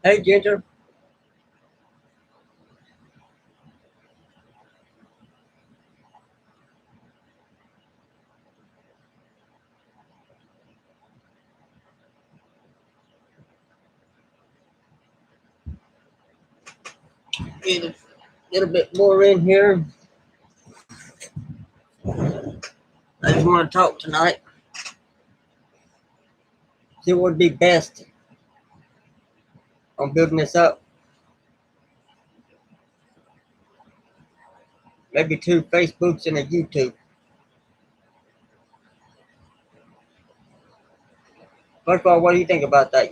Hey, Ginger. Get a little bit more in here. I just want to talk tonight. See what would be best on building this up. Maybe 2 Facebooks and a YouTube. First of all, what do you think about that?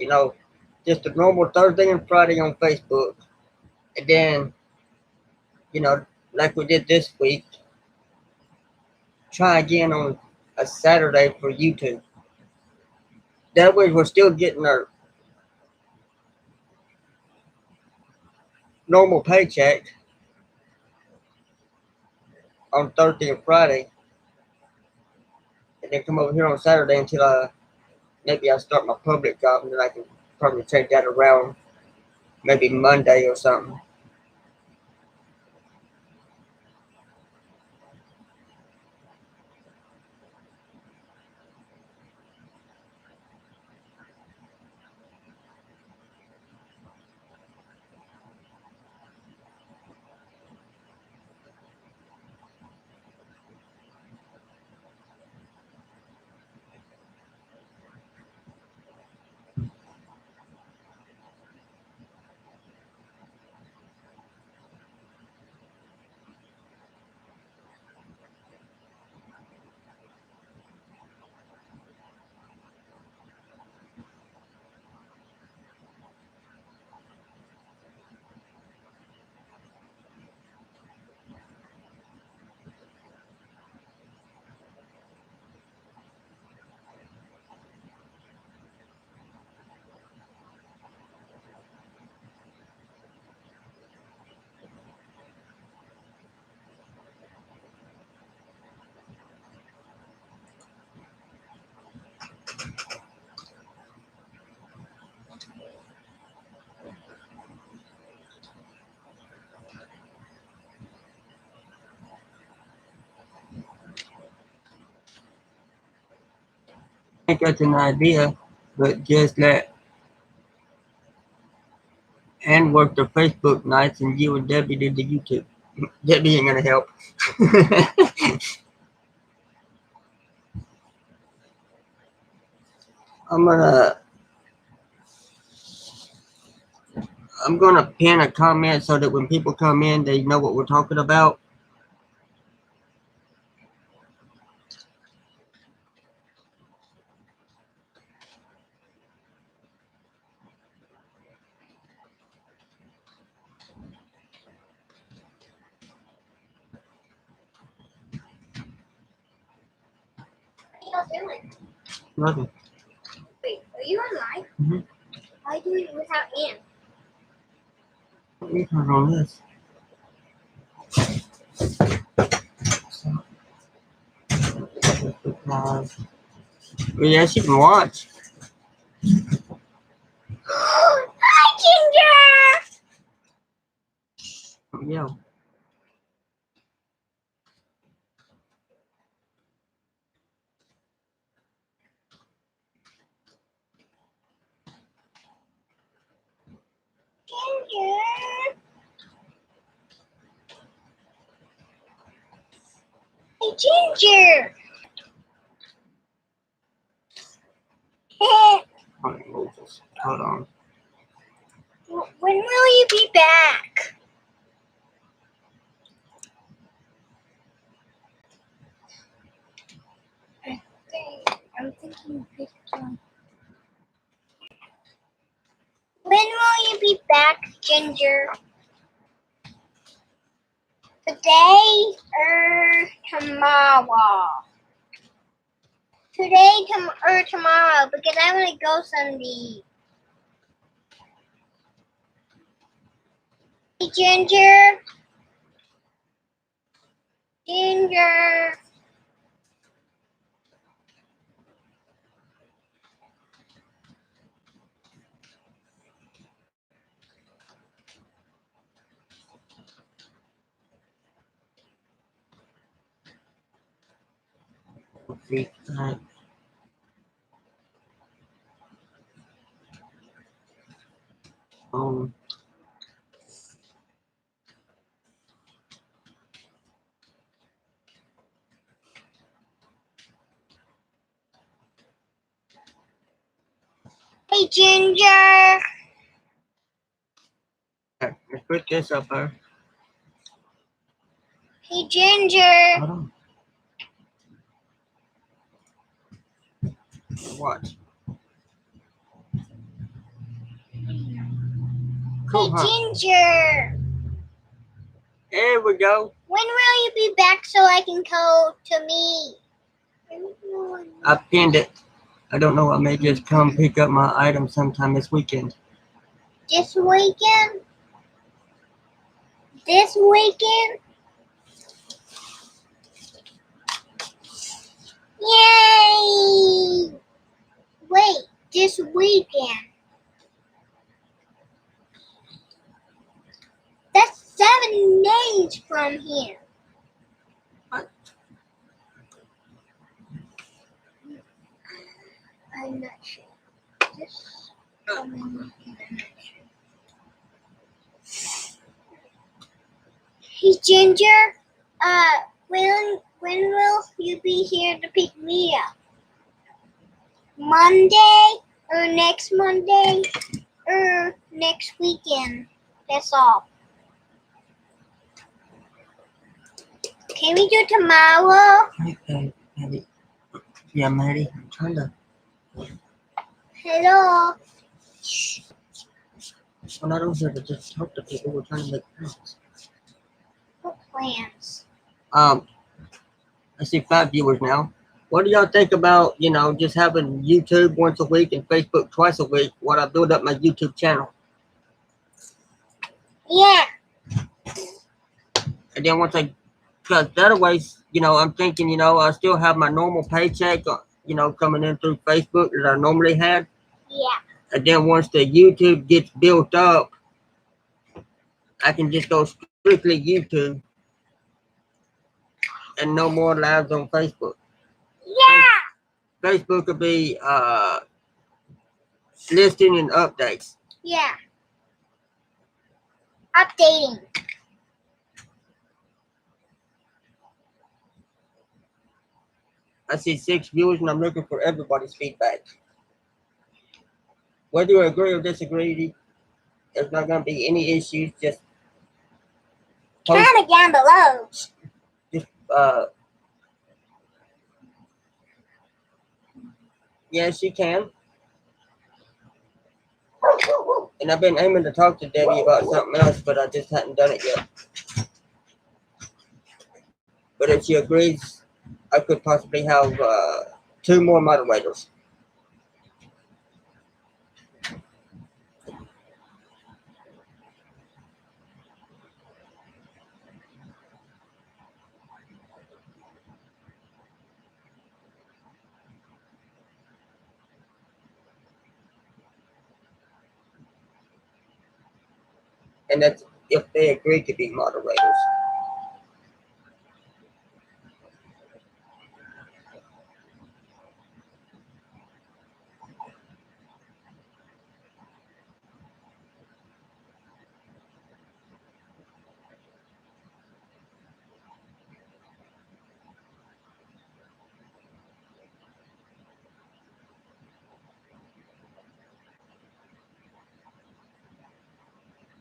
Just a normal Thursday and Friday on Facebook. And then, like we did this week, try again on a Saturday for YouTube. That way we're still getting our normal paycheck on Thursday and Friday. And then come over here on Saturday until maybe I start my public job, and then I can probably change that around maybe Monday or something. I think that's an idea, but just let Ann work the Facebook nights and you and Debbie did the YouTube. Debbie ain't gonna help. I'm gonna I'm gonna pin a comment so that when people come in, they know what we're talking about. What are you doing? Nothing. Wait, are you online? Mm-hmm. Why do it without Ann? Let me turn on this. Well, yeah, she can watch. Hi, Ginger! Yeah. Ginger! Hey, Ginger! Hold on. When will you be back? I'm thinking picture. When will you be back, Ginger? Today or tomorrow? Today or tomorrow, because I want to go Sunday. Hey, Ginger. Ginger. feedback. Um, Hey, Ginger. let's put this up there. Hey, Ginger. Hold on. What? Cool, Hey, huh? Ginger. There we go. When will you be back so I can go to me? I pinned it. I don't know. I may just come pick up my item sometime this weekend. This weekend? This weekend? Yay! Wait, this weekend. That's 7 days from here. What? I'm not sure. Just coming in, I'm not sure. Hey, Ginger. When will you be here to pick me up? Monday or next Monday or next weekend? That's all. Can we do tomorrow? Okay, Maddie. Yeah, Maddie. I'm trying to. Hello. We're not over here to just talk to people. We're trying to make plans. What plans? I see 5 viewers now. What do y'all think about, just having YouTube once a week and Facebook twice a week while I build up my YouTube channel? Yeah. And then because that way, I'm thinking, I still have my normal paycheck, coming in through Facebook that I normally had. Yeah. And then once the YouTube gets built up, I can just go strictly YouTube and no more lives on Facebook. Yeah. Facebook will be listing and updates. Yeah. Updating. I see 6 viewers and I'm looking for everybody's feedback. Whether you agree or disagree, there's not going to be any issues. Just post, Comment down below. yes, you can. And I've been aiming to talk to Debbie about something else, but I just hadn't done it yet. But if she agrees, I could possibly have 2 more moderators. And that's if they agree to be moderators.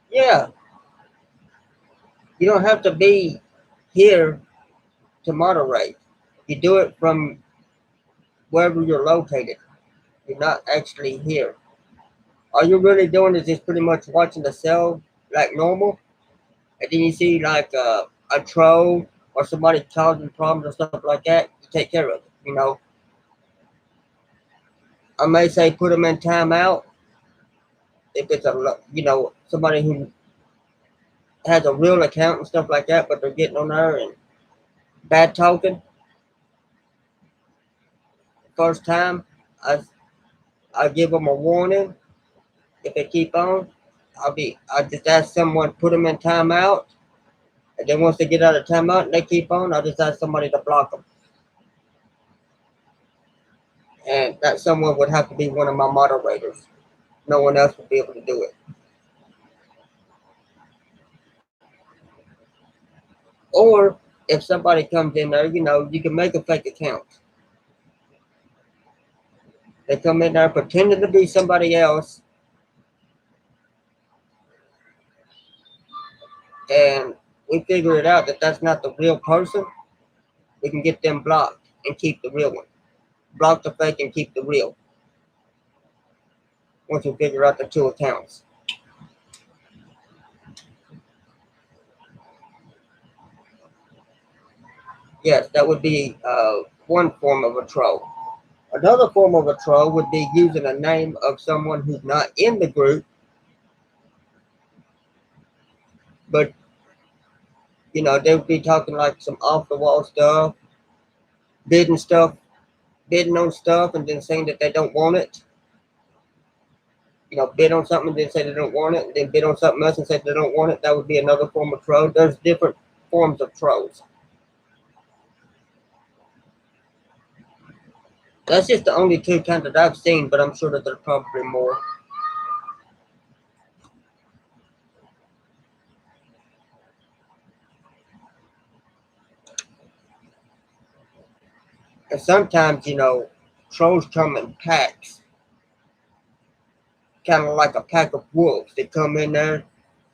Yeah, you don't have to be here to moderate. You do it from wherever you're located. You're not actually here. All you're really doing is just pretty much watching the cell like normal, and then you see like a troll or somebody causing problems or stuff like that. You take care of it. I may say put them in timeout if it's somebody who has a real account and stuff like that, but they're getting on there and bad talking. First time, I give them a warning. If they keep on, I just ask someone put them in timeout, and then once they get out of timeout and they keep on, I just ask somebody to block them. And that someone would have to be one of my moderators. No one else would be able to do it. Or if somebody comes in there, you can make a fake account. They come in there pretending to be somebody else, and we figure it out that that's not the real person. We can get them blocked and keep the real one. Block the fake and keep the real. Once we figure out the two accounts. Yes, that would be one form of a troll. Another form of a troll would be using a name of someone who's not in the group, but they would be talking like some off the wall stuff, bidding stuff, bidding on stuff, and then saying that they don't want it. Bid on something and then say they don't want it, and then bid on something else and say they don't want it. That would be another form of troll. There's different forms of trolls. That's just the only two kinds that I've seen, but I'm sure that there's probably more. And sometimes, trolls come in packs, kind of like a pack of wolves. They come in there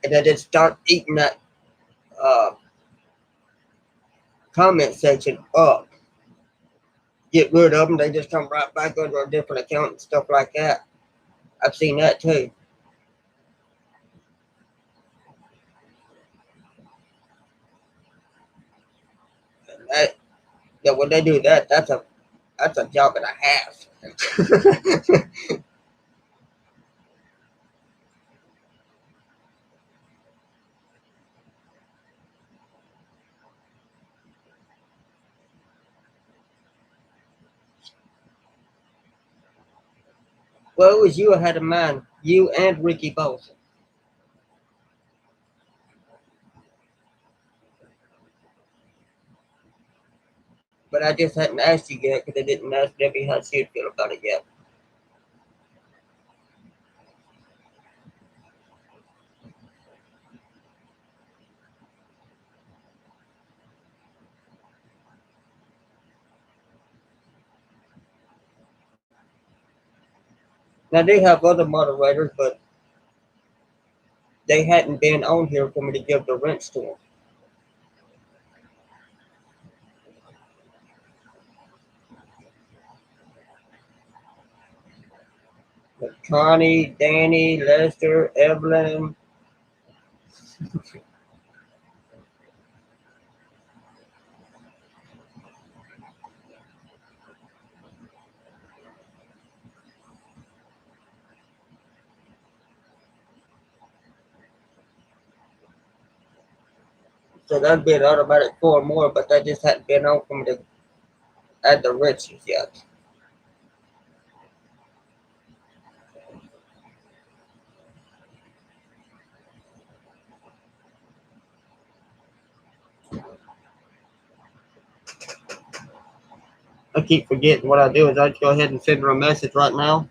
and they just start eating that uh, comment section up. Get rid of them. They just come right back under a different account and stuff like that. I've seen that too. And when they do that, that's a job and a half. Well, it was you ahead of mine. You and Ricky both. But I just hadn't asked you yet because I didn't ask Debbie how she'd feel about it yet. Now, I do have other moderators, but they hadn't been on here for me to give the rents to them. But Connie, Danny, Lester, Evelyn. So that'd be an automatic 4 more, but they just hadn't been on for me to add the rents yet. I keep forgetting. What I do is I go ahead and send her a message right now.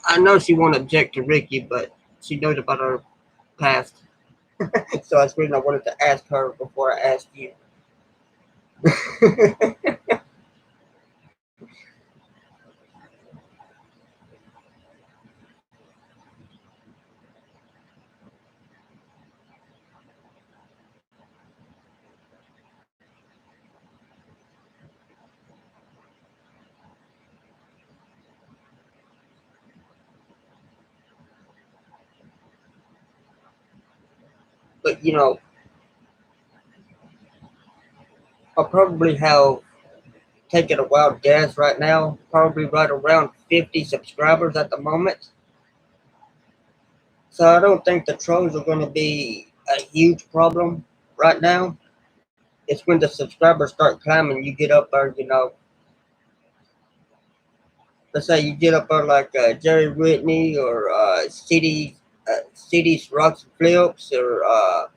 I know she won't object to Ricky, but she knows about her past. So that's the reason I wanted to ask her before I asked you. But I'll probably have taken a wild guess right now, probably right around 50 subscribers at the moment. So I don't think the trolls are going to be a huge problem right now. It's when the subscribers start climbing, you get up there, let's say you get up there like Jerry Whitney or CD's Rocks and Flips or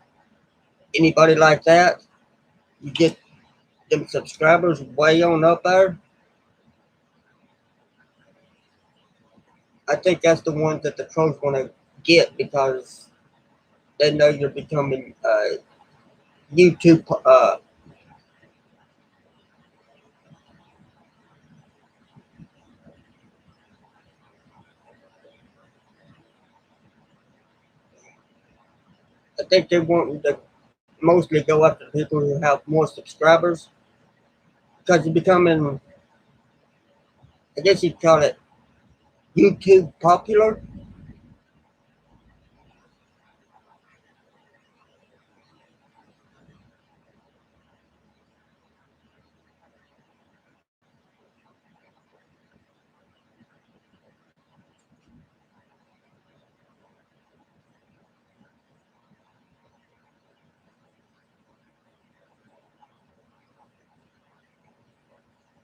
anybody like that. You get them subscribers way on up there. I think that's the ones that the trolls want to get because they know you're becoming YouTube. I think they want to mostly go after people who have more subscribers because you're becoming, I guess you'd call it YouTube popular.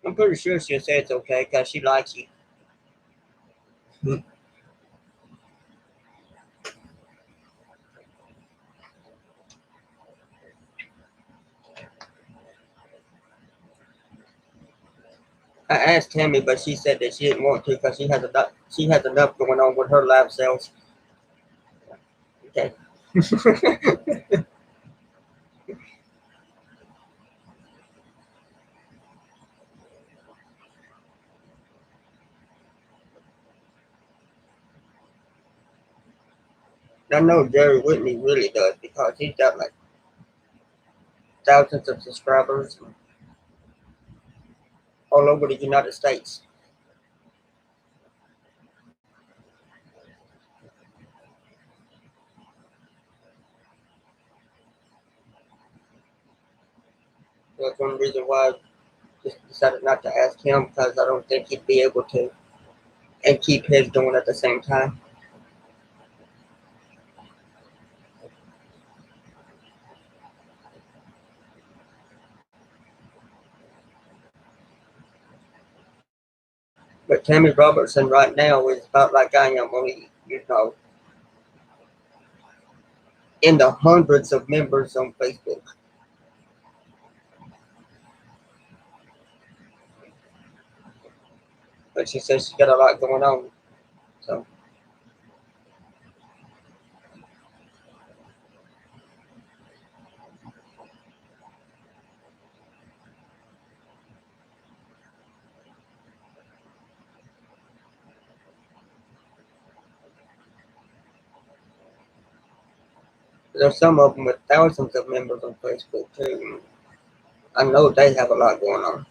I'm pretty sure she'll say it's okay because she likes you. I asked Tammy, but she said that she didn't want to because she has enough going on with her live sales. Okay. I know Jerry Whitney really does because he's got like thousands of subscribers all over the United States. That's one reason why I just decided not to ask him because I don't think he'd be able to and keep his doing at the same time. But Tammy Robertson right now is about like I am, only in the hundreds of members on Facebook. But she says she's got a lot going on. So there's some of them with thousands of members on Facebook too. I know they have a lot going on.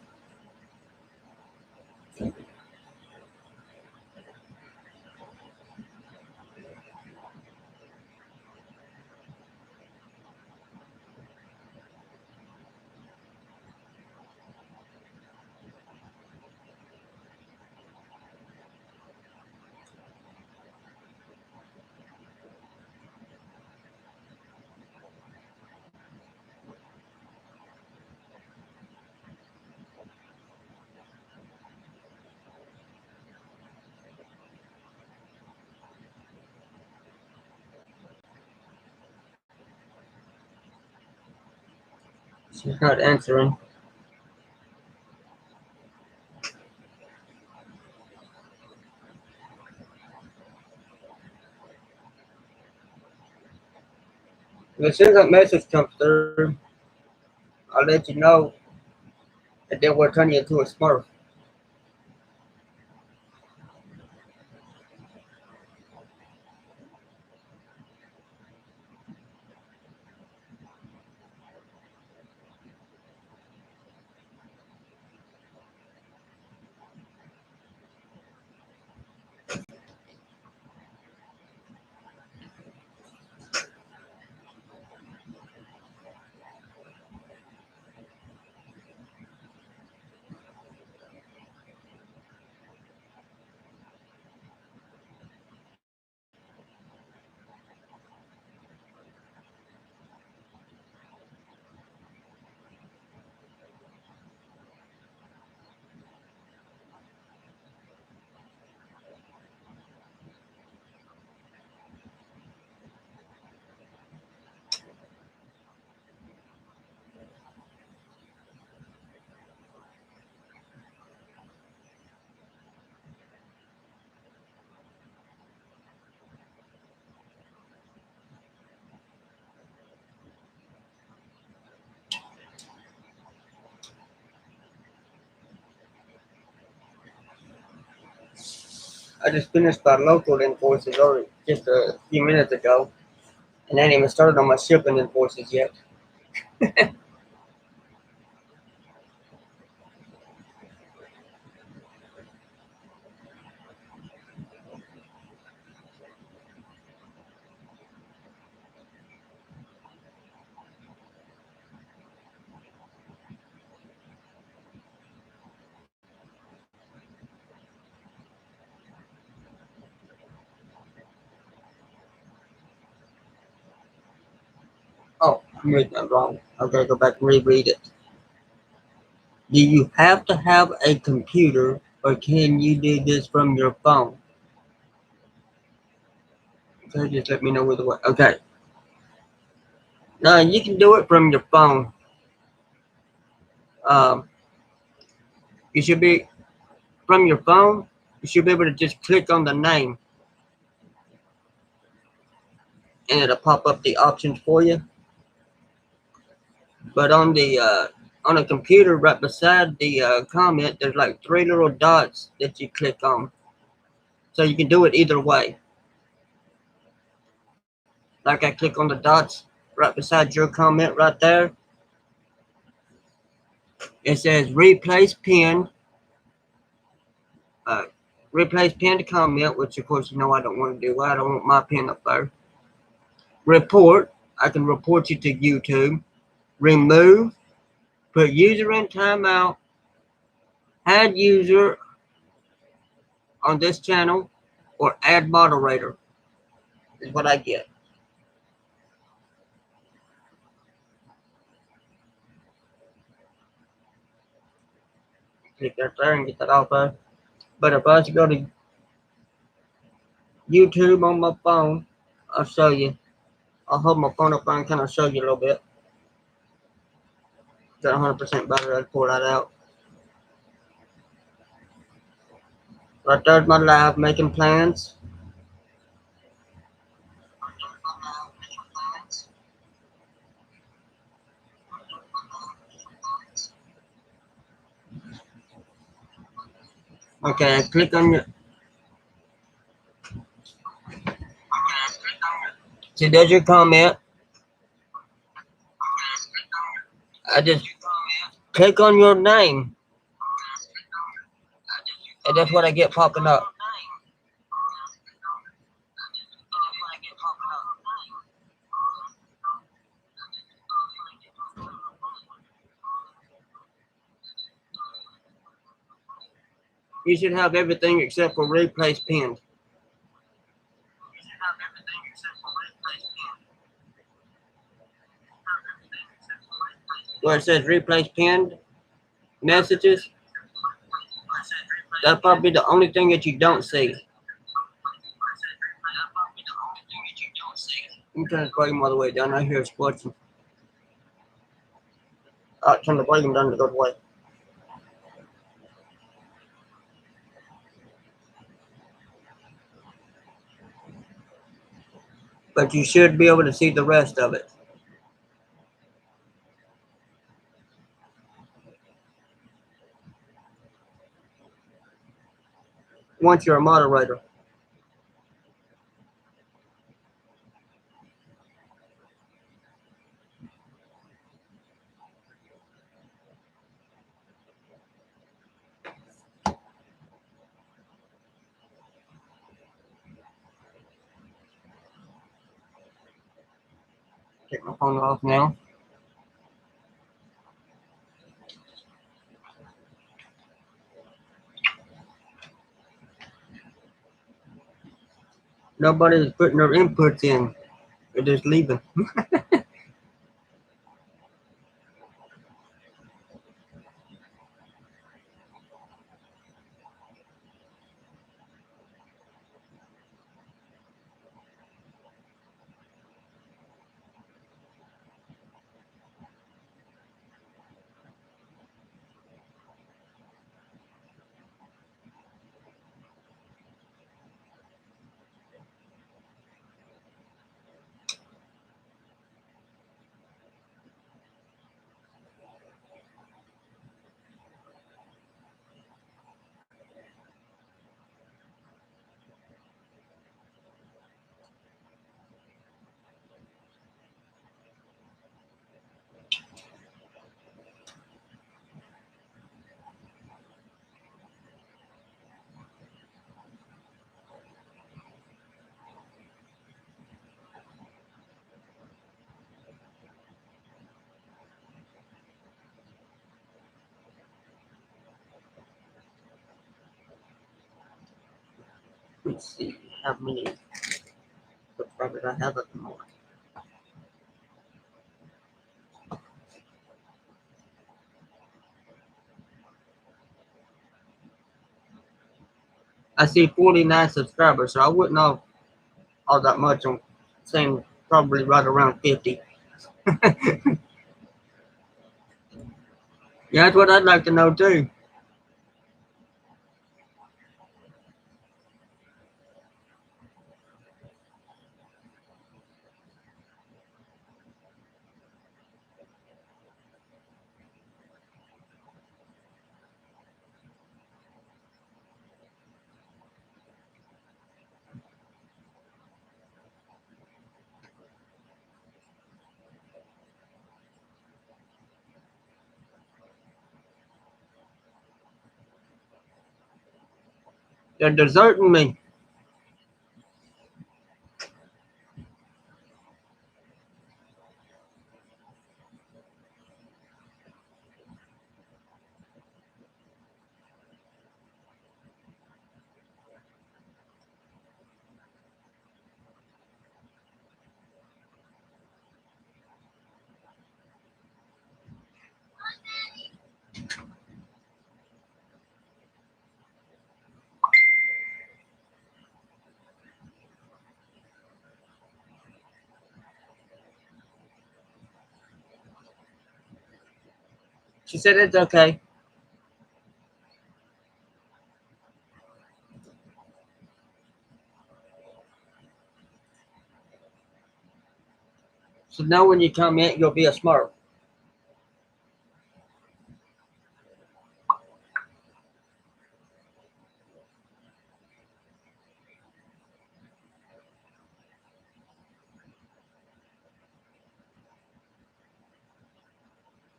She's not answering. As soon as that message comes through, I'll let you know, and then we'll turn you into a Smurf. I just finished my local invoices already just a few minutes ago, and I ain't even started on my shipping invoices yet. Oh, I'm reading that wrong. I gotta go back and reread it. Do you have to have a computer, or can you do this from your phone? Okay, just let me know whether way. Okay. No, you can do it from your phone. Um, you should be from your phone. You should be able to just click on the name, and it'll pop up the options for you. But on a computer, right beside the comment, there's like three little dots that you click on. So you can do it either way. Like I click on the dots right beside your comment right there. It says replace pin. Uh, replace pinned comment, which of course you know I don't want to do. I don't want my pin up there. Report. I can report you to YouTube. Remove. Put user in timeout. Add user on this channel, or add moderator is what I get. Click that there and get that off there. But if I was to go to YouTube on my phone, I'll show you. I'll hold my phone up there and kind of show you a little bit. Got 100% battery, I'll pull that out. Right there's my live making plans. Okay, click on your. See, there's your comment. I just click on your name, and that's what I get popping up. You should have everything except for replace pinned. Where it says replace pinned messages, that's probably the only thing that you don't see. I'm trying to volume all the way down. I hear it's splitting. Turn the volume down to go away. But you should be able to see the rest of it. Once you're a moderator. Take my phone off now. Nobody's putting their inputs in. They're just leaving. Let's see how many subscribers I have at the moment. I see 49 subscribers, so I wouldn't know all that much. I'm saying probably right around 50. Yeah, that's what I'd like to know too. They're deserting me. She said it's okay. So now when you come in, you'll be a smart.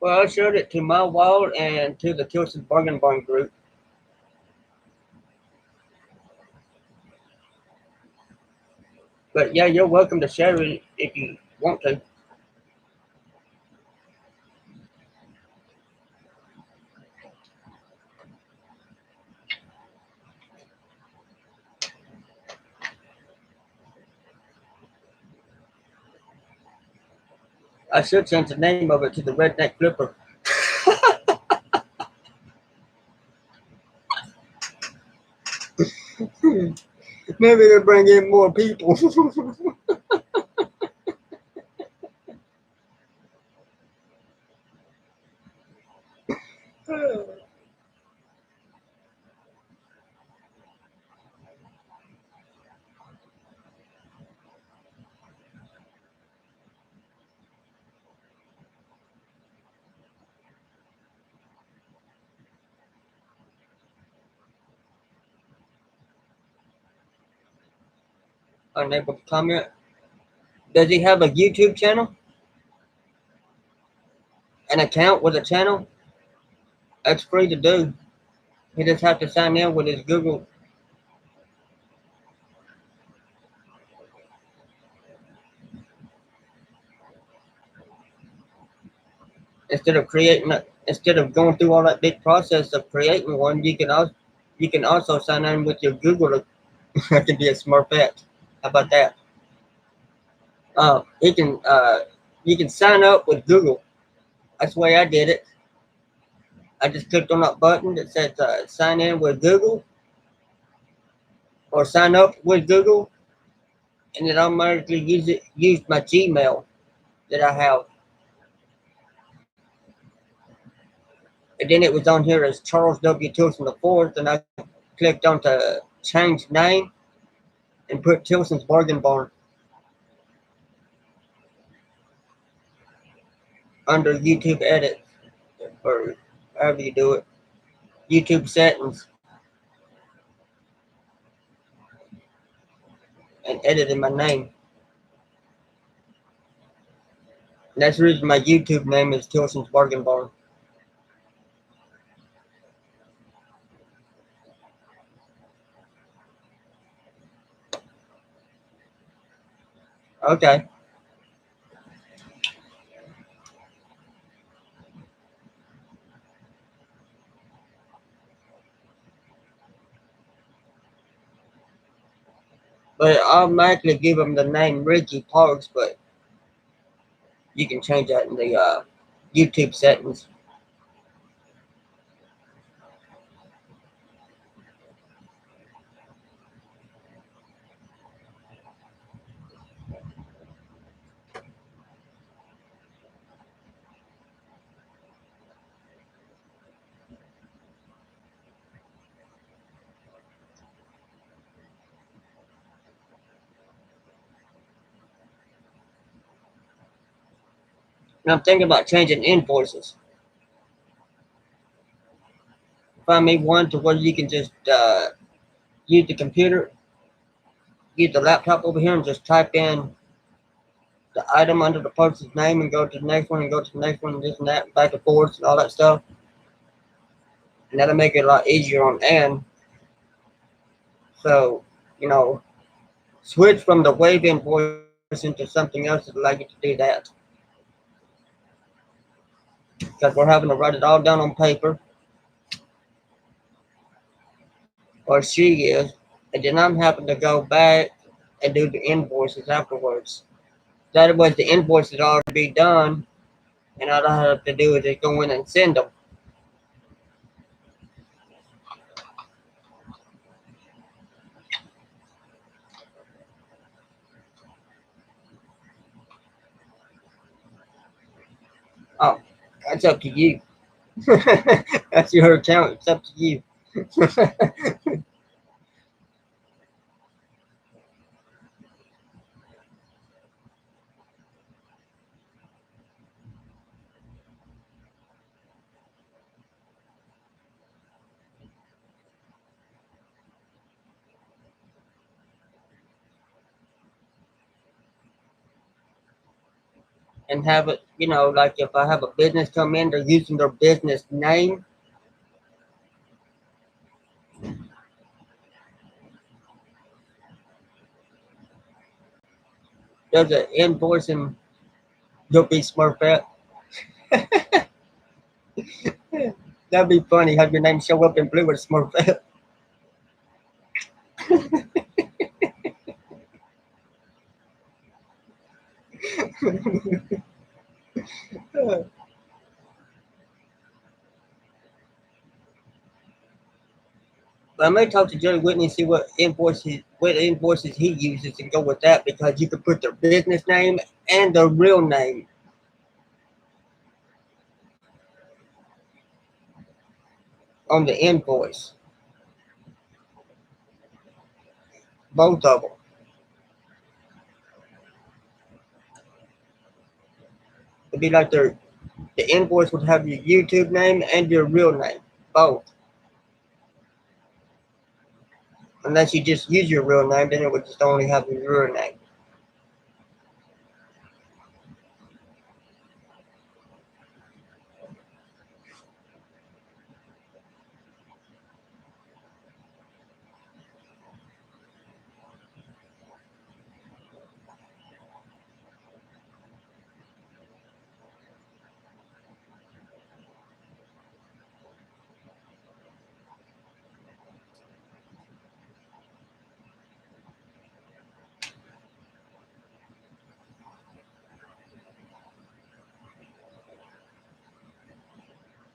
Well, I showed it to my wall and to the Tilson Bargain Barn group. But yeah, you're welcome to share it if you want to. I should change the name of it to the Redneck Flipper. Maybe they'll bring in more people. Unable to comment. Does he have a YouTube channel? An account with a channel? That's free to do. He just have to sign in with his Google. Instead of going through all that big process of creating one, you can also sign in with your Google. That can be a smart bet. How about that? He can you can sign up with Google. That's the way I did it. I just clicked on that button that says sign in with Google or sign up with Google, and it automatically used my Gmail that I have. And then it was on here as Charles W. Tilson IV, and I clicked on to change name and put Tilson's Bargain Barn under YouTube edit or however you do it. YouTube settings and edited my name. And that's the reason my YouTube name is Tilson's Bargain Barn. Okay. But it automatically give them the name Ricky Parks, but you can change that in the YouTube settings. And I'm thinking about changing invoices. Find me one to where you can just use the computer, use the laptop over here, and just type in the item under the person's name and go to the next one and go to the next one and this and that, back and forth and all that stuff. And that'll make it a lot easier on end. So, you know, switch from the wave invoice into something else that allows you to do that. Because we're having to write it all down on paper, or she is, and then I'm having to go back and do the invoices afterwards. That way the invoices already be done, and all I have to do is just go in and send them. Oh, that's up to you. That's your account. It's up to you. And have it, you know, like if I have a business come in, they're using their business name. There's an invoice and you'll be Smurfette. That'd be funny. Have your name show up in blue with Smurfette. But I may talk to Jerry Whitney and see what invoices he uses and go with that, because you can put their business name and their real name on the invoice. Both of them. It'd be like the invoice would have your YouTube name and your real name. Both. Unless you just use your real name, then it would just only have your real name.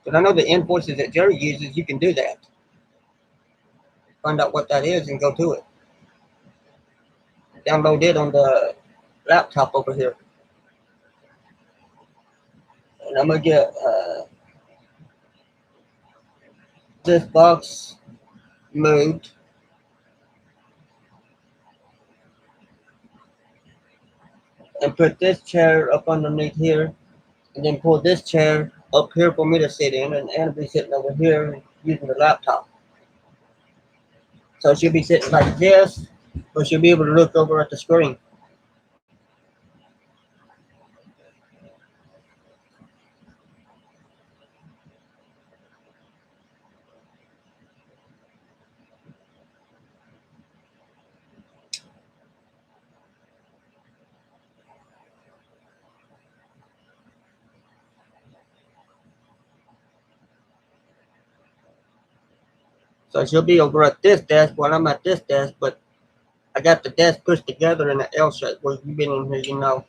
But I know the invoices that Jerry uses, you can do that. Find out what that is and go to it. Download it on the laptop over here. And I'm gonna get this box moved. And put this chair up underneath here. And then pull this chair up here for me to sit in. And Anna be sitting over here using the laptop. So she'll be sitting like this, but she'll be able to look over at the screen. So she'll be over at this desk while I'm at this desk, but I got the desk pushed together in an L shape. Where you've been in here, you know.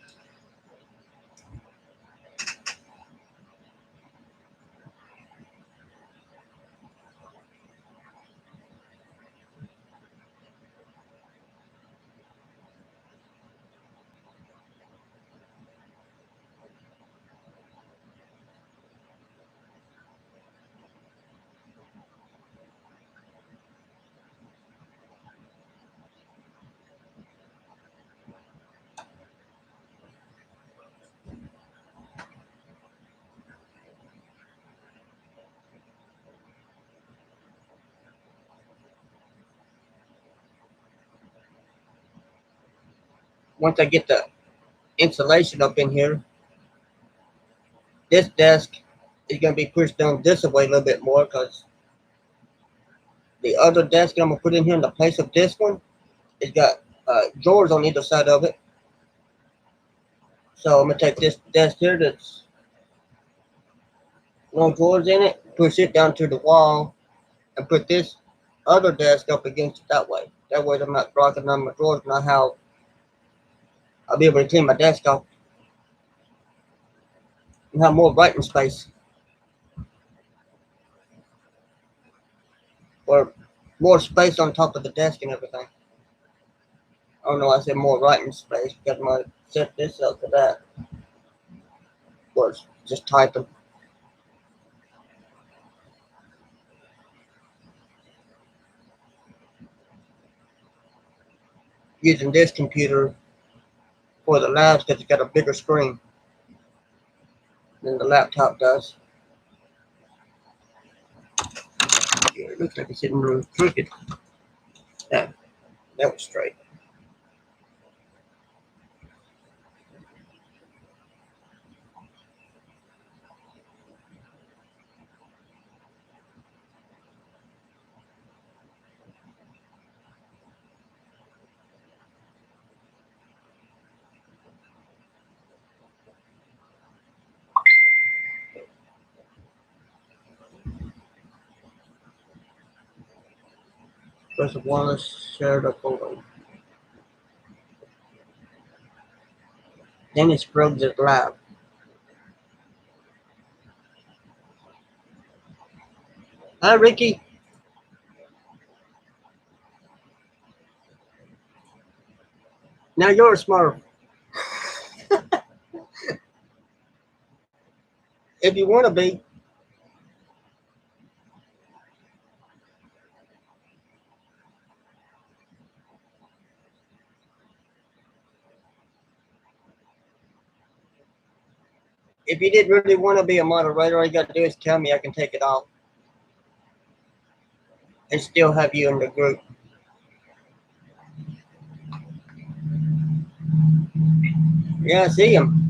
Once I get the insulation up in here, this desk is going to be pushed down this way a little bit more because the other desk I'm going to put in here in the place of this one, it's got drawers on either side of it. So I'm going to take this desk here that's no drawers in it, push it down to the wall, and put this other desk up against it that way. That way I'm not blocking on my drawers, not how I'll be able to clean my desk off and have more writing space. Or more space on top of the desk and everything. Oh no, I said more writing space because I might set this up to that. Was just typing. Using this computer for the labs because it's got a bigger screen than the laptop does. Yeah, it looks like it's sitting really crooked. Yeah, that was straight. Press Wallace shared a photo. Dennis Scruggs is live. Hi, Ricky. Now you're a smart. If you want to be, if you didn't really want to be a moderator, all you got to do is tell me. I can take it off and still have you in the group. Yeah, I see him.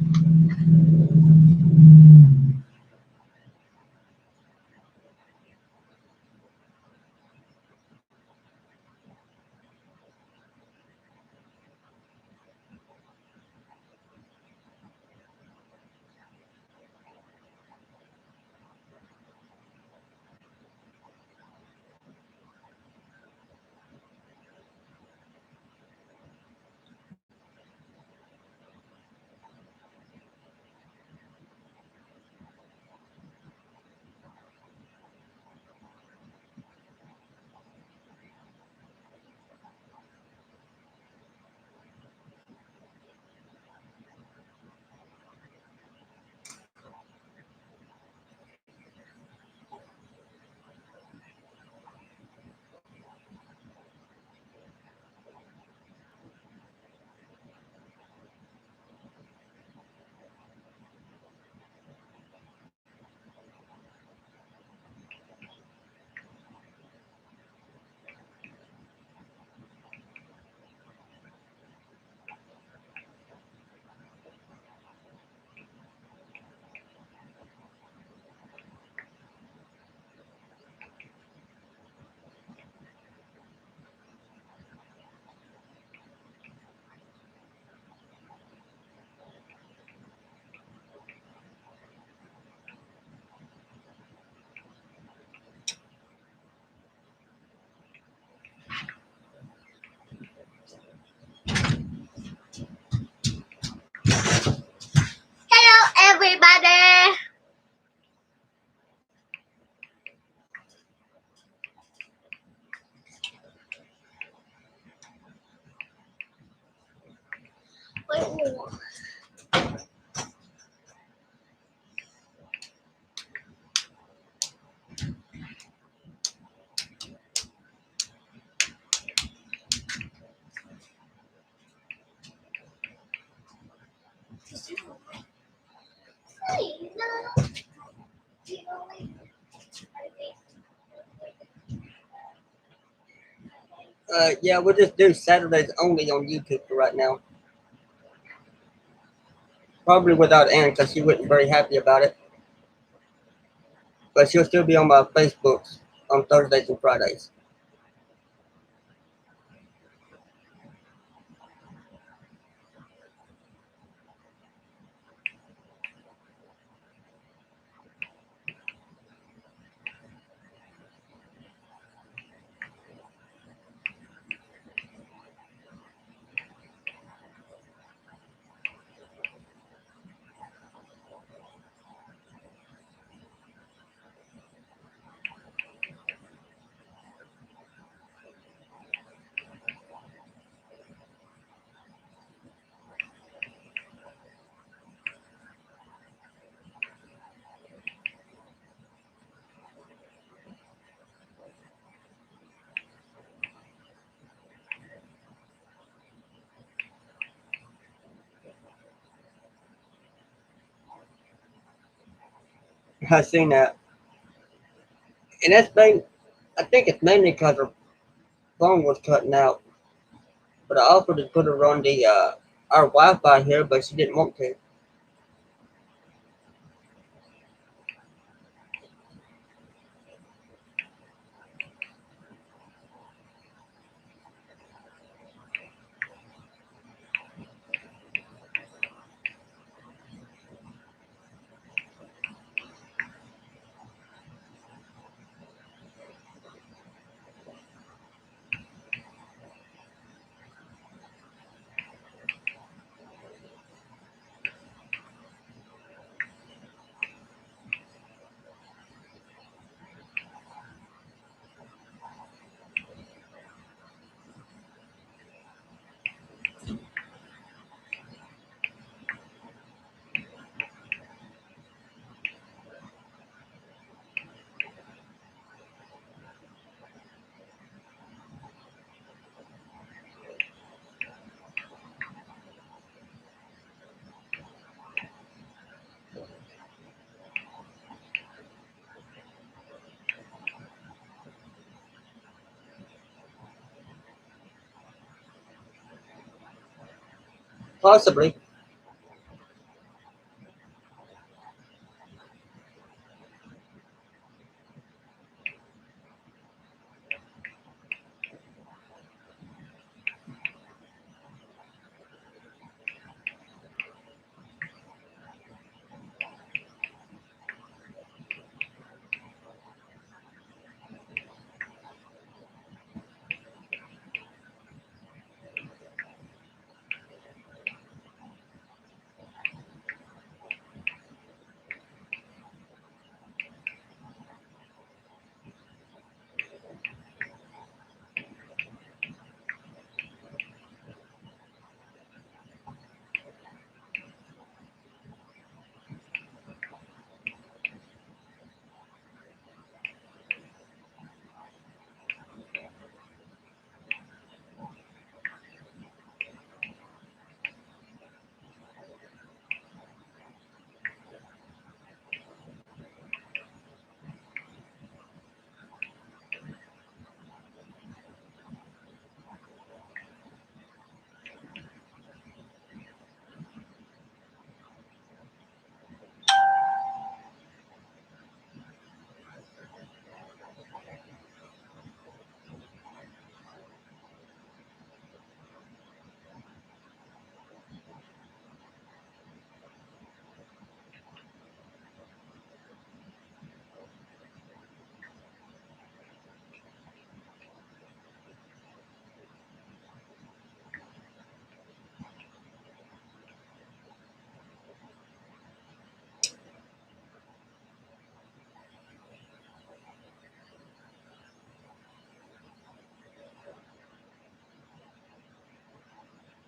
everybody. Wait, Yeah, we'll just do Saturdays only on YouTube for right now. Probably without Ann because she wasn't very happy about it. But she'll still be on my Facebooks on Thursdays and Fridays. I seen that. And I think it's mainly because her phone was cutting out. But I offered to put her on the our Wi-Fi here, but she didn't want to. Possibly.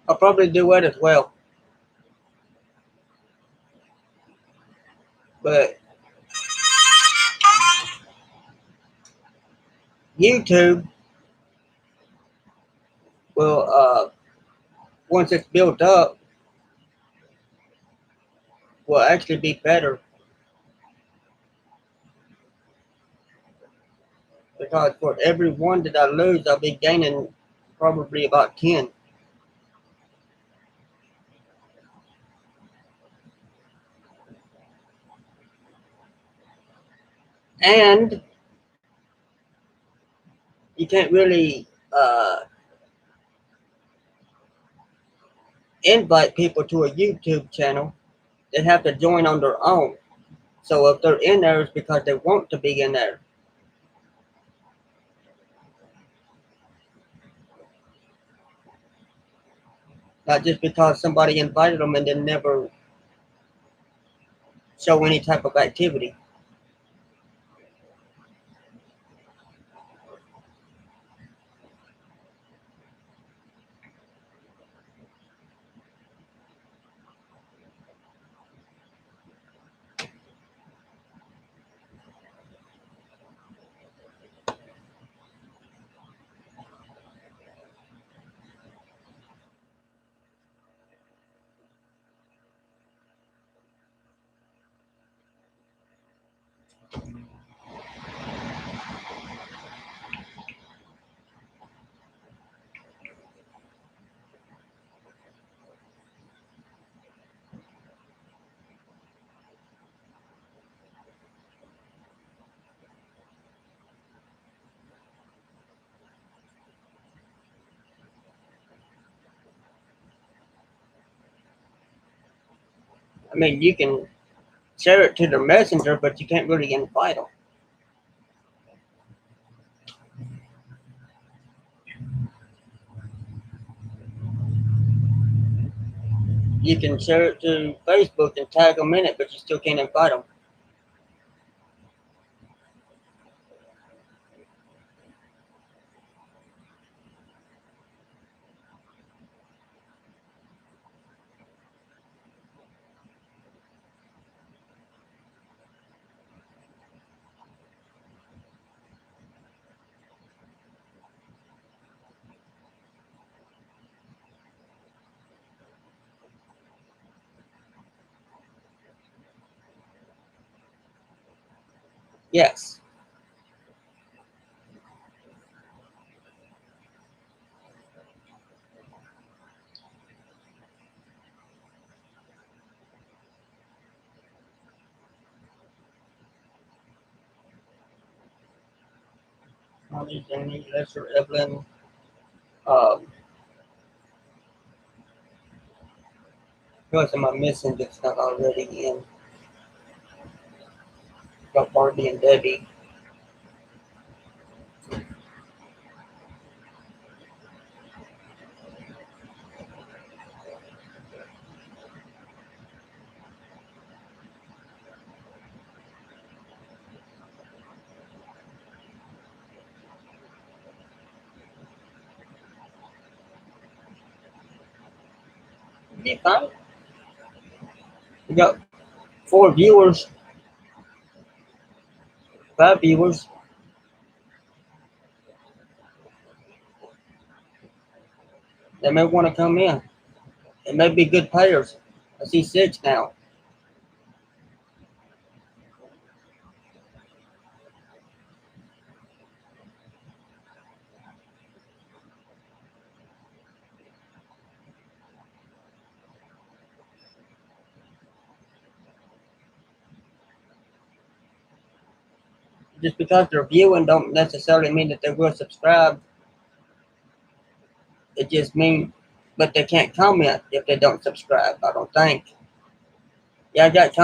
I'll probably do it as well. But YouTube will, once it's built up, will actually be better. Because for every one that I lose, I'll be gaining probably about 10. And you can't really invite people to a YouTube channel. They have to join on their own. So if they're in there, it's because they want to be in there. Not just because somebody invited them and then never show any type of activity. I mean, you can share it to the messenger, but you can't really invite them. You can share it to Facebook and tag them in it, but you still can't invite them. Yes. Molly, Jenny, Lester, Evelyn. Um, who else am I missing that's not already in? Got Barbie and Debbie. Be fine. We got 4 viewers, 5 viewers. They may want to come in. They may be good players. I see 6 now. Just because they're viewing don't necessarily mean that they will subscribe. It just means, but they can't comment if they don't subscribe. I don't think. Yeah, I got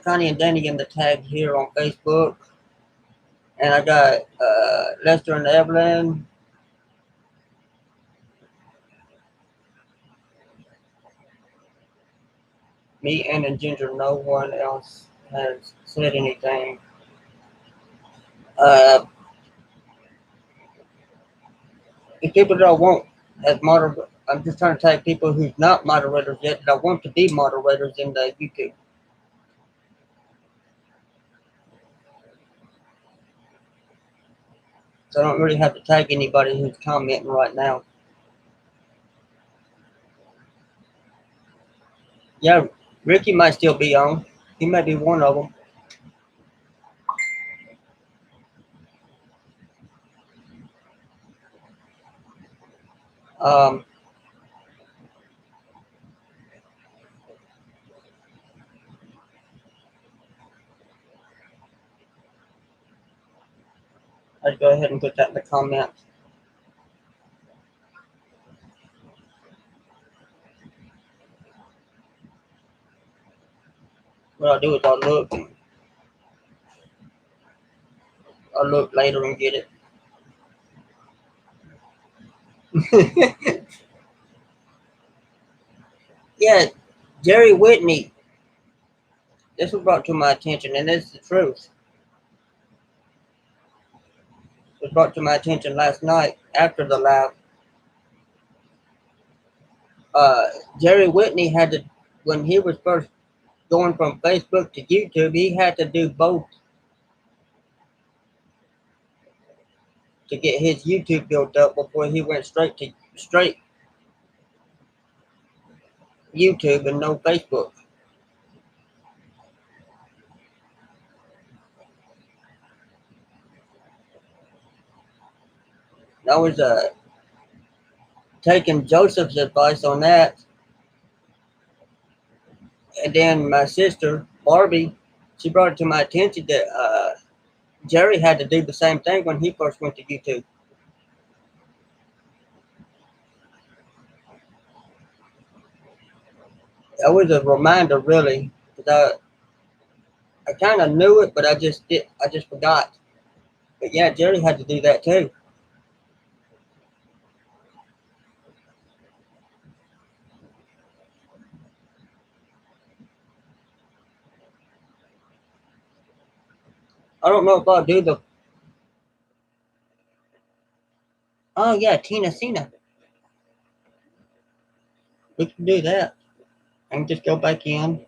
Connie and Danny in the tag here on Facebook, and I got Lester and Evelyn. Me, Ann, and Ginger. No one else has said anything. The people that I want as I'm just trying to tag people who's not moderators yet that I want to be moderators in the YouTube. So I don't really have to tag anybody who's commenting right now. Yeah, Ricky might still be on. He might be one of them. Um, I'd go ahead and put that in the comments. What I'll do is I'll look later and get it. Yeah, Jerry Whitney. This was brought to my attention, and this is the truth. It was brought to my attention last night after the live. Uh, Jerry Whitney had to, when he was first going from Facebook to YouTube, he had to do both to get his YouTube built up before he went straight YouTube and no Facebook. I was taking Joseph's advice on that, and then my sister Barbie, she brought it to my attention that Jerry had to do the same thing when he first went to YouTube. That was a reminder, really, because I kind of knew it, but I just forgot. But yeah, Jerry had to do that too. I don't know if I'll do the. Oh yeah, Tina Cena. We can do that. I can just go back in.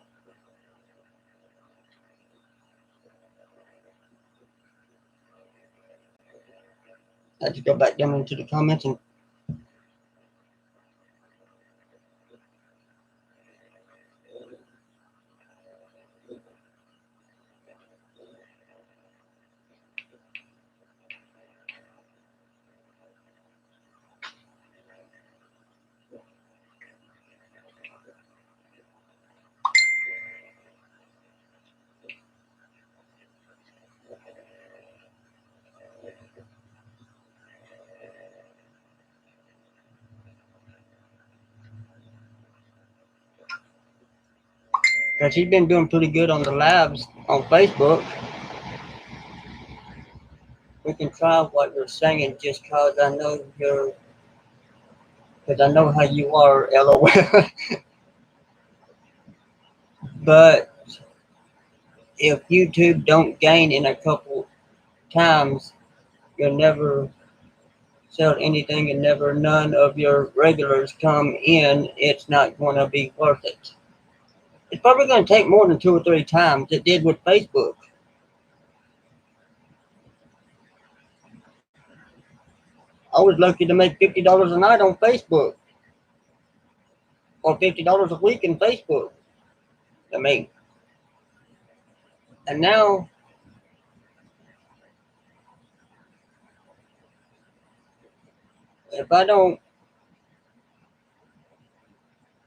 I just go back down into the comments and. Because he's been doing pretty good on the labs on Facebook. We can try what you're saying just cause I know you're. Because I know how you are, LOL. But if YouTube don't gain in a couple times, you'll never sell anything and never none of your regulars come in, it's not going to be worth it. It's probably going to take more than 2 or 3 times. It did with Facebook. I was lucky to make $50 a night on Facebook, or $50 a week in Facebook. I mean, and now if I don't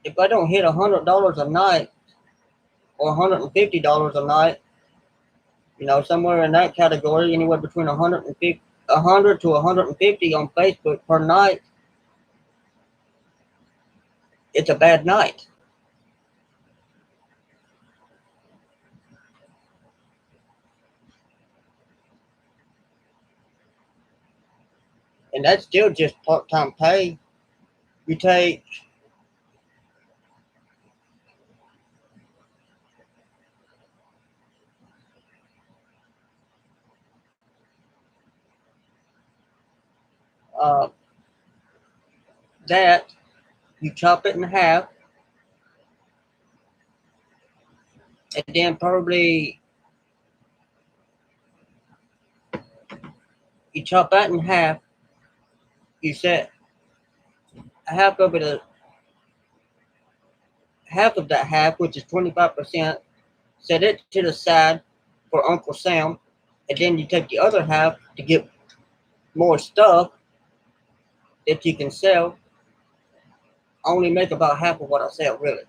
hit $100 a night or $150 a night, somewhere in that category, anywhere between 100 to 150 on Facebook per night, it's a bad night. And that's still just part-time pay. You take uh, that you chop it in half, and then probably you chop that in half. You set half of it, half of that half, which is 25%. Set it to the side for Uncle Sam, and then you take the other half to get more stuff that you can sell. I only make about half of what I sell, really.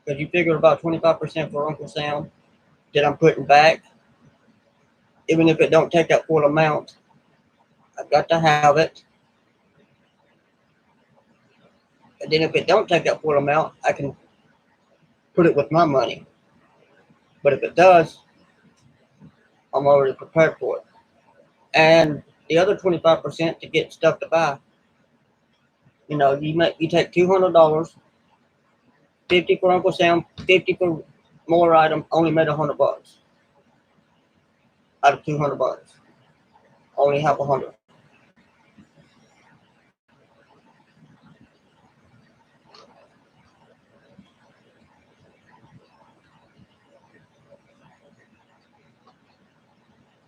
Because you figure about 25% for Uncle Sam that I'm putting back. Even if it don't take that full amount, I've got to have it. And then if it don't take that full amount, I can put it with my money. But if it does, I'm already prepared for it. And the other 25% to get stuff to buy. You know, you take $200, 50 for Uncle Sam, 50 for more items, only made $100 out of $200. Only have 100.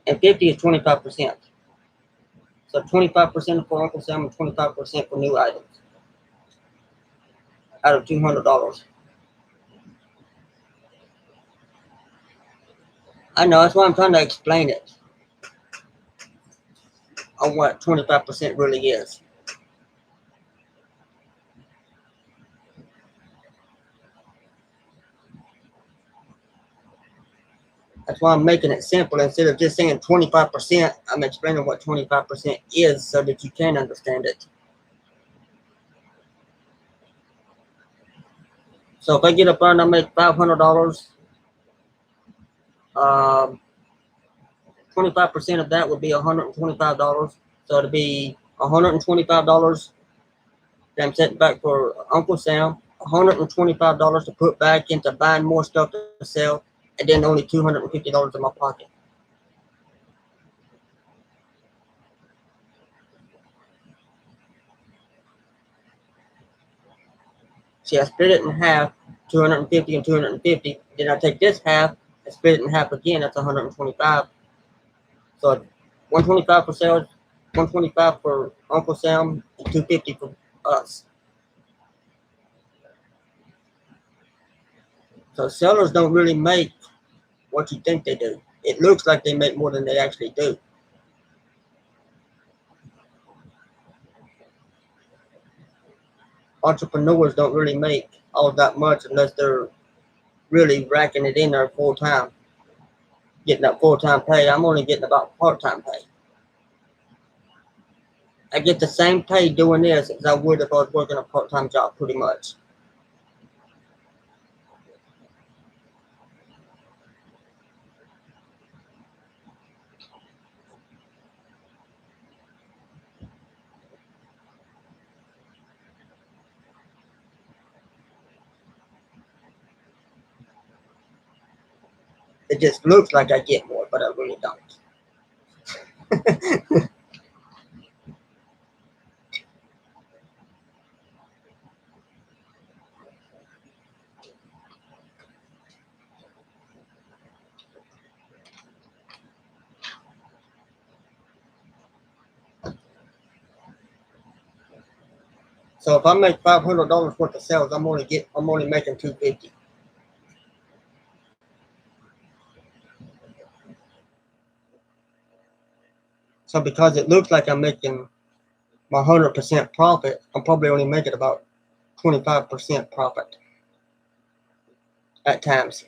And 50 is 25%. So 25% for Uncle Sam and 25% for new items out of $200. I know, that's why I'm trying to explain it on what 25% really is. That's why I'm making it simple. Instead of just saying 25%, I'm explaining what 25% is so that you can understand it. So if I get up there and I make $500, 25% of that would be $125. So it'd be $125 that I'm setting back for Uncle Sam, $125 to put back into buying more stuff to sell, and then only $250 in my pocket. See, I split it in half, 250 and 250. Then I take this half and split it in half again. That's 125. So 125 for sales, 125 for Uncle Sam, and 250 for us. So sellers don't really make what you think they do. It looks like they make more than they actually do. Entrepreneurs don't really make all that much unless they're really racking it in there full time, getting that full time pay. I'm only getting about part time pay. I get the same pay doing this as I would if I was working a part time job, pretty much. It just looks like I get more, but I really don't. So if I make $500 worth of sales, I'm only making $250. So because it looks like I'm making my 100% profit, I'm probably only making about 25% profit at times.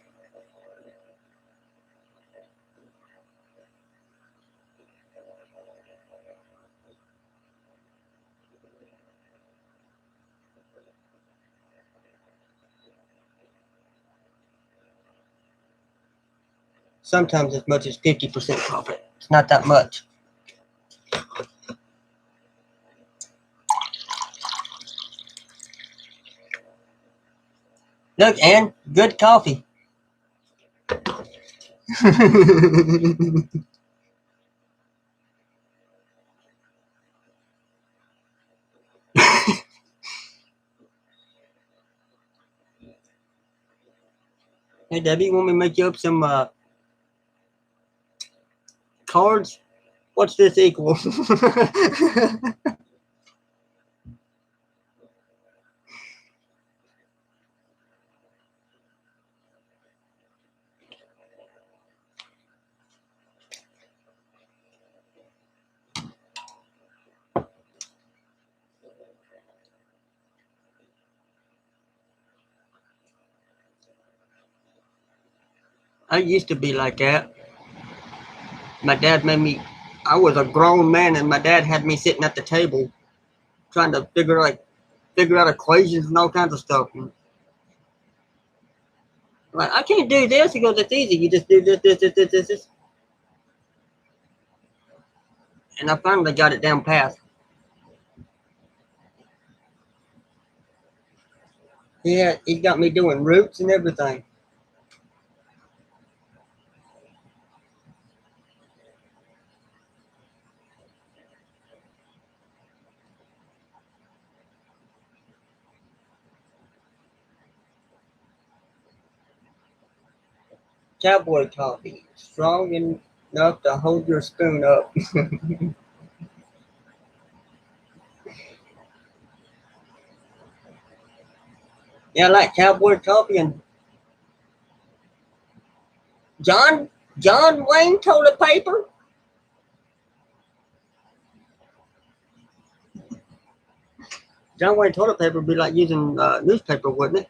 Sometimes as much as 50% profit. It's not that much. Look, and good coffee. Hey, Debbie, you want me to make you up some cards? What's this equal? I used to be like that. My dad made me. I was a grown man, and my dad had me sitting at the table trying to figure out equations and all kinds of stuff. And like, I can't do this. He goes, it's easy. You just do this. And I finally got it down pat. He got me doing roots and everything. Cowboy coffee, strong enough to hold your spoon up. Yeah, I like cowboy coffee and John Wayne toilet paper. John Wayne toilet paper would be like using newspaper, wouldn't it?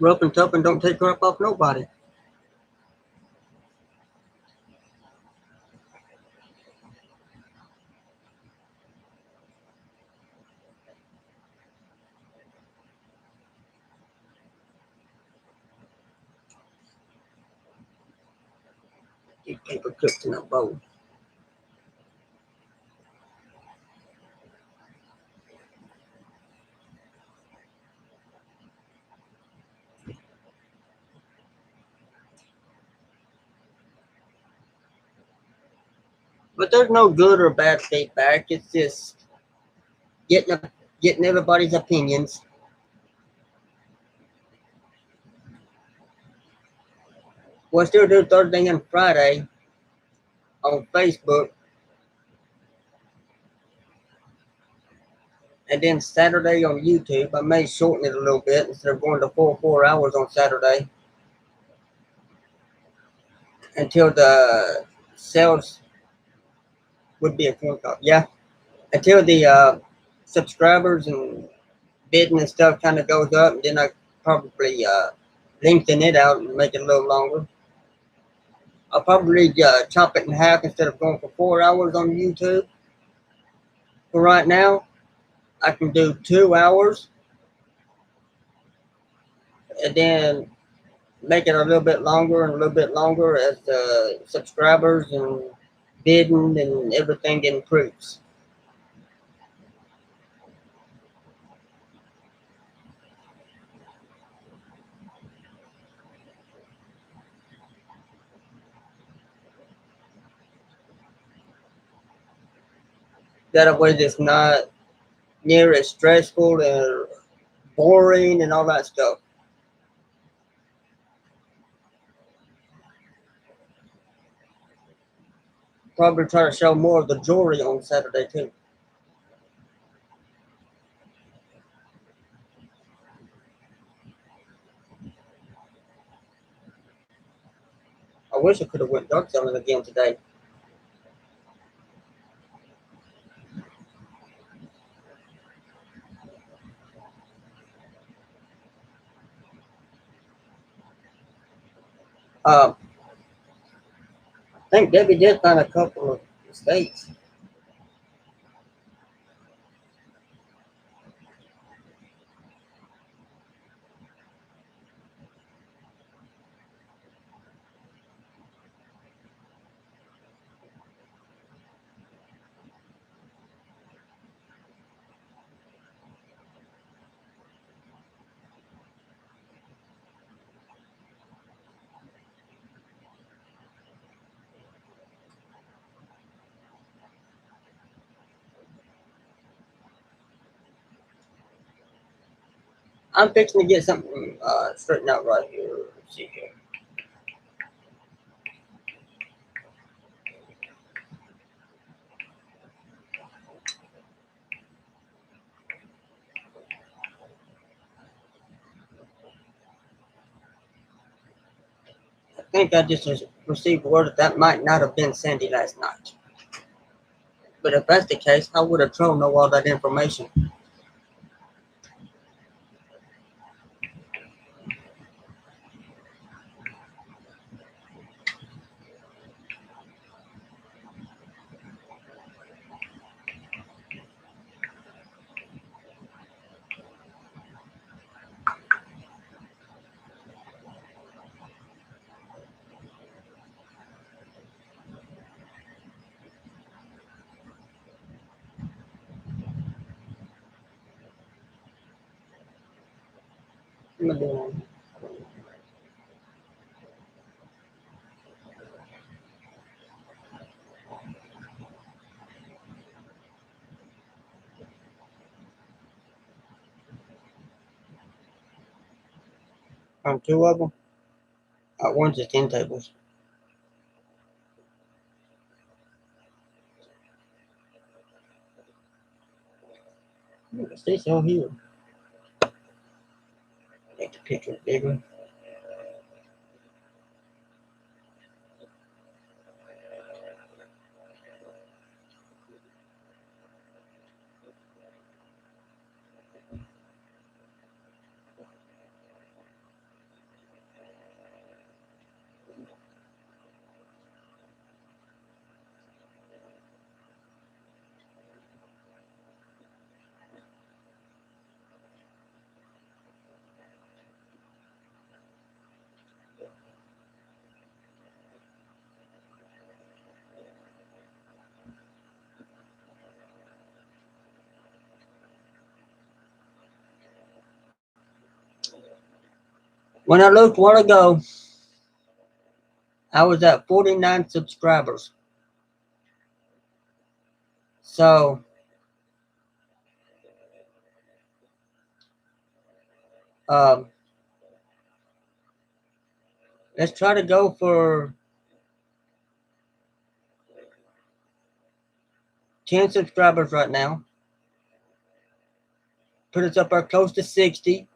Rough and tough and don't take crap off nobody. Keep paper clips in a bowl. But there's no good or bad feedback. It's just getting getting everybody's opinions. We'll still do Thursday and Friday on Facebook, and then Saturday on YouTube. I may shorten it a little bit instead of going to 4 hours on Saturday until the sales would be a phone call. Yeah, until the subscribers and bidding and stuff kind of goes up, and then I probably lengthen it out and make it a little longer. I'll probably chop it in half instead of going for 4 hours on YouTube. For right now, I can do 2 hours and then make it a little bit longer and a little bit longer as the subscribers and bidding and everything improves. That way it's not near as stressful and boring and all that stuff. Probably try to show more of the jewelry on Saturday too. I wish I could have went dark selling again today. I think Debbie did find a couple of mistakes. I'm fixing to get something straightened out right here. Let's see here. I think I just received word that might not have been Sandy last night. But if that's the case, how would a troll know all that information? I'm gonna do on two of them. One's just 10 tables. Stay so here. Make the picture bigger. When I looked a while ago, I was at 49 subscribers. So um, let's try to go for 10 subscribers right now. Put us up there close to 60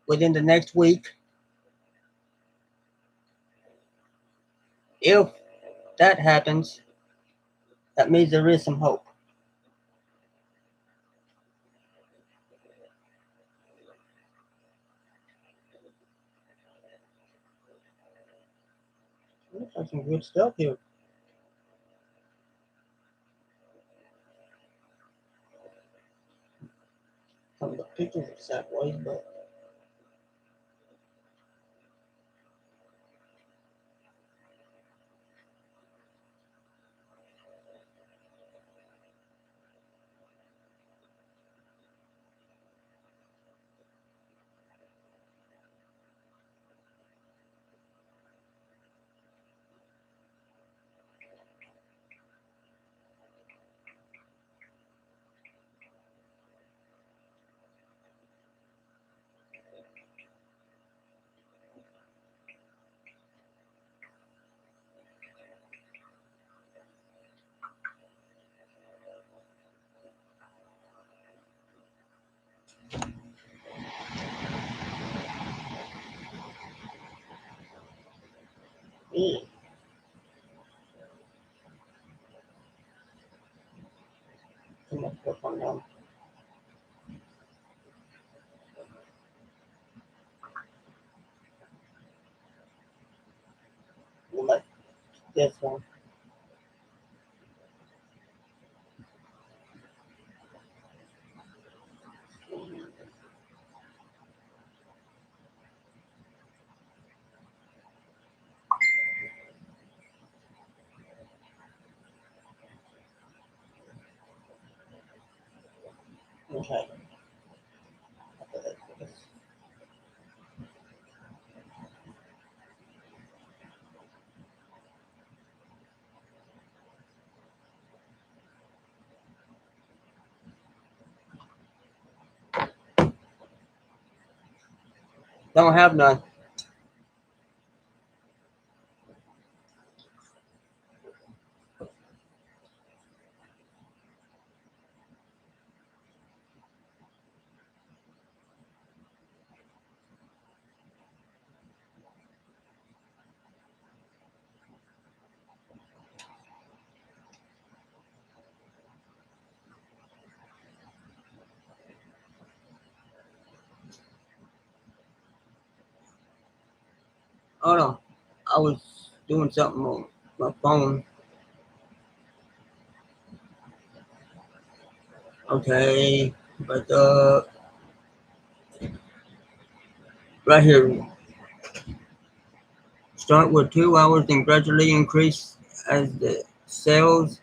within the next week. If that happens, that means there is some hope. Looks like some good stuff here. Some of the pictures are sideways, but yeah. Too much work on them. You like this one. Okay. Don't have none. Hold on. I was doing something on my phone. Okay. But right here. Start with 2 hours and gradually increase as the sales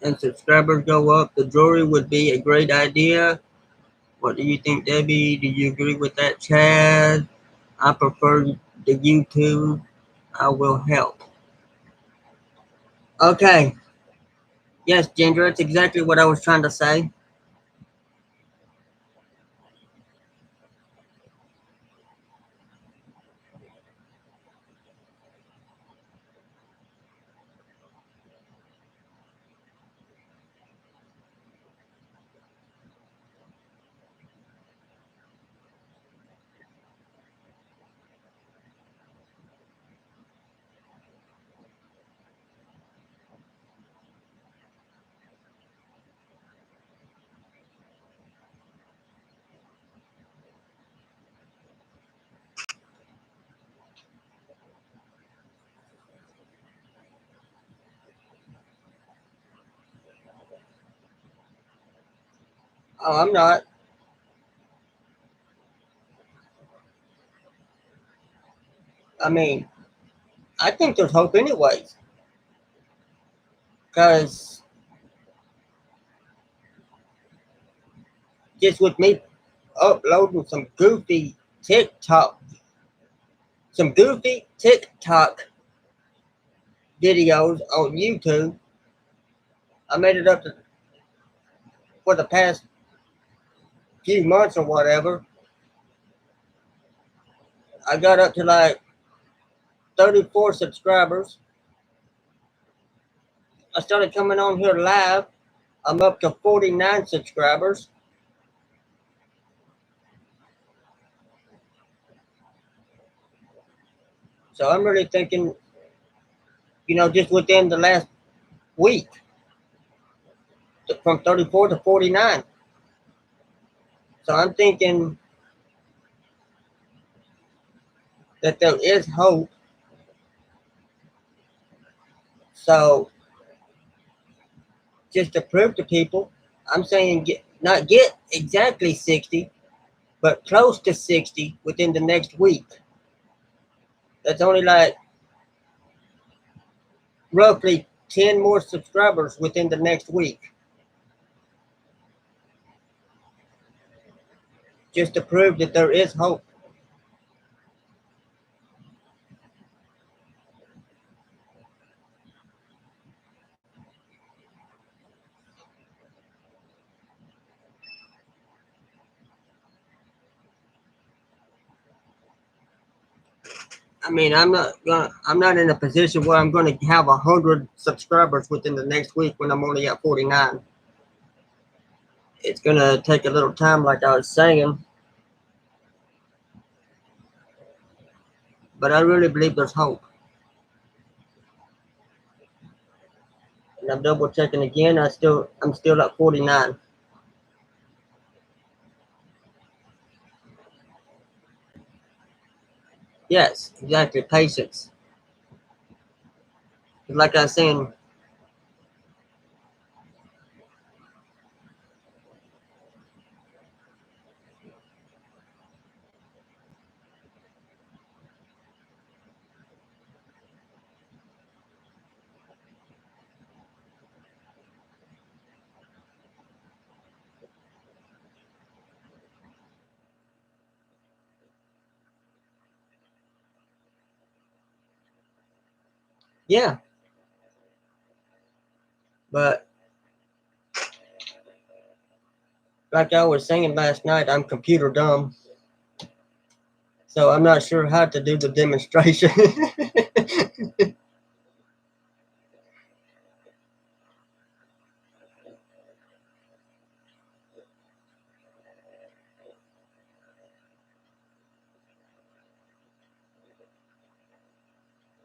and subscribers go up. The jewelry would be a great idea. What do you think, Debbie? Do you agree with that, Chad? I prefer the YouTube. I will help. Okay. Yes, Ginger, that's exactly what I was trying to say. Oh, I'm not. I mean, I think there's hope anyways. Because just with me uploading some goofy TikTok videos on YouTube, I made it up to, for the past few months or whatever. I got up to like 34 subscribers. I started coming on here live. I'm up to 49 subscribers. So I'm really thinking, just within the last week, from 34 to 49. So I'm thinking that there is hope. So just to prove to people, I'm saying not get exactly 60, but close to 60 within the next week. That's only like roughly 10 more subscribers within the next week. Just to prove that there is hope. I mean, I'm not in a position where I'm gonna have 100 subscribers within the next week when I'm only at 49. It's gonna take a little time, like I was saying, but I really believe there's hope. And I'm double checking again. I'm still at 49. Yes, exactly. Patience. Like I was saying, yeah. But like I was saying last night, I'm computer dumb. So I'm not sure how to do the demonstration.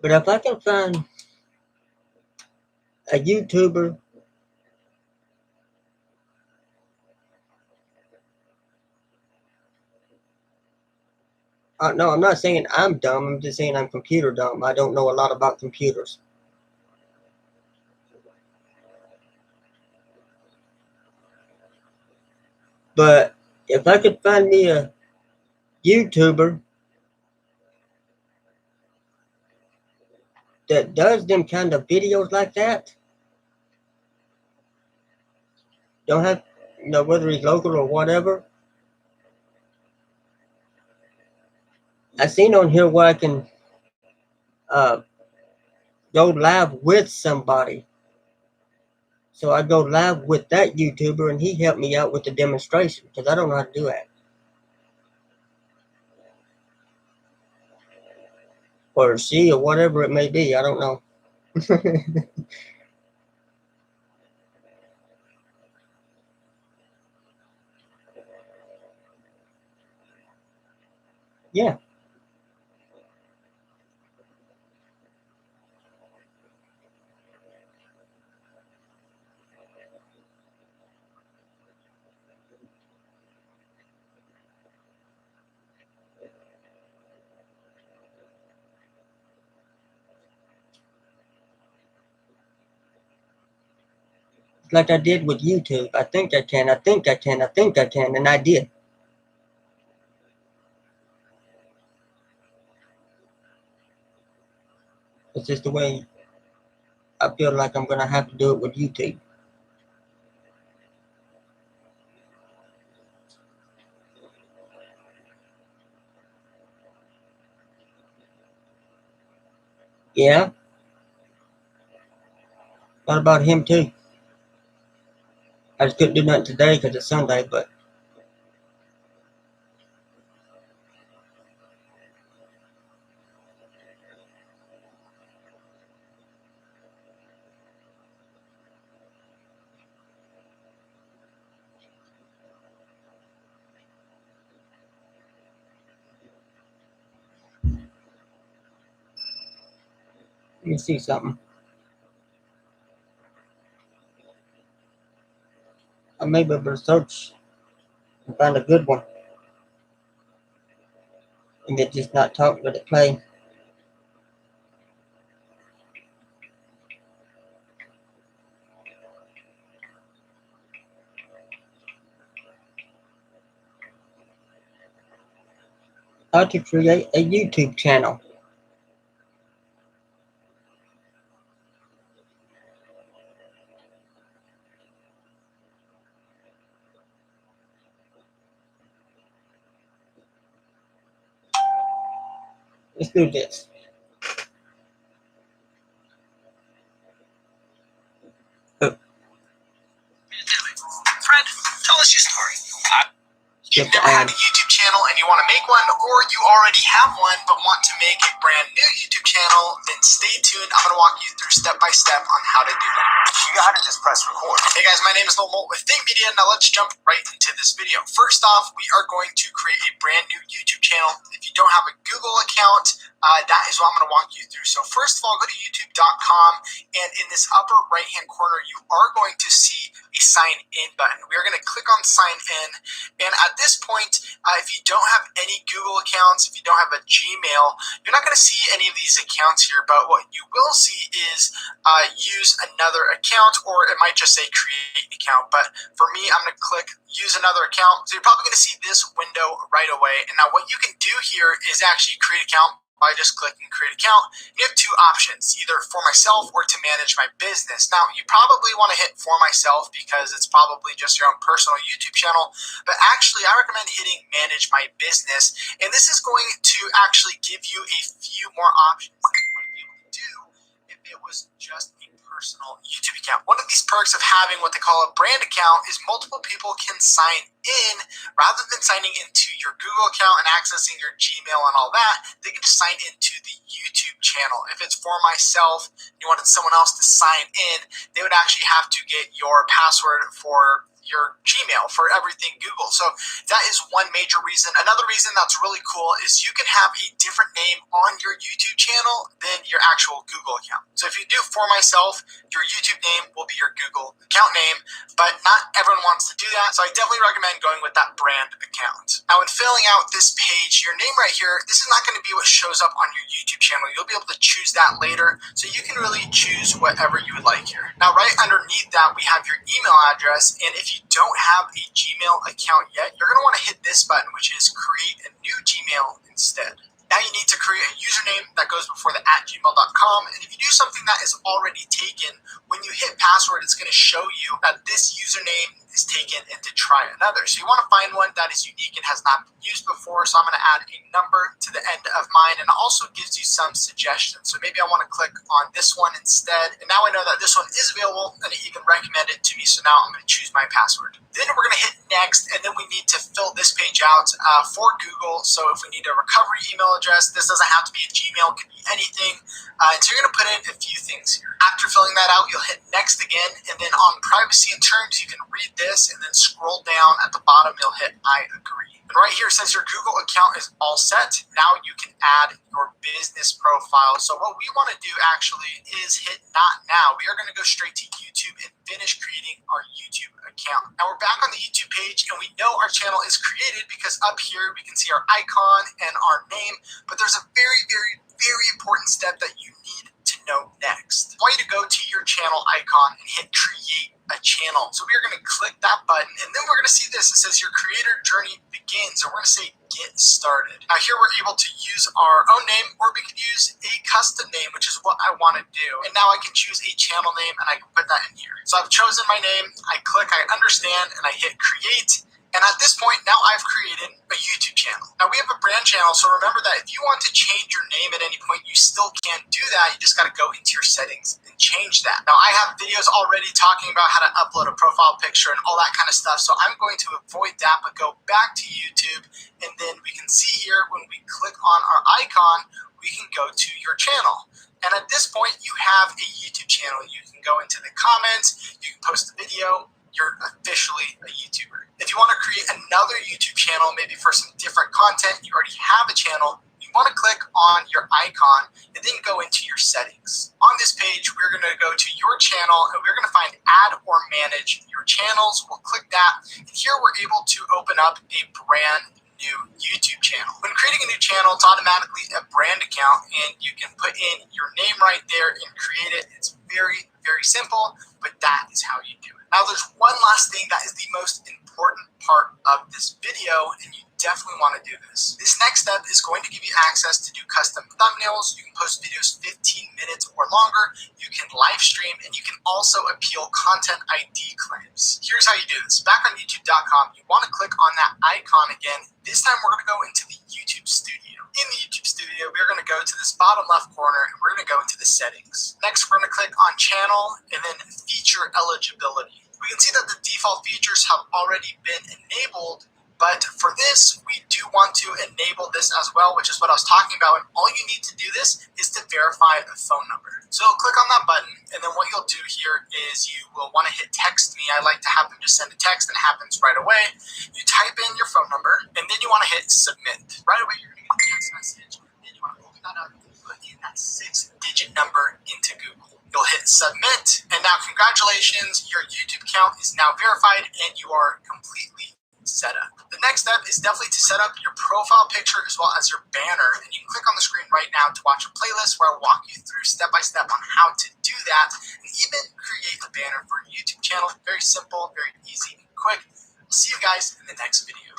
But if I can find a YouTuber no, I'm not saying I'm dumb. I'm just saying I'm computer dumb. I don't know a lot about computers. But if I could find me a YouTuber that does them kind of videos like that, don't have, whether he's local or whatever. I seen on here where I can uh, go live with somebody. So I go live with that YouTuber and he helped me out with the demonstration because I don't know how to do that. Or she or whatever it may be. I don't know. Yeah. Like I did with YouTube. I think I can, and I did. It's just the way I feel like I'm going to have to do it with YouTube. Yeah, thought about him too. I just couldn't do nothing today because it's Sunday, but let me see something. I may be able to search and find a good one. And it just not talk, but it play. How to create a YouTube channel. Let's do this. Oh, Fred, tell us your story. You've skip the never had ad. a YouTube channel and you want to make one, or you already have one but want to make a brand new YouTube channel, then stay tuned. I'm going to walk you through step by step on how to do that. You got to just press record. Hey guys, my name is Lil Molt with Think Media. Now let's jump right into this video. First off, we are going to create a brand new YouTube channel. If you don't have a Google account, that is what I'm going to walk you through. So first of all, go to youtube.com, and in this upper right hand corner, you are going to see a sign in button. We are going to click on sign in. And at this point, if you don't have any Google accounts, if you don't have a Gmail, you're not going to see any of these accounts here. But what you will see is use another account, or it might just say create account. But for me, I'm going to click use another account. So you're probably going to see this window right away. And now what you can do here is actually create account by just clicking create account. You have two options, either for myself or to manage my business. Now, you probably want to hit for myself because it's probably just your own personal YouTube channel, but actually I recommend hitting manage my business, and this is going to actually give you a few more options that you want to be able to do if it was just a personal YouTube account. One of these perks of having what they call a brand account is multiple people can sign in rather than signing into your Google account and accessing your Gmail and all that. They can just sign into the YouTube channel. If it's for myself, you wanted someone else to sign in, they would actually have to get your password for your Gmail for everything Google. So that is one major reason. Another reason that's really cool is you can have a different name on your YouTube channel than your actual Google account. So if you do for myself, your YouTube name will be your Google account name, but not everyone wants to do that. So I definitely recommend going with that brand account. Now, when filling out this page, your name right here, this is not going to be what shows up on your YouTube channel. You'll be able to choose that later. So you can really choose whatever you would like here. Now, right underneath that, we have your email address. And if you don't have a Gmail account yet, you're going to want to hit this button, which is create a new Gmail instead. Now you need to create a username that goes before the @gmail.com. And if you do something that is already taken, when you hit password, it's going to show you that this username is taken and to try another. So you want to find one that is unique and has not been used before. So I'm going to add a number to the end of mine, and it also gives you some suggestions. So maybe I want to click on this one instead. And now I know that this one is available and it even recommended to me. So now I'm going to choose my password. Then we're going to hit next, and then we need to fill this page out for Google. So if we need a recovery email address, this doesn't have to be a Gmail, it could be anything. And so you're going to put in a few things here. After filling that out, you'll hit next again, and then on privacy and terms, you can read this and then scroll down at the bottom, you'll hit I agree. And right here it says your Google account is all set. Now you can add your business profile. So what we want to do actually is hit not now. We are going to go straight to YouTube and finish creating our YouTube account. Now we're back on the YouTube page, and we know our channel is created because up here we can see our icon and our name, but there's a very, very, very important step that you need to know next. I want you to go to your channel icon and hit create a channel. So we are going to click that button, and then we're going to see this. It says your creator journey begins, and we're going to say get started. Now here we're able to use our own name, or we could use a custom name, which is what I want to do. And now I can choose a channel name, and I can put that in here. So I've chosen my name, I click, I understand, and I hit create. And at this point, now I've created a YouTube channel. Now we have a brand channel, so remember that if you want to change your name at any point, you still can't do that. You just got to go into your settings and change that. Now I have videos already talking about how to upload a profile picture and all that kind of stuff, so I'm going to avoid that, but go back to YouTube, and then we can see here when we click on our icon, we can go to your channel. And at this point, you have a YouTube channel. You can go into the comments, you can post a video, you're officially a YouTuber. If you want to create another YouTube channel, maybe for some different content, you already have a channel, you want to click on your icon and then go into your settings. On this page, we're going to go to your channel, and we're going to find add or manage your channels. We'll click that, and here we're able to open up a brand new YouTube channel. When creating a new channel, it's automatically a brand account, and you can put in your name right there and create it. It's very, very simple, but that is how you do it. Now, there's one last thing that is the most important part of this video, and you definitely want to do this. This next step is going to give you access to do custom thumbnails. You can post videos 15 minutes or longer. You can live stream, and you can also appeal content ID claims. Here's how you do this. Back on YouTube.com, you want to click on that icon again. This time, we're going to go into the YouTube Studio. In the YouTube Studio, we're going to go to this bottom left corner, and we're going to go into the settings. Next, we're going to click on channel and then feature eligibility. We can see that the default features have already been enabled, but for this, we do want to enable this as well, which is what I was talking about. And all you need to do this is to verify a phone number. So click on that button, and then what you'll do here is you will want to hit text me. I like to have them just send a text, and it happens right away. You type in your phone number, and then you want to hit submit. Right away, you're going to get a text message, and then you want to open that up and put in that 6-digit number into Google. You'll hit submit, and now congratulations, your YouTube account is now verified and you are completely set up. The next step is definitely to set up your profile picture as well as your banner, and you can click on the screen right now to watch a playlist where I'll walk you through step by step on how to do that and even create a banner for your YouTube channel. Very simple, very easy, and quick. I'll see you guys in the next video.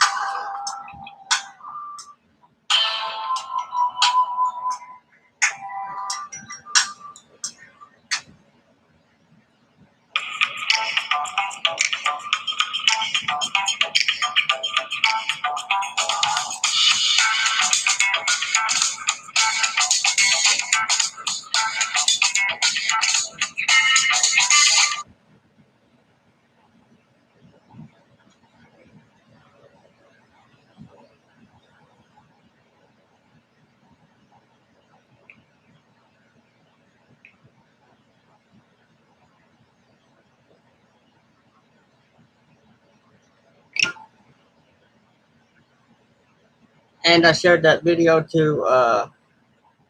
And I shared that video to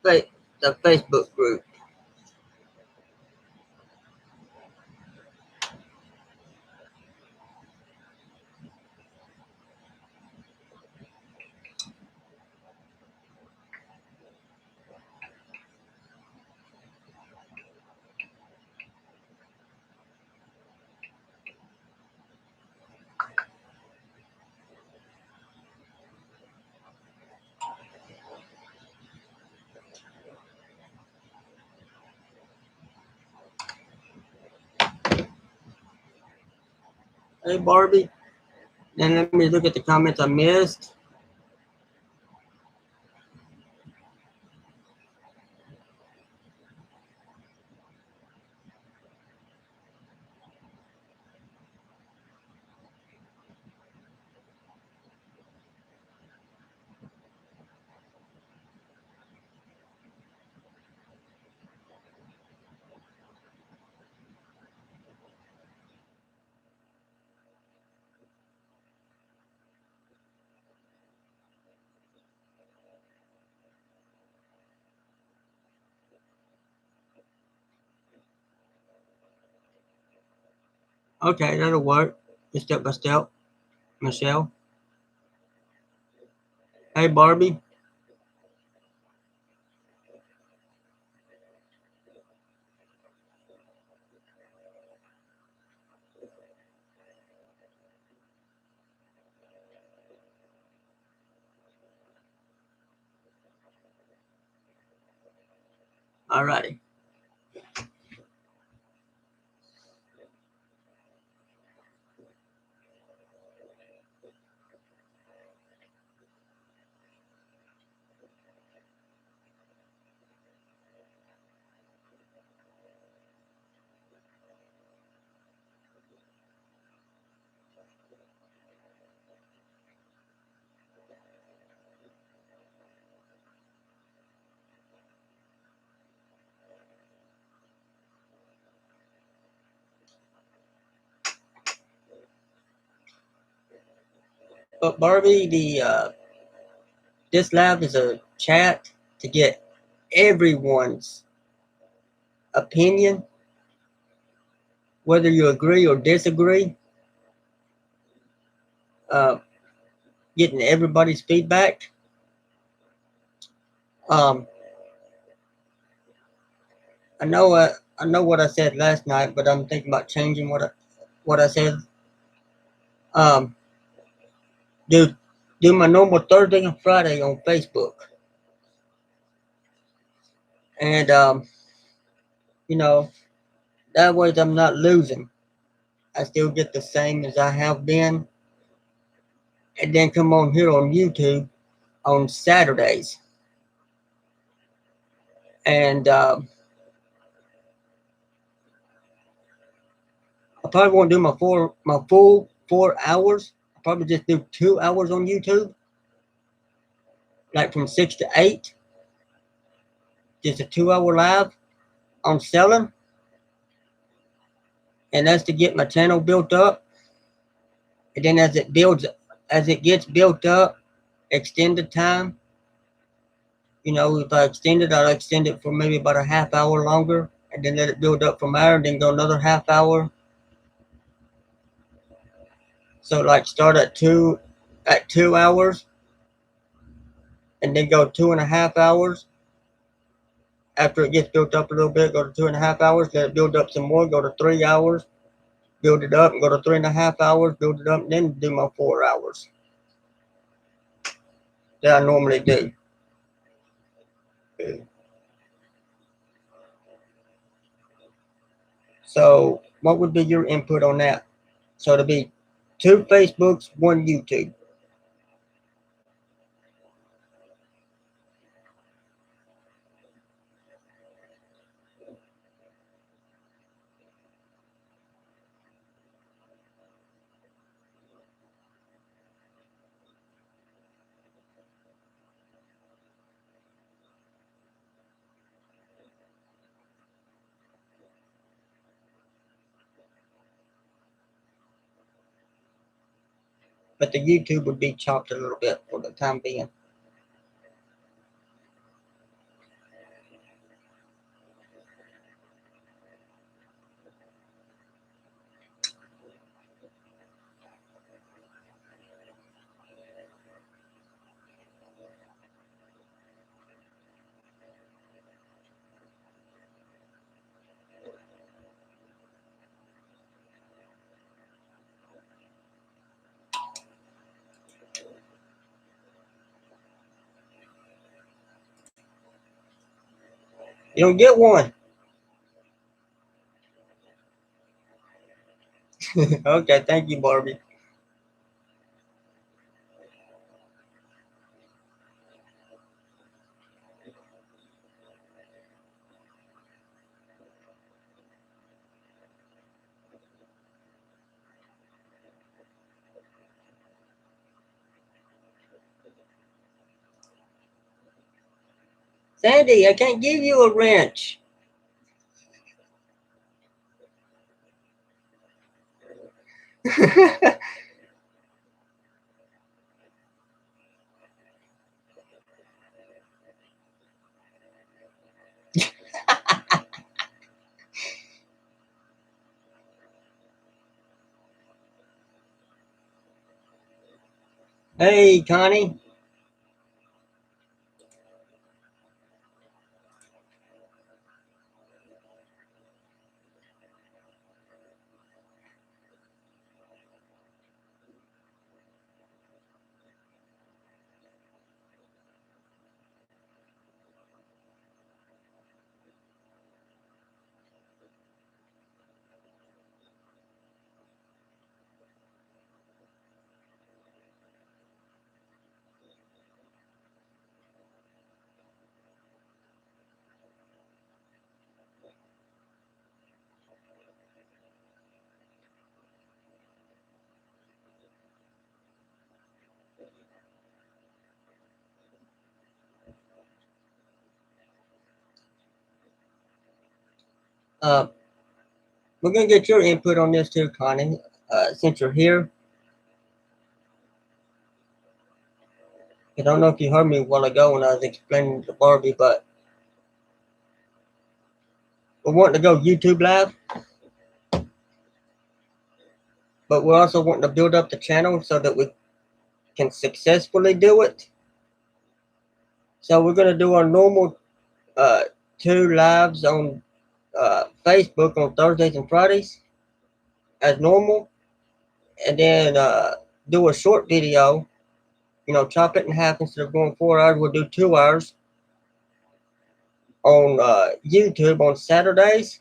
the Facebook group. Hey, Barbie. Then let me look at the comments I missed. Okay, that'll work. Just step by step. Michelle. Hey, Barbie. Alrighty. But Barbie, this lab is a chat to get everyone's opinion, whether you agree or disagree. Uh, Getting everybody's feedback. Um, I know what I said last night, but I'm thinking about changing what I said. Um, do my normal Thursday and Friday on Facebook, and you know, that way I'm not losing. I still get the same as I have been, and then come on here on YouTube on Saturdays, and I probably won't do my full 4 hours. I'll probably just do 2 hours on YouTube, like from 6 to 8, just a 2 hour live on selling, and that's to get my channel built up. And then as it gets built up, extend the time. You know, if I extend it, I'll extend it for maybe about a half hour longer, and then let it build up from there, and then go another half hour. So like start at 2 hours, and then go 2.5 hours. After it gets built up a little bit, go to 2.5 hours, let it build up some more, go to 3 hours, build it up, and go to 3.5 hours, build it up, and then do my 4 hours that I normally do. So what would be your input on that? So to be 2 Facebooks, 1 YouTube. But the YouTube would be chopped a little bit for the time being. You don't get one. Okay, thank you, Barbie. Sandy, I can't give you a wrench. Hey, Connie. Uh, we're gonna get your input on this too, Connie. Since you're here, I don't know if you heard me a while ago when I was explaining to Barbie, but we're wanting to go YouTube live, but we're also wanting to build up the channel so that we can successfully do it. So we're gonna do our normal uh, 2 lives on Facebook on Thursdays and Fridays as normal, and then do a short video. You know, chop it in half instead of going 4 hours. We'll do 2 hours on YouTube on Saturdays,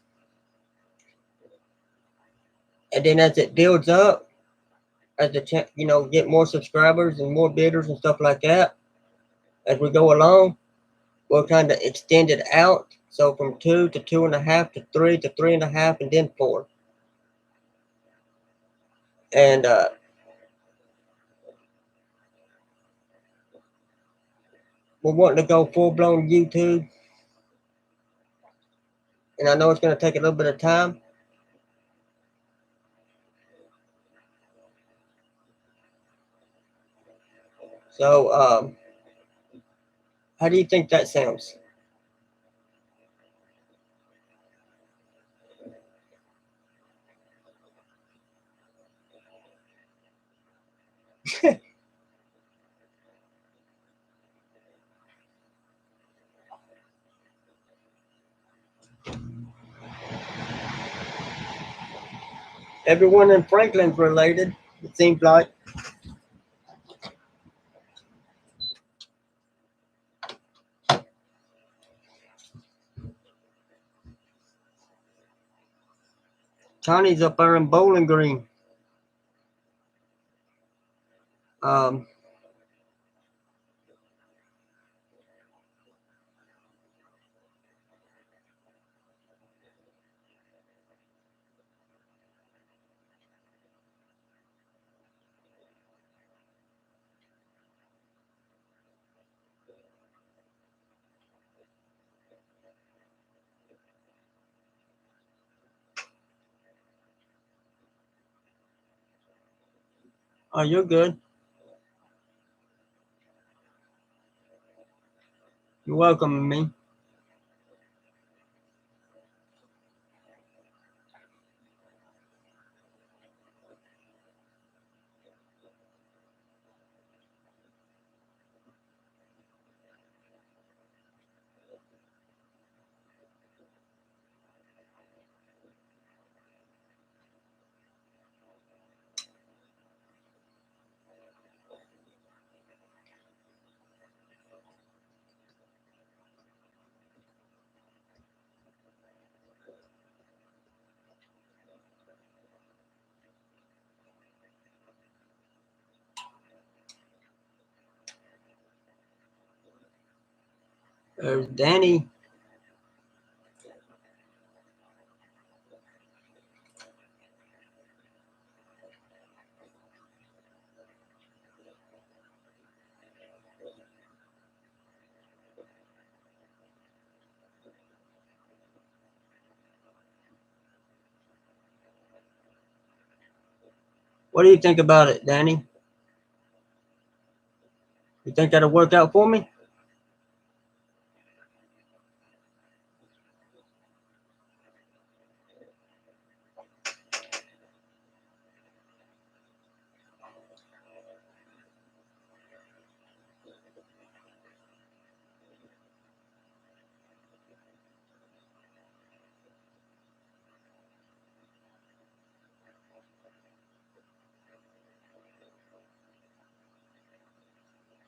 and then as it builds up, as the get more subscribers and more bidders and stuff like that, as we go along, we'll kind of extend it out. So from 2 to 2.5 to 3 to 3.5, and then 4. And we're wanting to go full blown YouTube, and I know it's going to take a little bit of time. So, how do you think that sounds? Everyone in Franklin's related, it seems like. Connie's up there in Bowling Green. Um, oh, you're good. You're welcome, me. There's Danny. What do you think about it, Danny? You think that'll work out for me?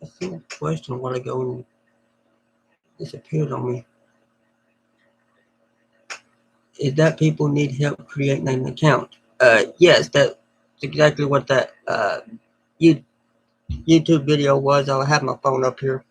I seen a question a while ago and disappeared on me. Is that people need help creating an account? Yes, that's exactly what that YouTube video was. I'll have my phone up here.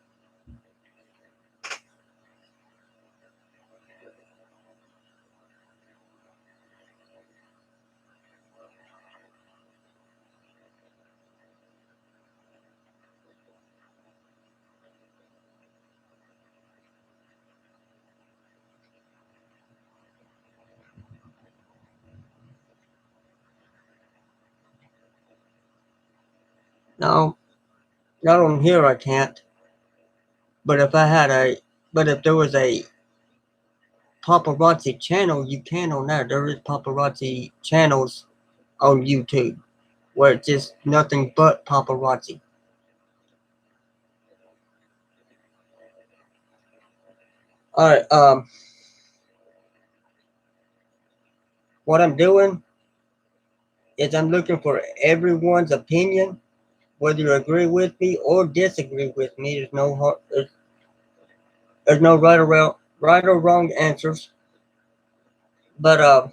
No, not on here I can't. But if there was a paparazzi channel, you can on that. There is paparazzi channels on YouTube where it's just nothing but paparazzi. Alright, what I'm doing is I'm looking for everyone's opinion, whether you agree with me or disagree with me. There's no right or wrong answers. But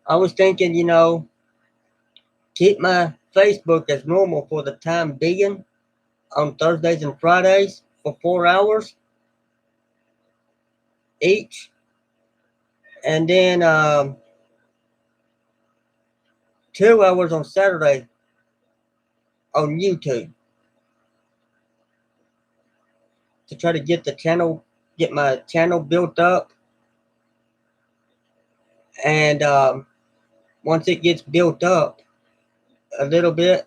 I was thinking, keep my Facebook as normal for the time being on Thursdays and Fridays for 4 hours each, and then 2 hours on Saturday on YouTube to try to get my channel built up, and once it gets built up a little bit,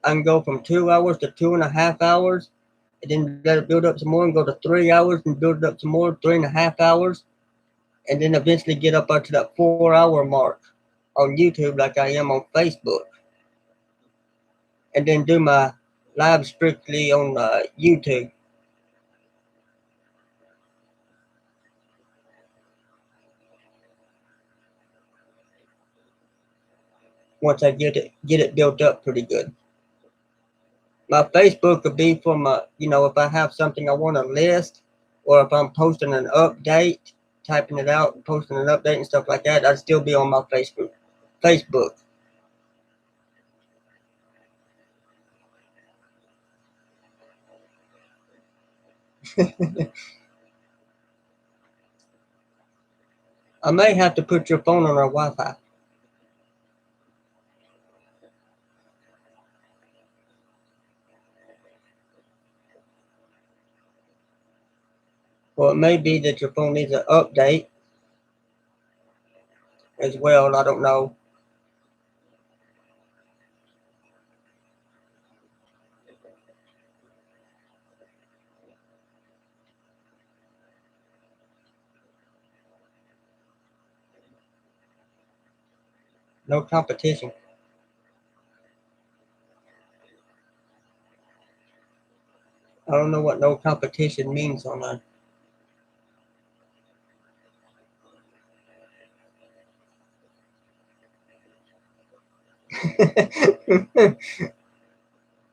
I can go from 2 hours to 2.5 hours, and then let it build up some more and go to 3 hours and build it up some more, 3.5 hours, and then eventually get up to that 4 hour mark on YouTube like I am on Facebook, and then do my live strictly on YouTube. Once I get it built up pretty good. My Facebook could be for my, if I have something I want to list, or if I'm posting an update, typing it out, posting an update and stuff like that, I'd still be on my Facebook. I may have to put your phone on our Wi-Fi. Or it may be that your phone needs an update as well. I don't know. No competition. I don't know what no competition means on that.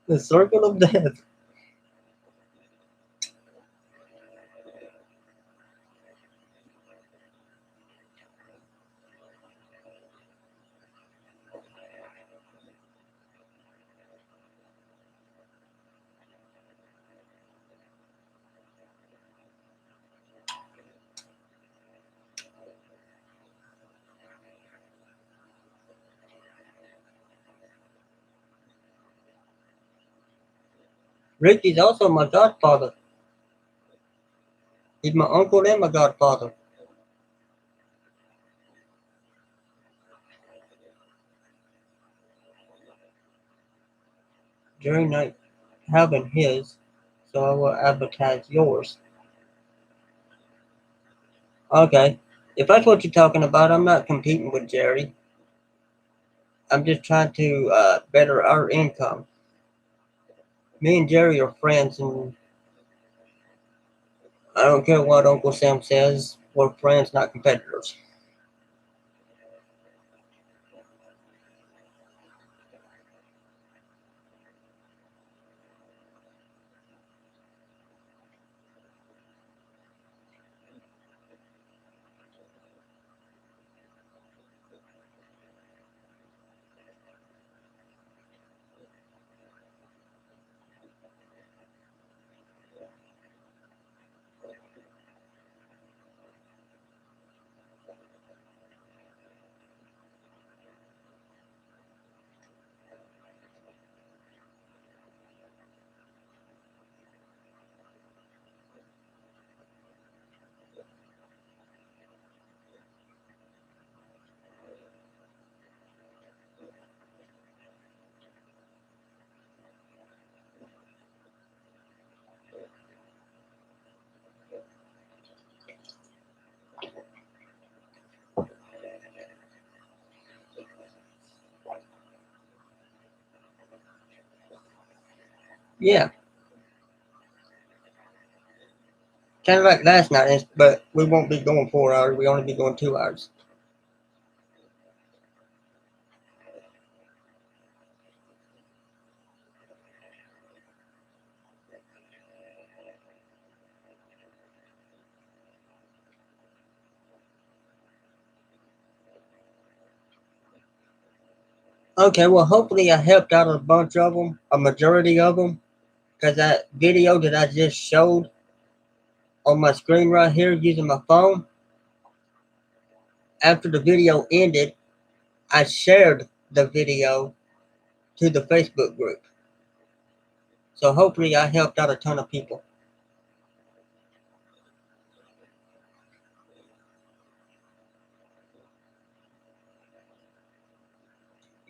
The circle of death. Ricky's also my godfather. He's my uncle and my godfather. Jerry not having his, so I will advertise yours. Okay. If that's what you're talking about, I'm not competing with Jerry. I'm just trying to better our income. Me and Jerry are friends, and I don't care what Uncle Sam says. We're friends, not competitors. Yeah, kind of like last night, but we won't be going 4 hours. We only be going 2 hours. Okay, well, hopefully I helped out a bunch of them, a majority of them, because that video that I just showed on my screen right here using my phone, after the video ended, I shared the video to the Facebook group. So hopefully I helped out a ton of people.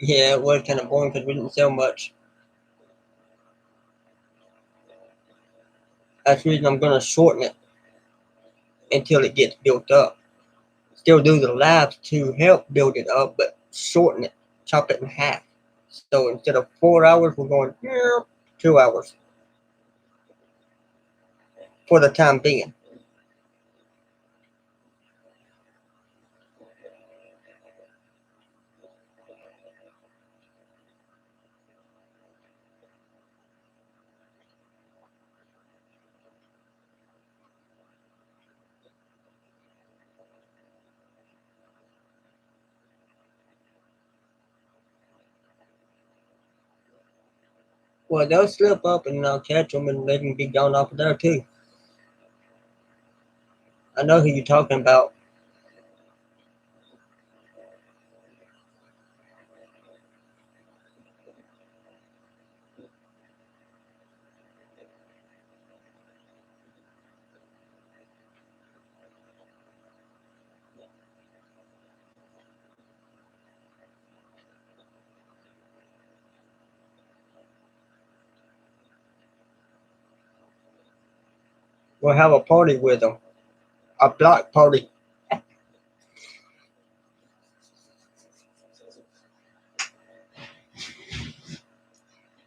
Yeah, it was kind of boring because we didn't sell much. That's the reason I'm going to shorten it until it gets built up. Still do the lives to help build it up, but shorten it, chop it in half. So instead of 4 hours, we're going 2 hours for the time being. Well, they'll slip up and I'll catch them and they can be gone off of there too. I know who you're talking about. We'll have a party with them. A block party.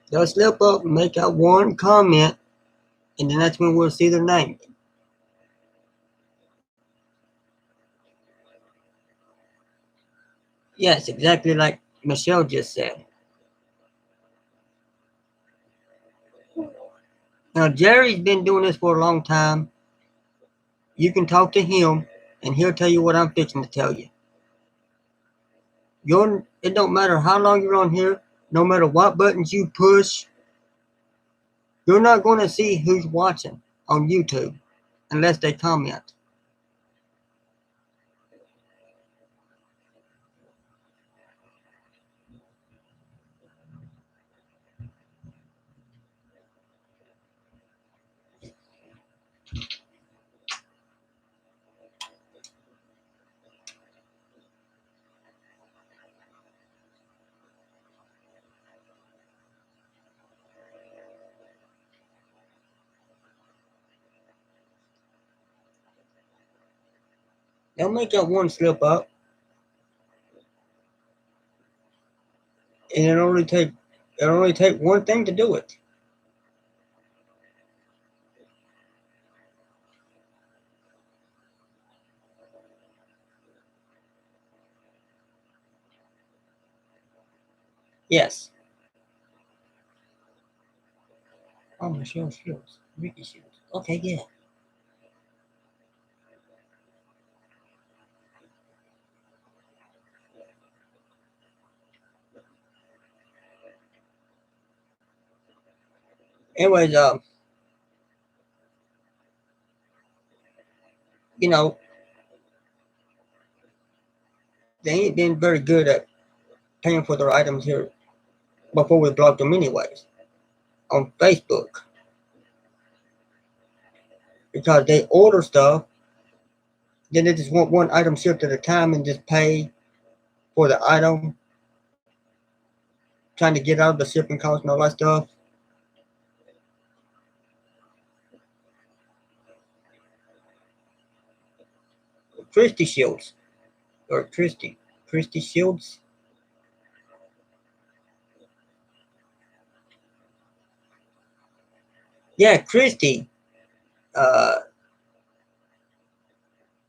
They'll slip up and make out one comment, and then that's when we'll see their name. Yes, exactly like Michelle just said. Now, Jerry's been doing this for a long time. You can talk to him, and he'll tell you what I'm fixing to tell you. It don't matter how long you're on here, no matter what buttons you push, you're not going to see who's watching on YouTube unless they comment. They'll make that one slip up, and it'll only take one thing to do it. Yes. Oh, Michelle Shields, Ricky Shields. Okay, yeah. Anyways, you know, they ain't been very good at paying for their items here before we blocked them anyways on Facebook, because they order stuff, then they just want one item shipped at a time and just pay for the item, trying to get out of the shipping cost and all that stuff. Christy Shields or Christy Shields. Yeah, Christy. Uh,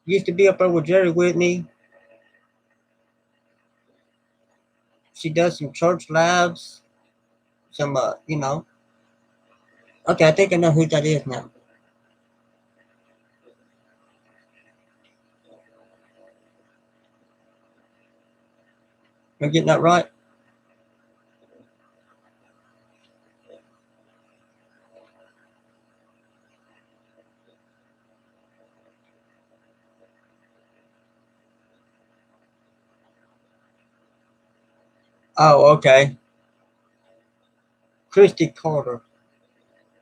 used to be up there with Jerry Whitney. She does some church lives, some Okay, I think I know who that is now. Am I getting that right? Oh, okay. Christy Carter.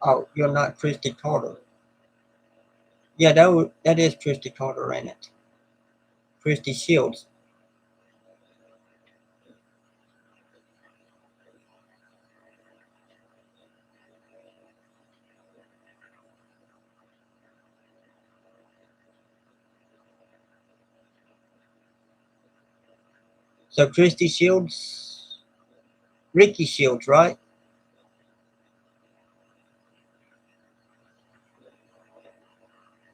Oh, you're not Christy Carter. Yeah, that is Christy Carter, ain't it? Christy Shields. So Christy Shields, Ricky Shields, right?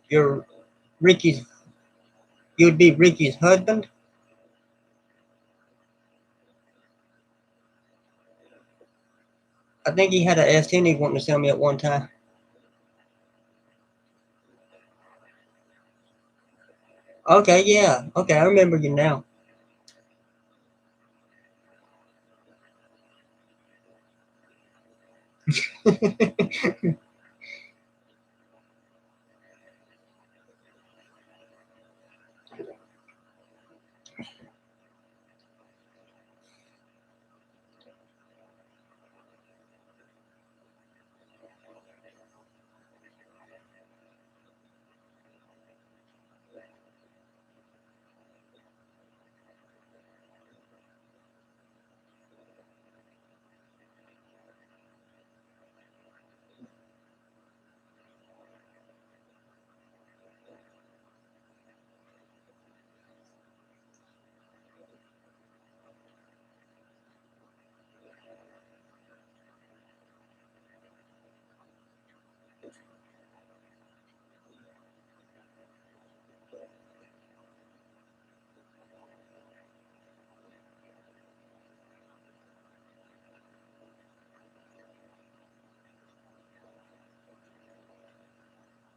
You're Ricky's. You'd be Ricky's husband. I think he had an S10 he wanted to sell me at one time. Okay, yeah. Okay, I remember you now.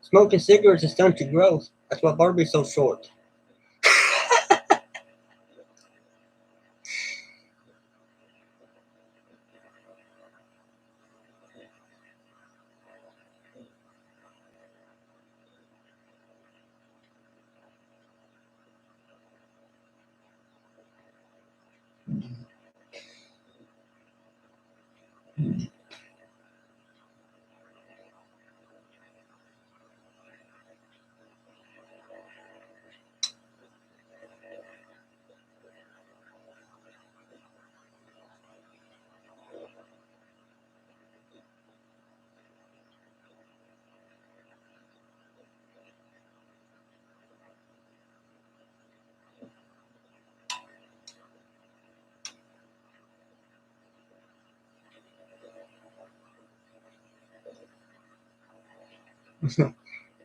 Smoking cigarettes is stunted growth. That's why Barbie's so short.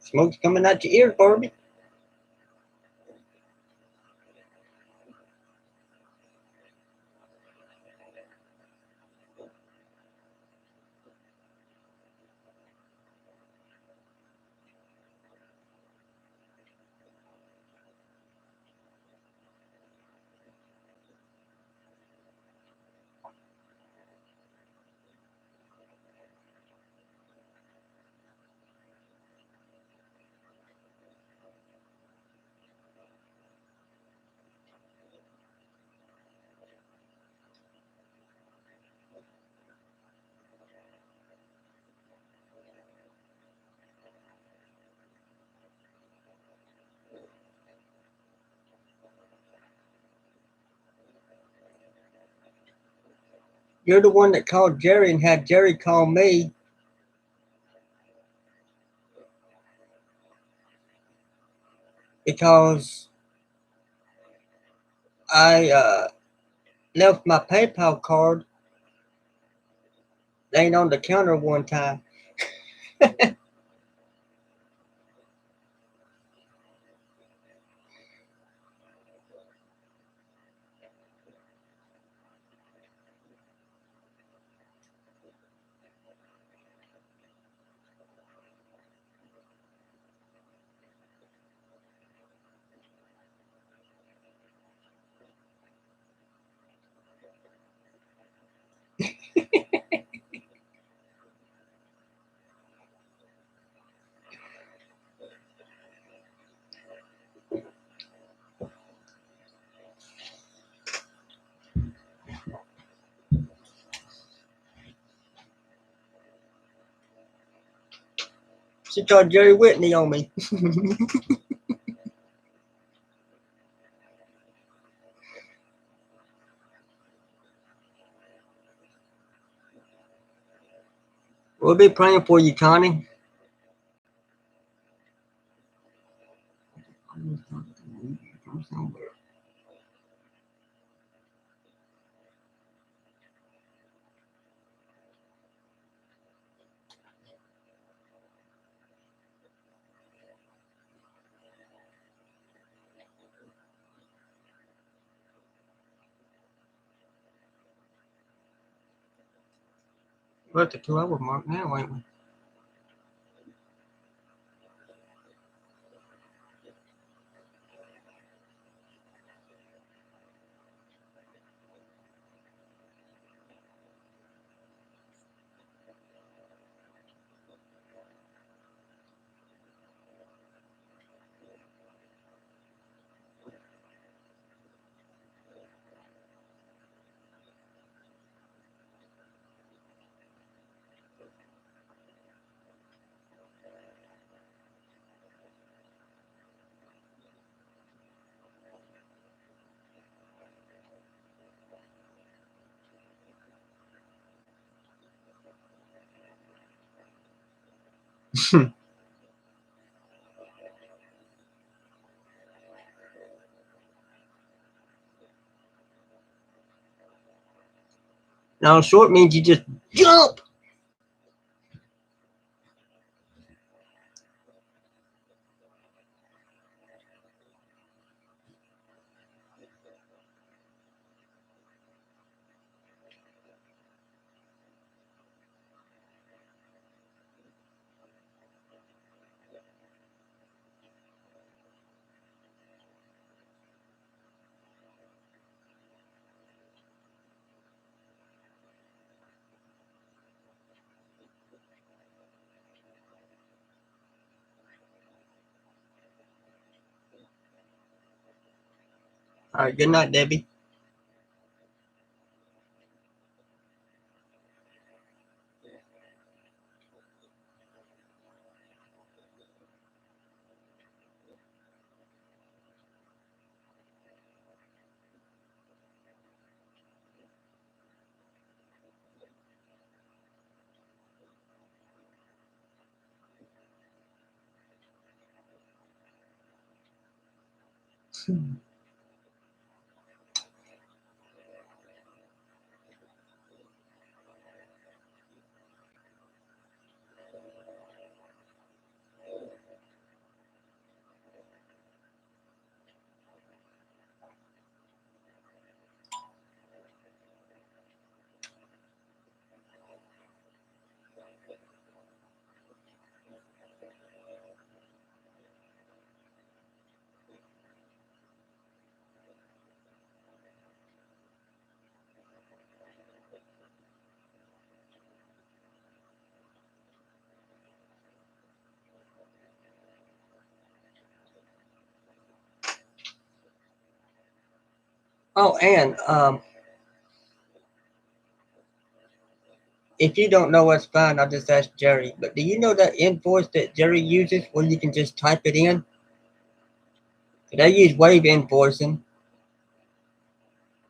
Smoke's coming out your ears, Barbie. You're the one that called Jerry and had Jerry call me. Because I left my PayPal card laying on the counter one time. She called Jerry Whitney on me. We'll be praying for you, Connie. We're at the 2-hour mark now, ain't we? Now, short means you just jump. All right, good night, Debbie. Oh, and if you don't know, it's fine. I'll just ask Jerry. But do you know that invoice that Jerry uses where you can just type it in? They use wave invoicing,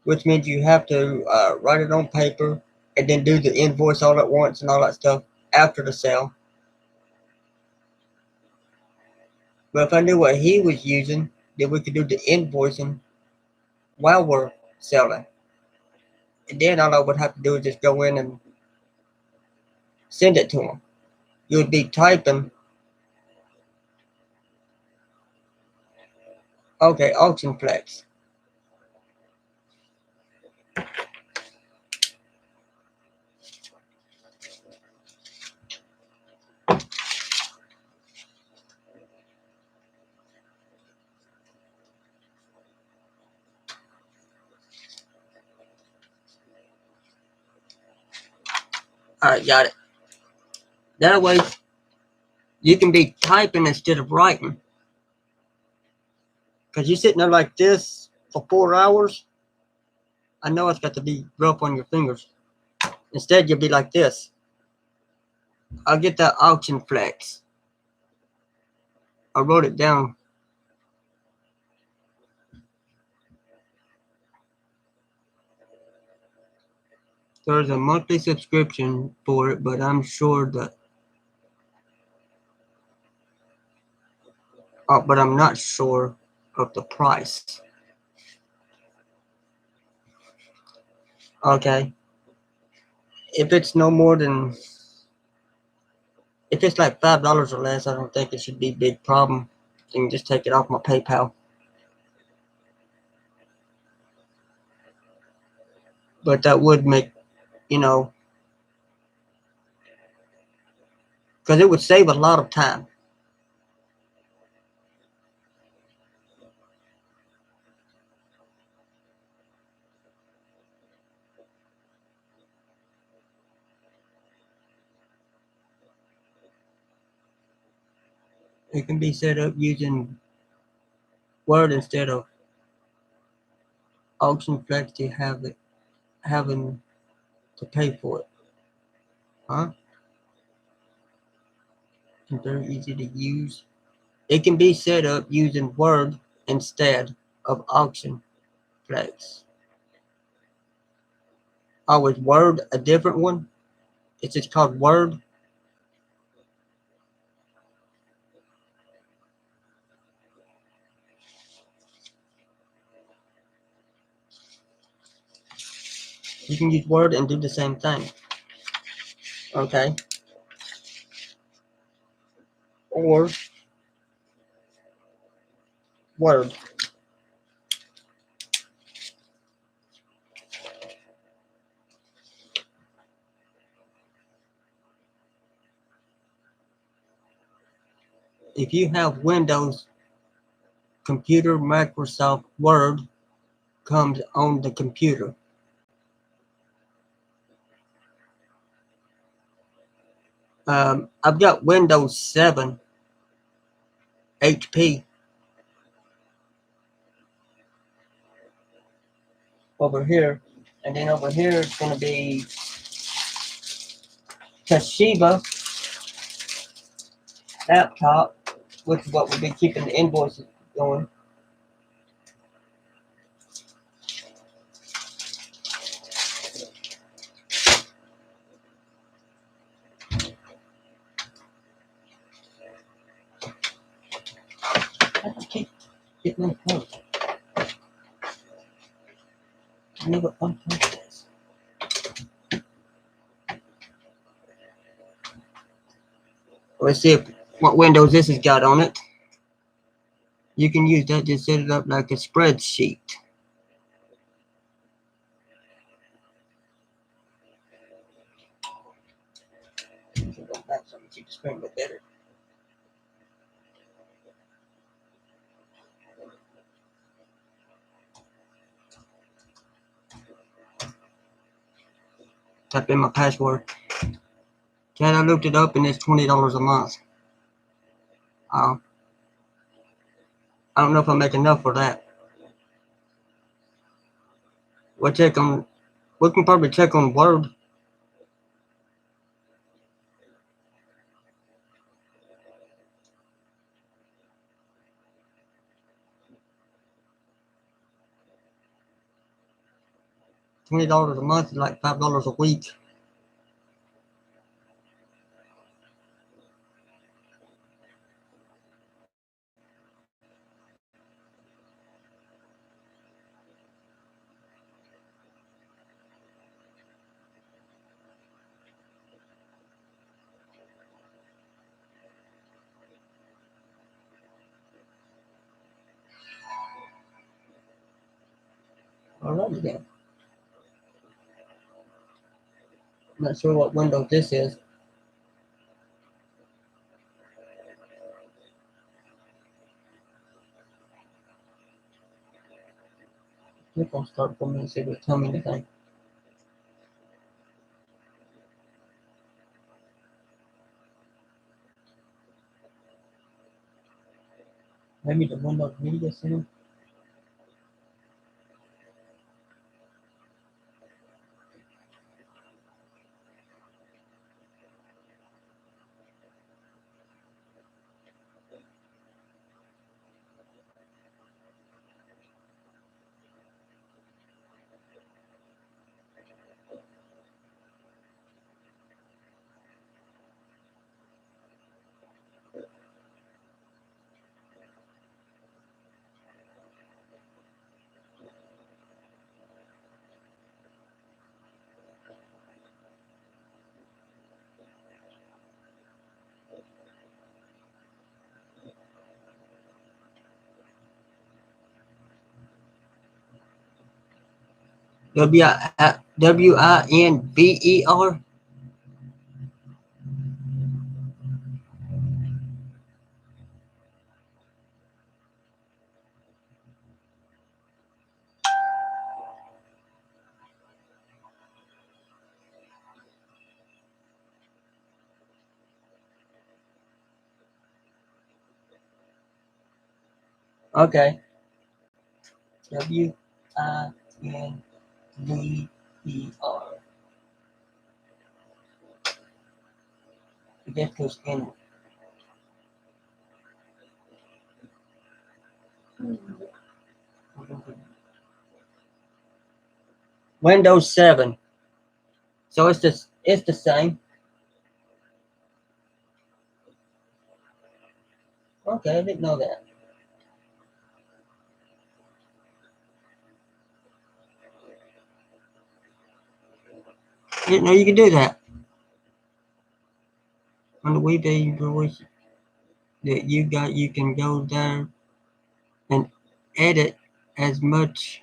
which means you have to write it on paper and then do the invoice all at once and all that stuff after the sale. But if I knew what he was using, then we could do the invoicing while we're selling. And then all I would have to do is just go in and send it to him. You would be typing, okay, AuctionFlex. Alright, got it. That way, you can be typing instead of writing. Because you're sitting there like this for 4 hours. I know it's got to be rough on your fingers. Instead, you'll be like this. I'll get that AuctionFlex. I wrote it down. There's a monthly subscription for it, but I'm sure that. But I'm not sure of the price. Okay. If it's no more than. If it's like $5 or less, I don't think it should be a big problem. You can just take it off my PayPal. But that would make, because it would save a lot of time. It can be set up using Word instead of AuctionFlex to have it having to pay for it. Huh? And very easy to use. It can be set up using Word instead of AuctionFlex. Oh, is Word a different one? It's just called Word? You can use Word and do the same thing. Okay. Or Word. If you have Windows computer, Microsoft Word comes on the computer. I've got Windows 7 HP over here, and then over here it's going to be Toshiba laptop, which is what we'll be keeping the invoices going. I just keep getting them close. I never unclose this. Let's see what Windows this has got on it. You can use that to set it up like a spreadsheet. Go back so I can keep the screen a bit better. Type in my password. Chad, I looked it up and it's $20 a month. I don't know if I make enough for that. We'll check on. We can probably check on Word. $20 a month is like $5 a week. Alrighty then. I'm not sure what window this is. Click on start for me and see if it tell me anything. Maybe the Windows Media Center. WINVER. Okay. WINVER. I guess goes in. Windows 7. So it's the same. Okay, I didn't know that. I didn't know you could do that. On the Wii voice that you can go there and edit as much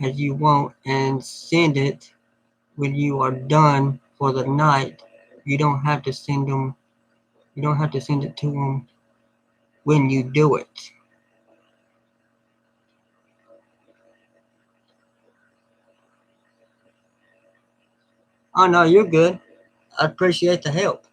as you want and send it when you are done for the night. You don't have to send them. You don't have to send it to them when you do it. Oh no, you're good. I appreciate the help.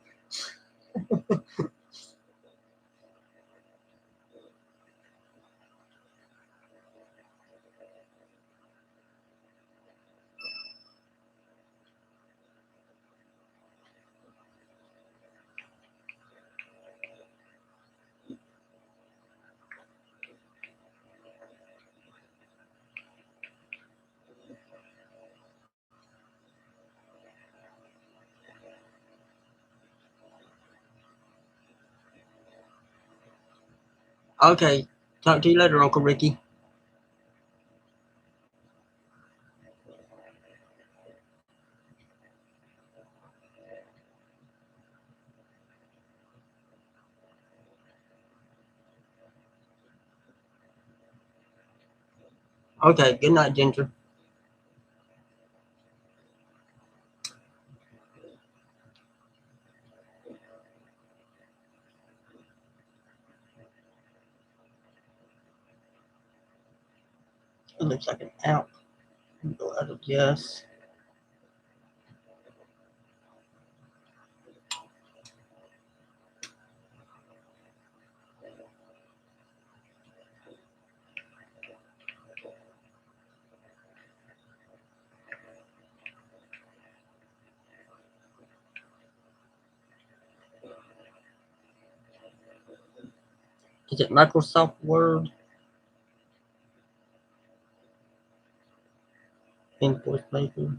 Okay, talk to you later, Uncle Ricky. Okay, good night, Ginger. It looks like an out. Go out of yes. Is it Microsoft Word? Invoice paper.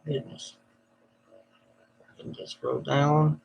Business. And just scroll down.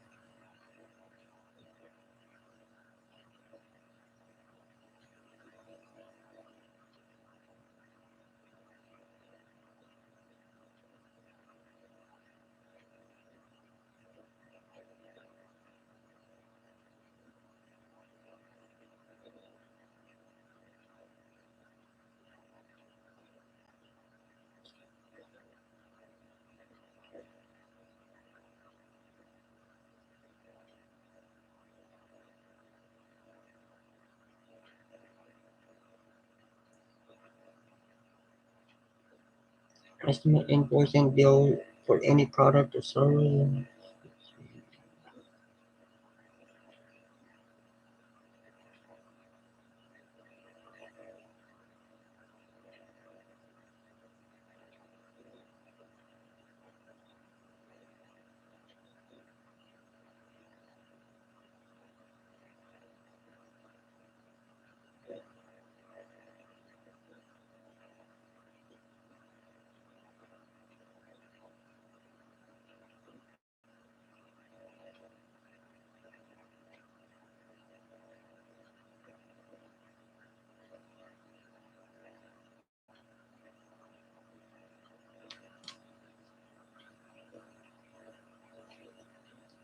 Estimate invoicing bill for any product or service.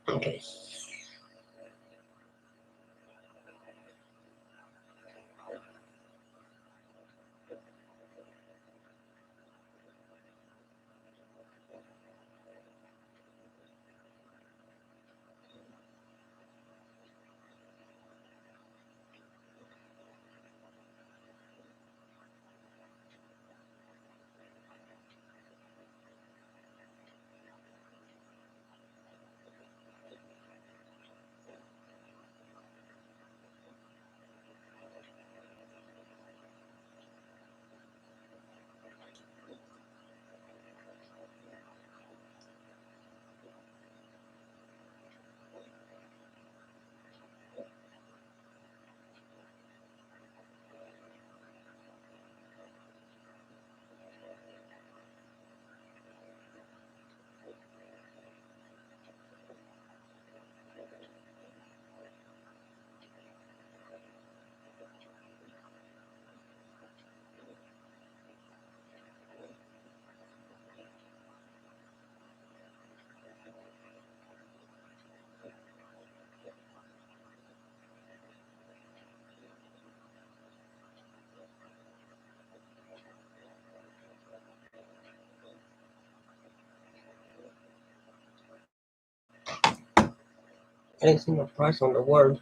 Okay. I didn't see no price on the Word.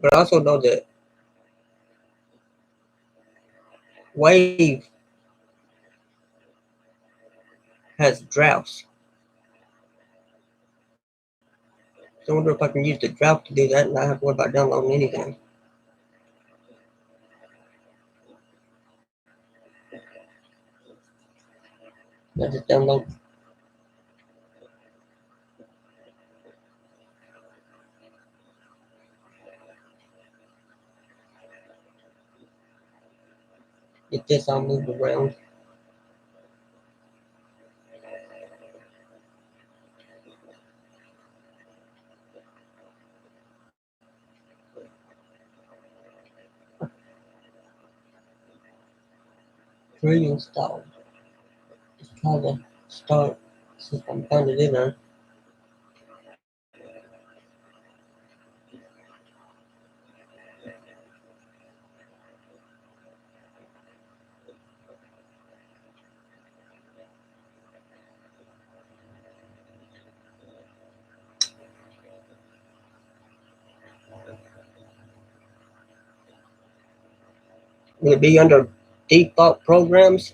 But I also know that Wave has drafts. So I wonder if I can use the draft to do that and not have to worry about downloading anything. I just download. Get this all moved around. Pre-installed. Just try to start. See if I can find it in there. Will it be under default programs?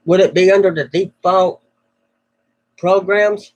Would it be under the default programs?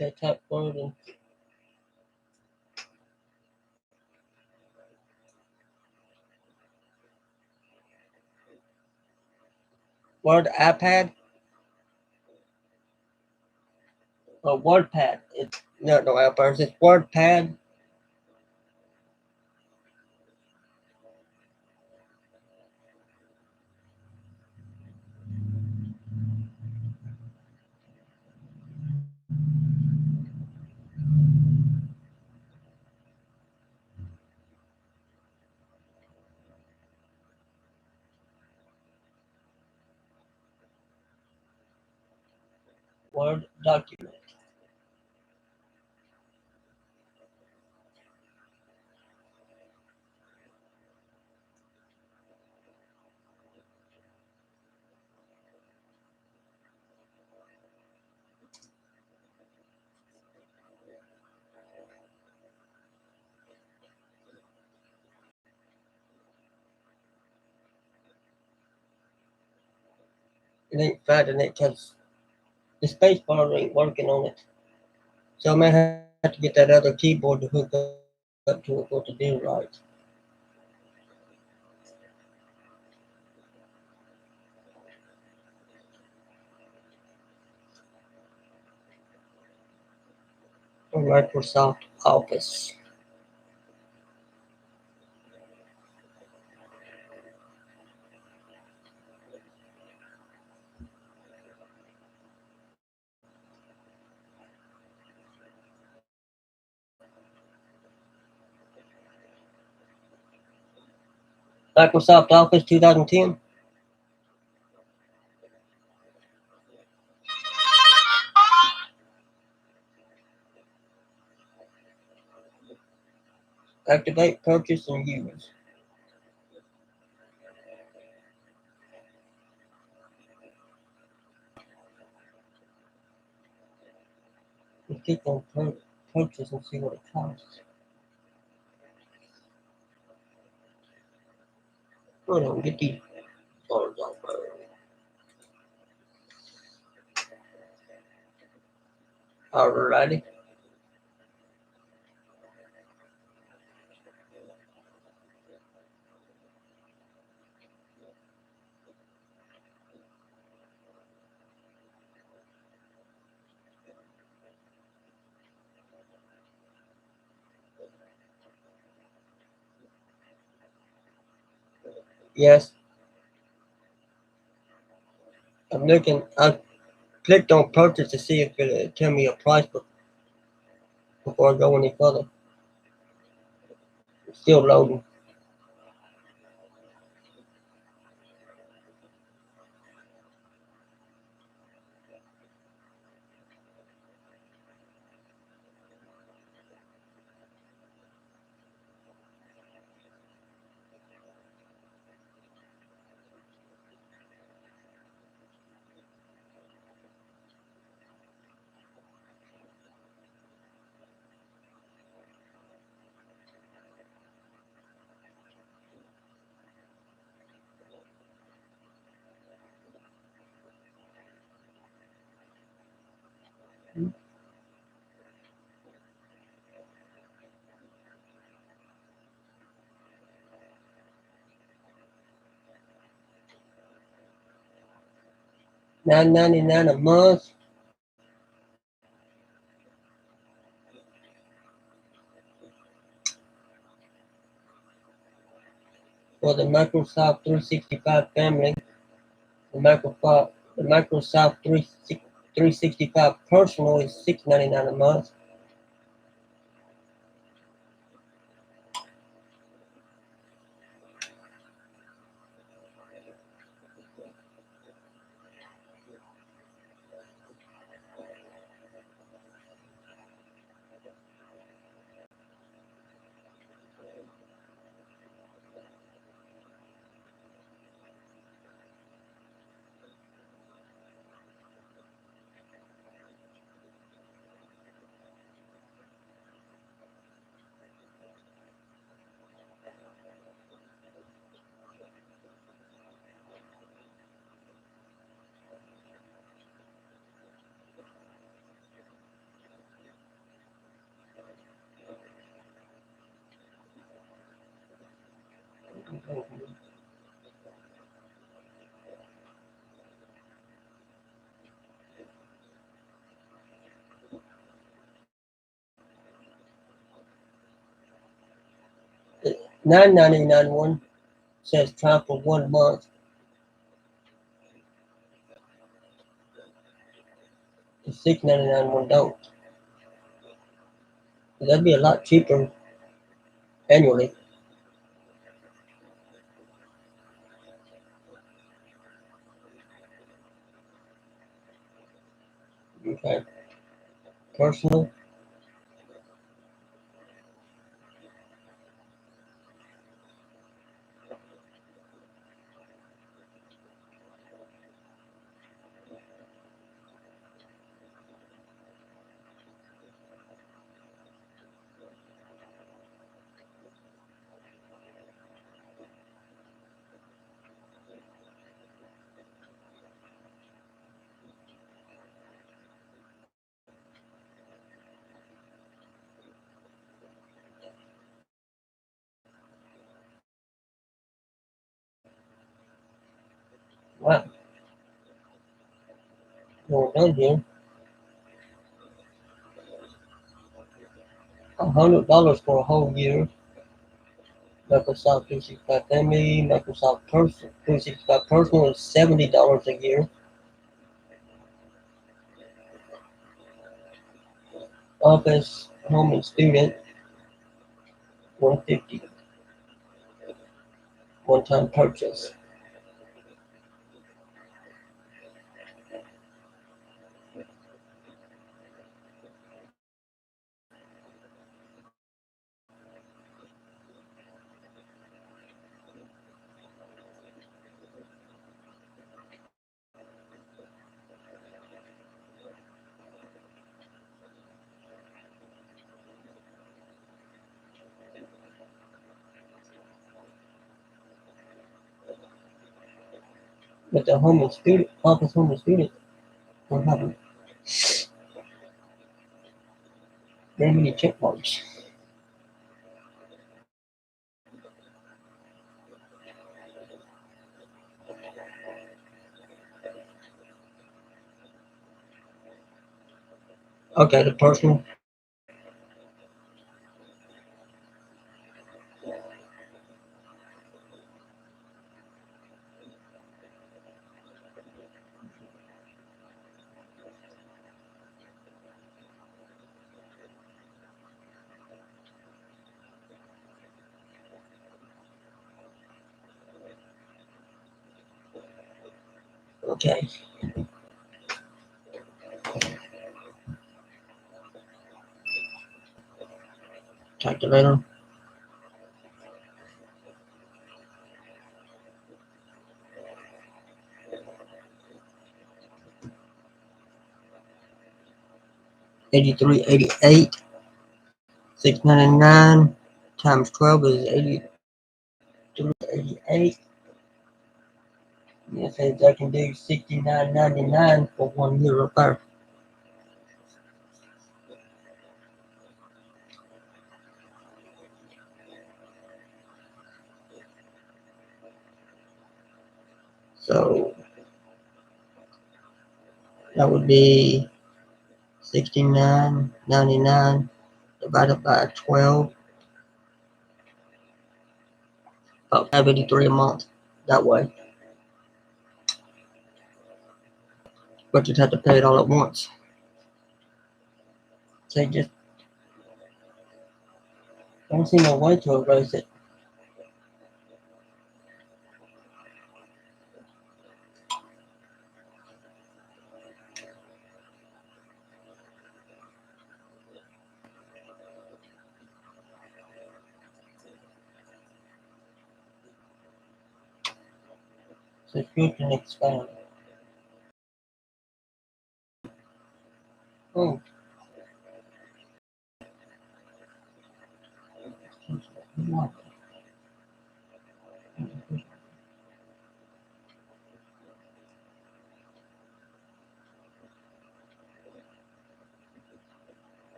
Okay, type word and Word iPad or WordPad. It's no iPad. It's WordPad. Word document. It ain't finding it because the space bar ain't working on it. So I may have to get that other keyboard to hook up to it for it to do right. Or Microsoft Office. Microsoft Office 2010. Activate, purchase, and use. Let's click on purchase and see what it costs. Hold on, get these dollars off. Alrighty. Yes, I'm looking. I clicked on purchase to see if it'll tell me a price before I go any further. It's still loading. $9.99 a month. For the Microsoft 365 family. The Microsoft 365 Personal is $6.99 a month. $9.99 one says try for 1 month. The $6.99 one don't. That'd be a lot cheaper annually. Okay. Personal. Wow. Well done here. $100 for a whole year. Microsoft 365 Family, Microsoft 365 Personal is $70 a year. Office, Home, and Student, $150. One-time purchase. But the Home and Student, Office, Home, and Student don't have very many check marks. Okay, the personal. Okay. Calculator. $83.88. $6.99 times 12 is $83.88. It says I can do $69.99 for 1 year of there. So that would be $69.99 divided by 12. About $5.83 a month that way. But you'd have to pay it all at once. So you just don't see no way to erase it. Subscription expand. Oh.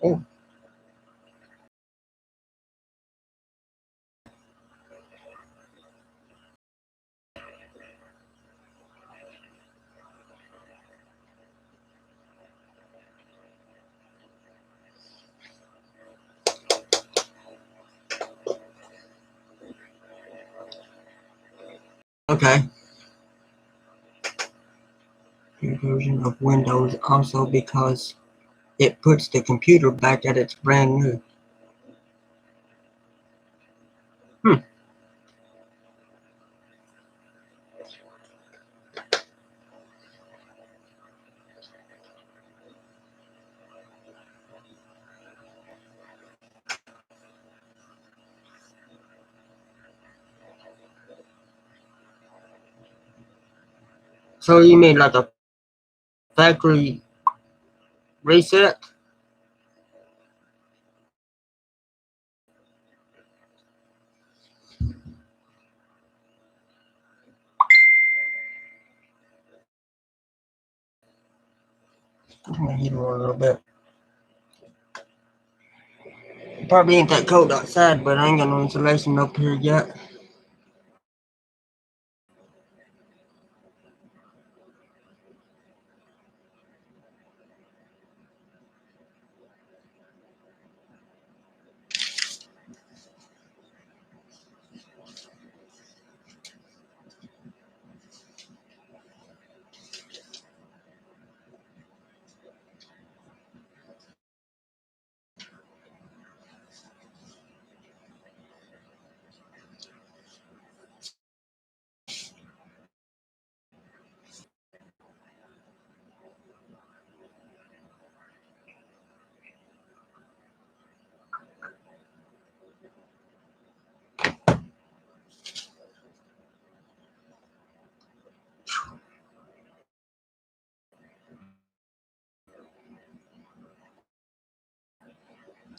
Oh. Okay. New version of Windows also because it puts the computer back at its brand new. So you mean like a factory reset? I'm gonna heat it a little bit. Probably ain't that cold outside, but I ain't got no insulation up here yet.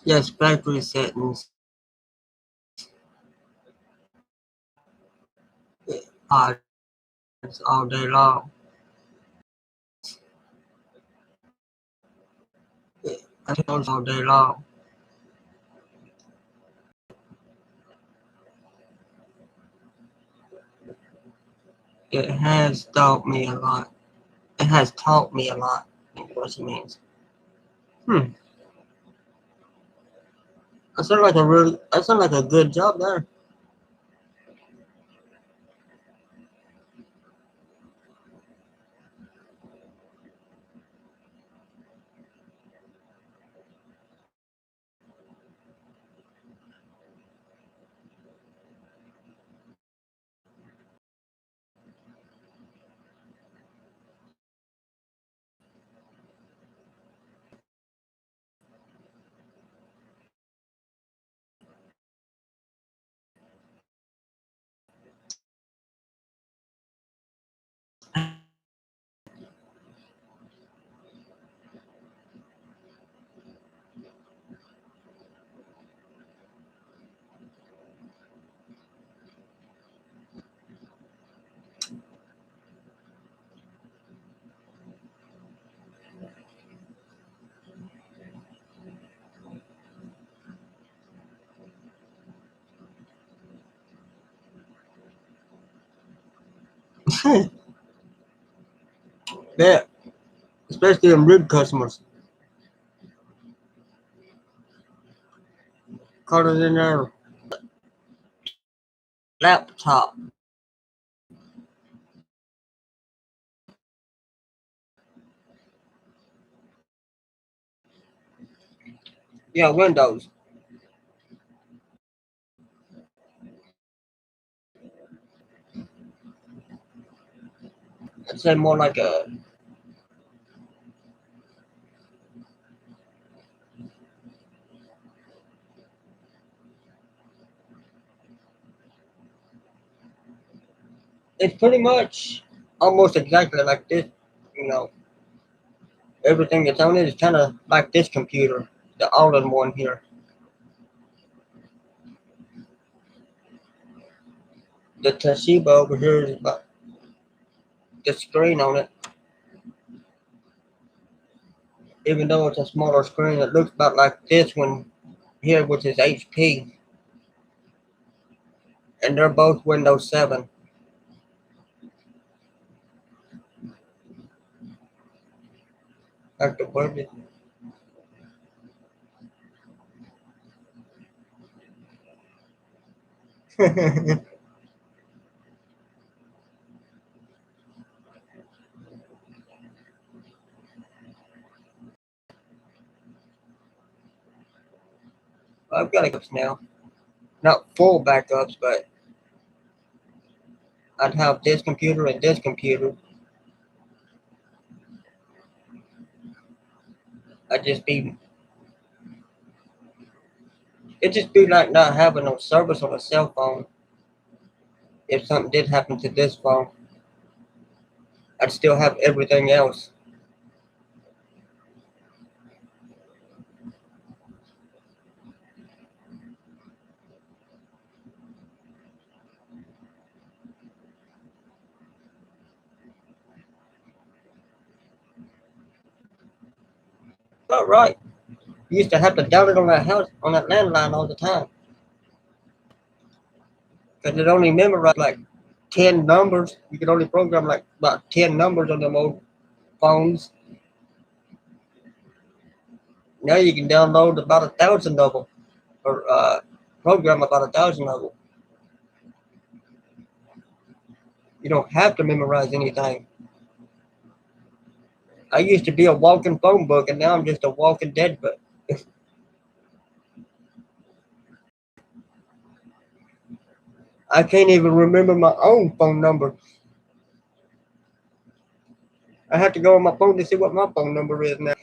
Yes, factory settings. All day long. I told all day long. It has taught me a lot. It has taught me a lot. That's what she means. That sounds like a good job there. Yeah, especially in rude customers. Call it in their laptop. Yeah, Windows. I'd say more like a. It's pretty much almost exactly like this. You know, everything that's on it is kind of like this computer, the all-in-one here. The Toshiba over here is about the screen on it. Even though it's a smaller screen, it looks about like this one here, which is HP, and they're both Windows 7. Like the word. got backups now. Not full backups, but I'd have this computer and this computer. It'd just be like not having no service on a cell phone. If something did happen to this phone, I'd still have everything else. All right. You used to have to dial it on that house on that landline all the time. Because it only memorized like 10 numbers. You could only program like about 10 numbers on them old phones. Now you can download about 1,000 of them, or program about 1,000 of them. You don't have to memorize anything. I used to be a walking phone book, and now I'm just a walking dead book. I can't even remember my own phone number. I have to go on my phone to see what my phone number is now.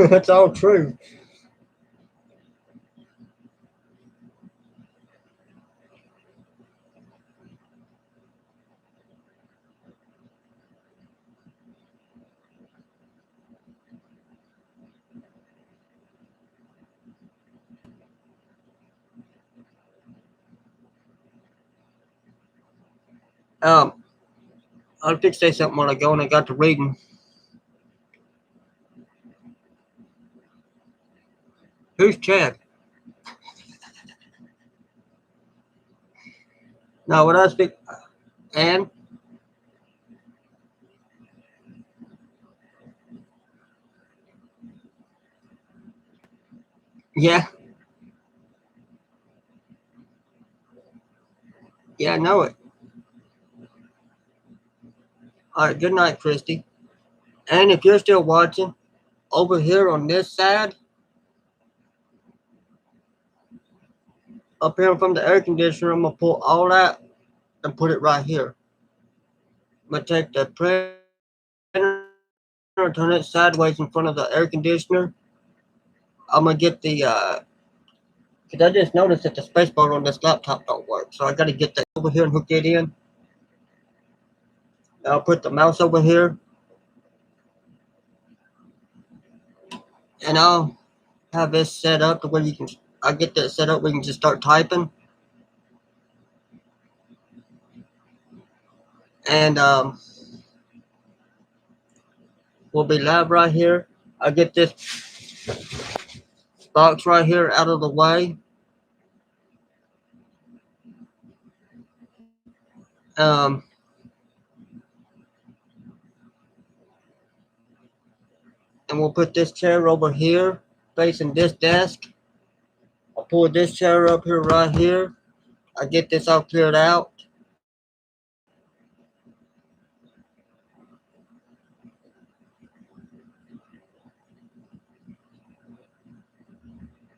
That's all true. I did say something while ago, and I got to reading. Who's Chad? No, what I speak, Ann? Yeah, I know it. All right, good night, Christy. And if you're still watching, over here on this side, up here from the air conditioner, I'm gonna pull all that and put it right here. I'm gonna take the printer, turn it sideways in front of the air conditioner. I'm gonna get the because I just noticed that the spacebar on this laptop don't work, so I gotta get that over here and hook it in. I'll put the mouse over here, and I'll have this set up to where you can. I'll get that set up where you can just start typing, and we'll be live right here. I'll get this box right here out of the way. Um, and we'll put this chair over here facing this desk. I'll pull this chair up here right here. I get this all cleared out.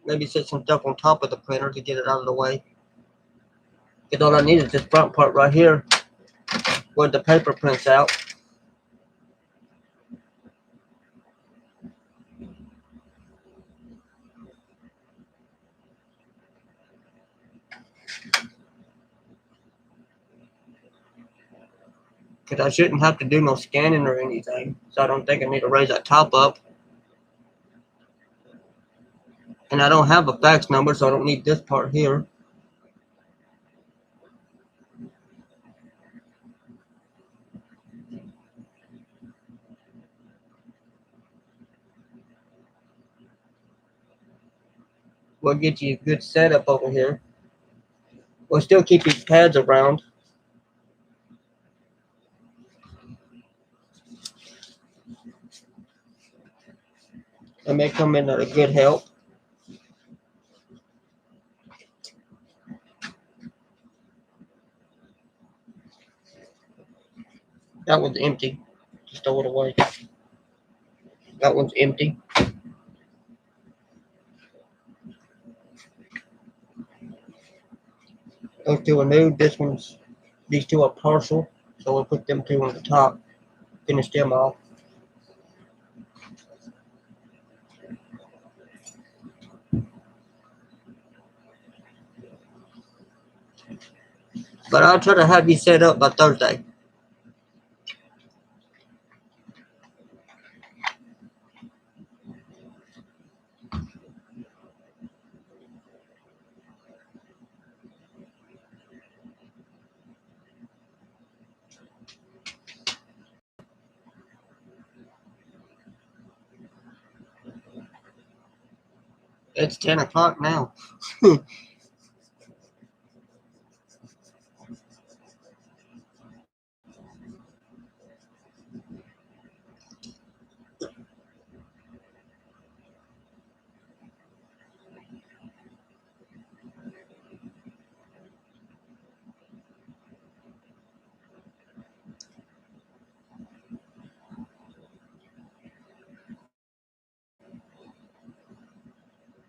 Maybe set some stuff on top of the printer to get it out of the way. Because all I need is this front part right here where the paper prints out. Because I shouldn't have to do no scanning or anything. So I don't think I need to raise that top up. And I don't have a fax number, so I don't need this part here. We'll get you a good setup over here. We'll still keep these pads around. They may come in at a good help. That was empty. Just throw it away. That one's empty. Those two are new. These two are partial. So we'll put them two on the top. Finish them off. But I'll try to have you set up by Thursday. It's 10 o'clock now.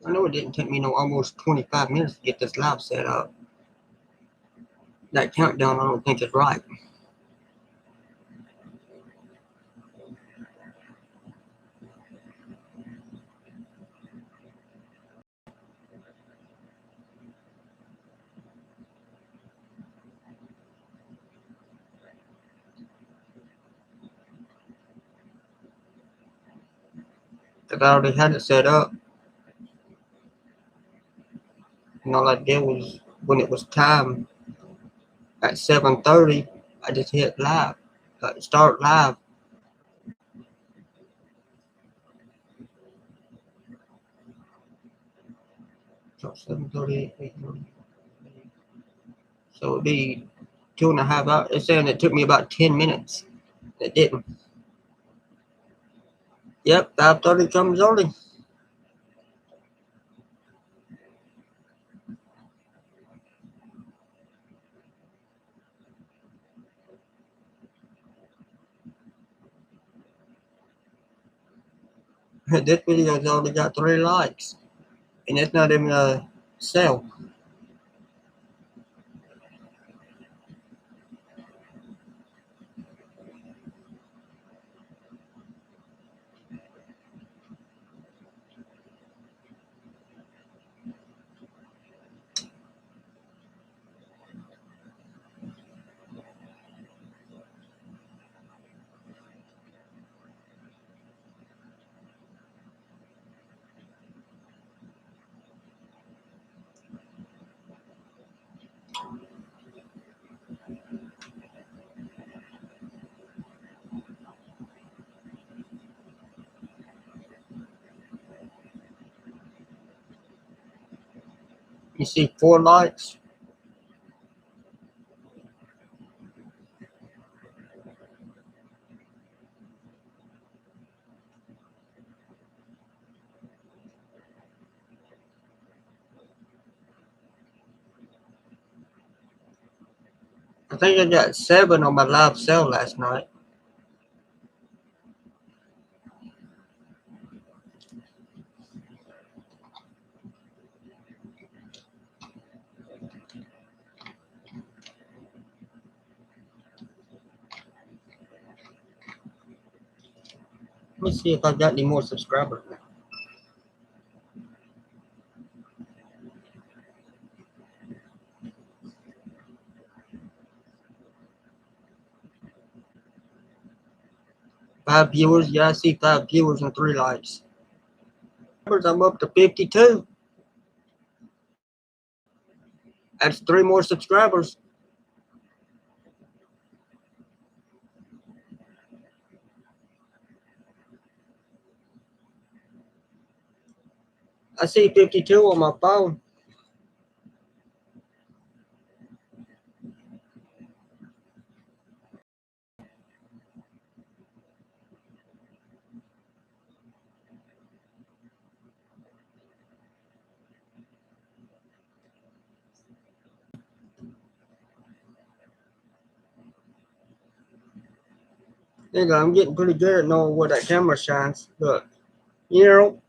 I know it didn't take me almost 25 minutes to get this live set up. That countdown I don't think is right. Because I already had it set up. And all I did was, when it was time at 7:30, I just hit live. Start live. So 7:30, 8:30. So it'd be 2.5 hours. It's saying it took me about 10 minutes. It didn't. Yep, 5:30 comes early. This video's already got 3 likes. And it's not even a sale. You see 4 likes. I think I got 7 on my live sale last night. Let me see if I got any more subscribers now. Five viewers. Yeah, I see 5 viewers and 3 likes. I'm up to 52. That's 3 more subscribers. I see 52 on my phone. Nigga, I'm getting pretty good at knowing where that camera shines. Look, you know.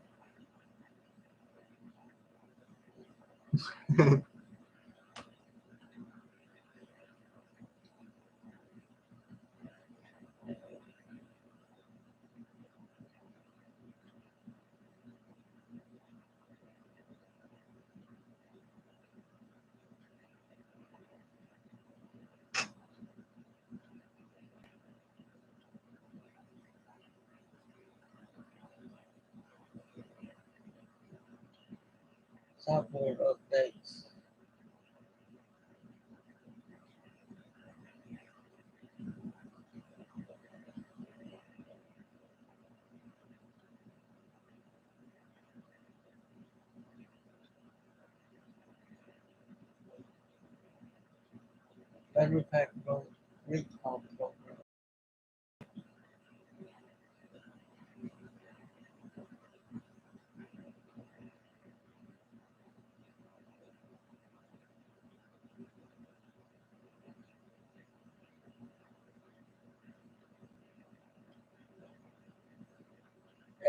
Software updates. Battery pack recall program.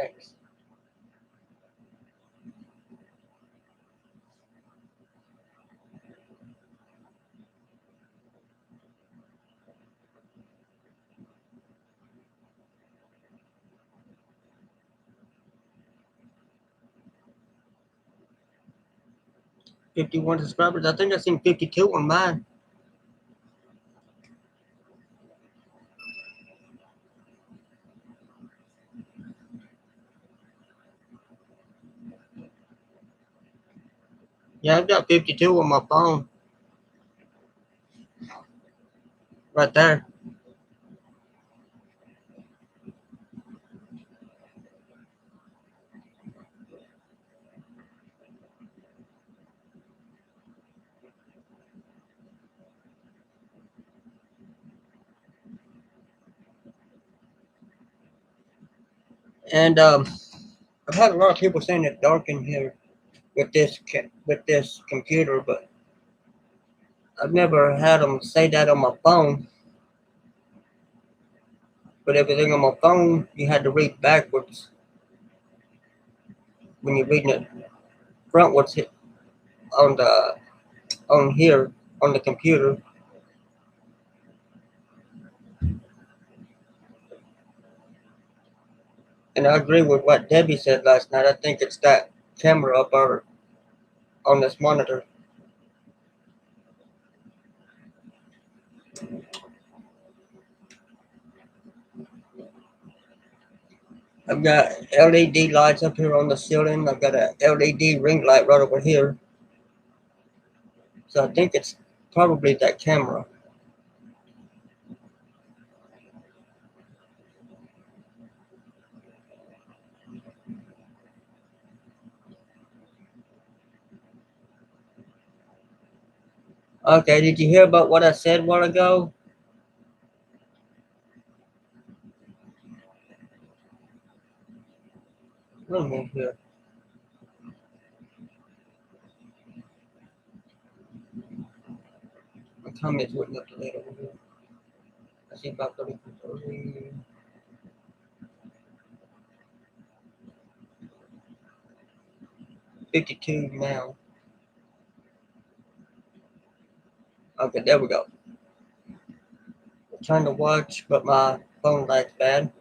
X. $51 subscribers. I think I seen 52 on mine. Yeah, I've got 52 on my phone. Right there. And I've had a lot of people saying it's dark in here with this computer, but I've never had them say that on my phone. But everything on my phone, you had to read backwards when you're reading it frontwards on here on the computer. And I agree with what Debbie said last night. I think it's that camera up on this monitor. I've got LED lights up here on the ceiling. I've got a LED ring light right over here. So I think it's probably that camera. Okay, did you hear about what I said a while ago? Let me move here. My comments wouldn't up to date over here. I see about 30, 52 now. Okay, there we go. I'm trying to watch, but my phone lag's bad.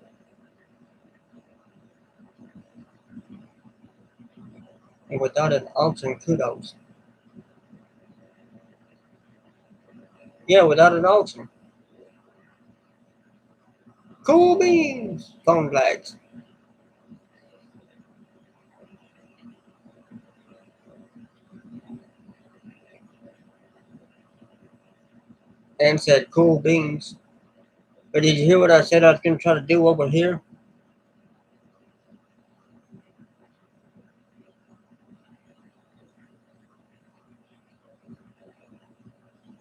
And without an option, kudos. Yeah, without an option. Cool beans! Phone lags. And said cool beans. But did you hear what I said I was going to try to do over here?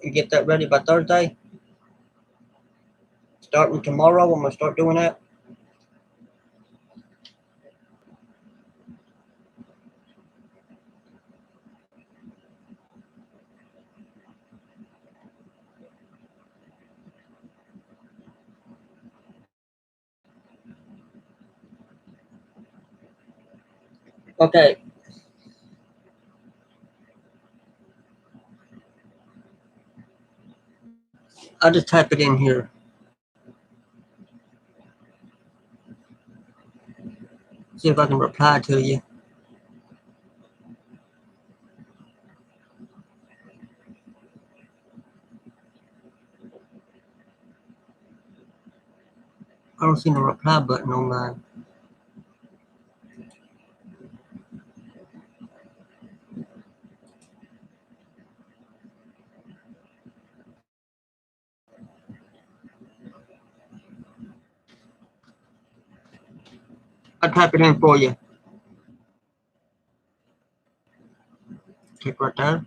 And get that ready by Thursday? Starting tomorrow, I'm going to start doing that. Okay. I'll just type it in here. See if I can reply to you. I don't see no reply button on mine. I'll type it in for you. Click right there.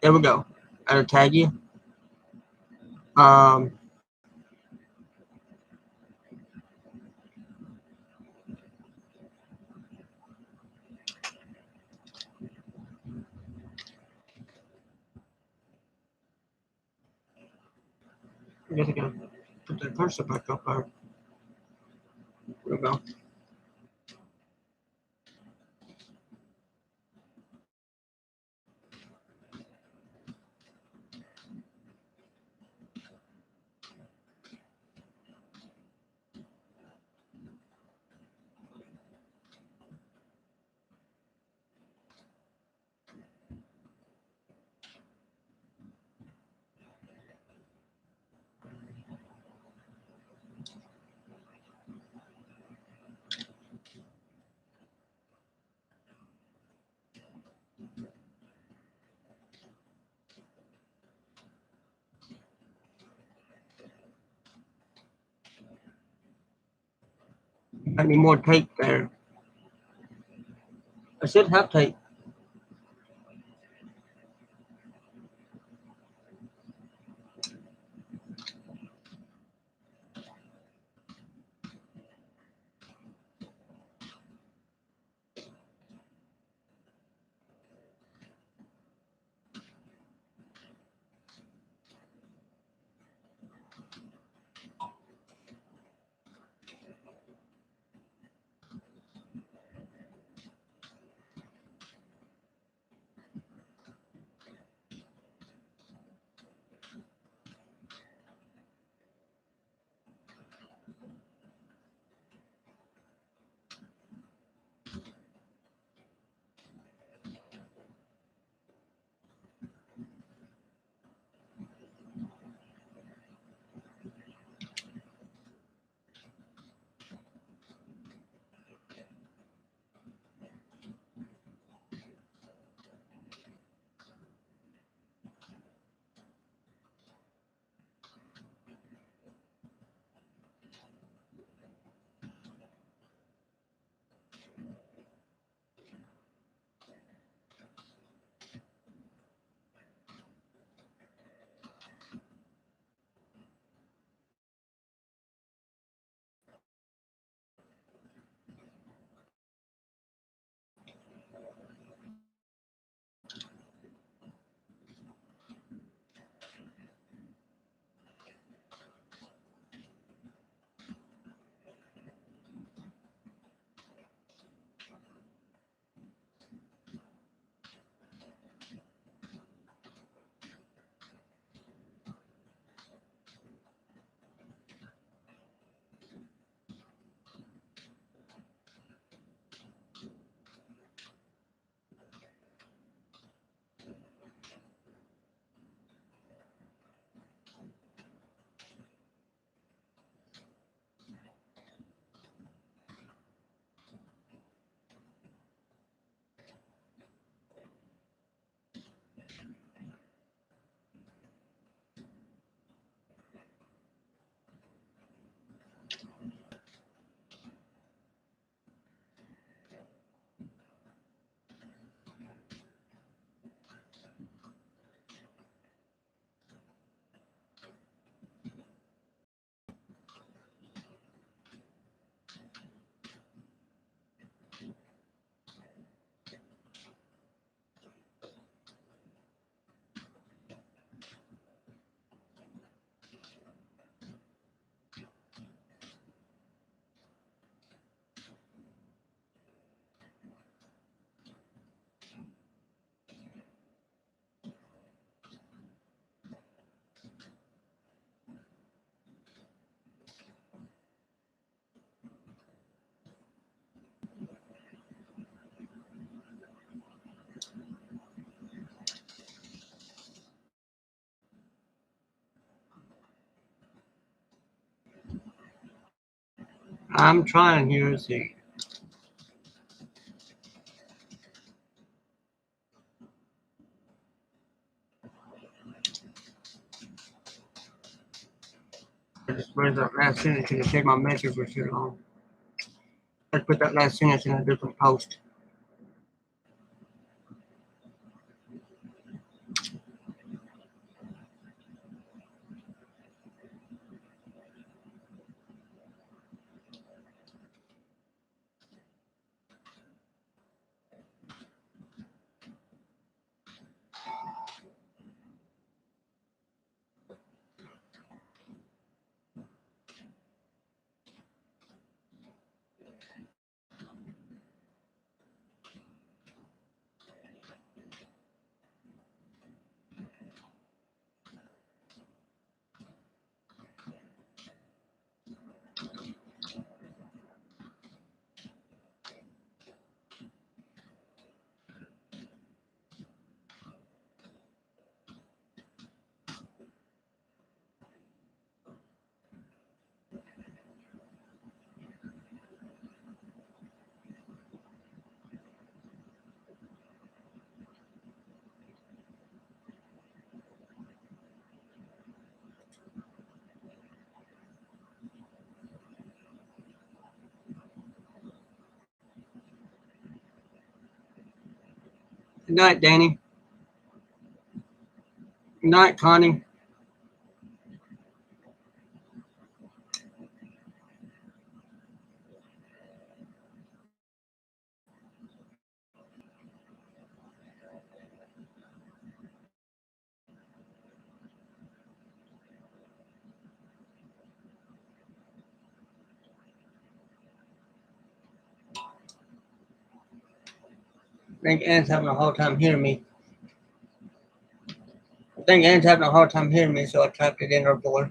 There we go. I'll tag you. Um, I guess I can put that cursor back up there. There we go. I need more tape there. I should have tape. I'm trying here to see. I just read that last sentence and it said my message was too long. Let's put that last sentence in a different post. Good night, Danny. Good night, Connie. I think Ann's having a hard time hearing me. I think Ann's having a hard time hearing me, so I typed it in her board.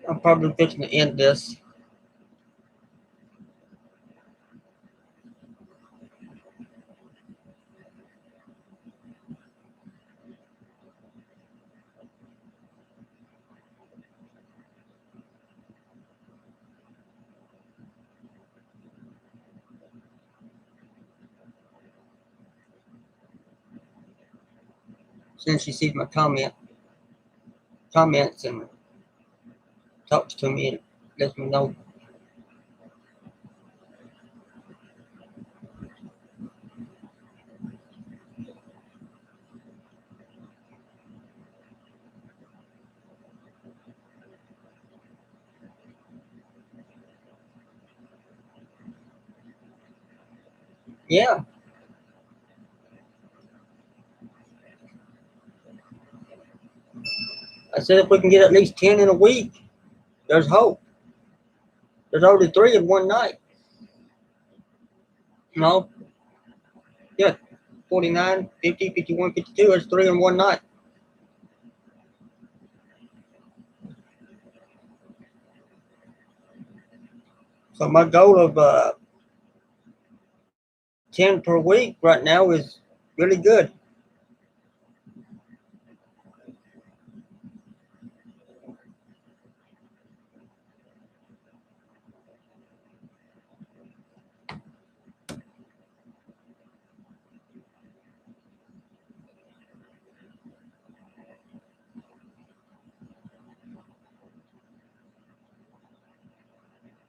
I'm probably fixing to end this. Since she sees my comments and talks to me and lets me know. Yeah, I said if we can get at least 10 in a week, there's hope. There's already 3 in one night. No, yeah, 49, 50, 51, 52. There's 3 in one night. So my goal of 10 per week right now is really good.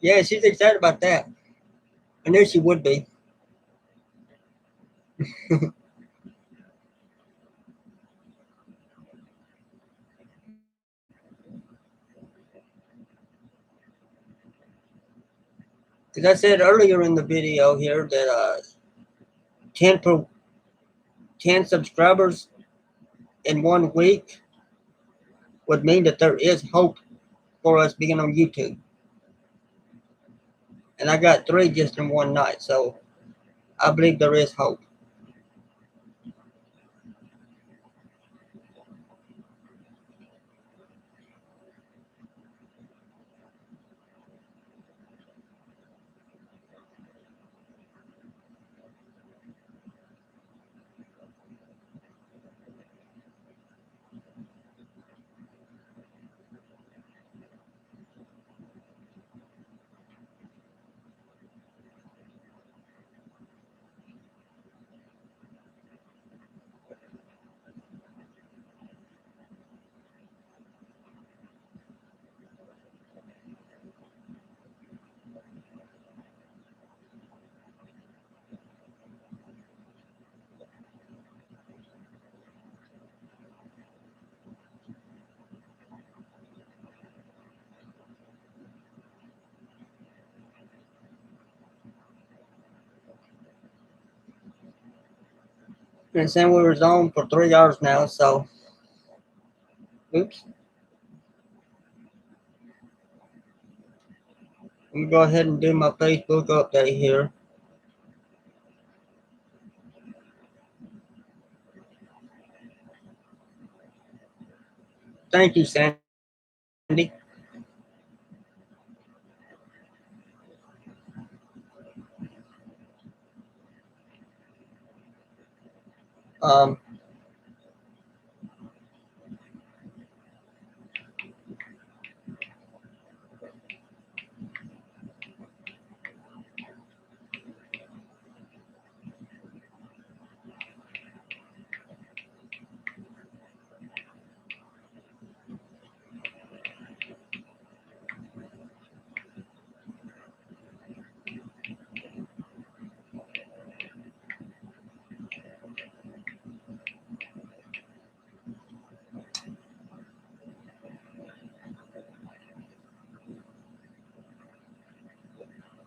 Yeah, she's excited about that. I knew she would be. Because I said earlier in the video here that 10 subscribers in 1 week would mean that there is hope for us being on YouTube. And I got 3 just in one night, so I believe there is hope. And saying we were on for 3 hours now, so oops. Let me go ahead and do my Facebook update here. Thank you, Sandy. Um,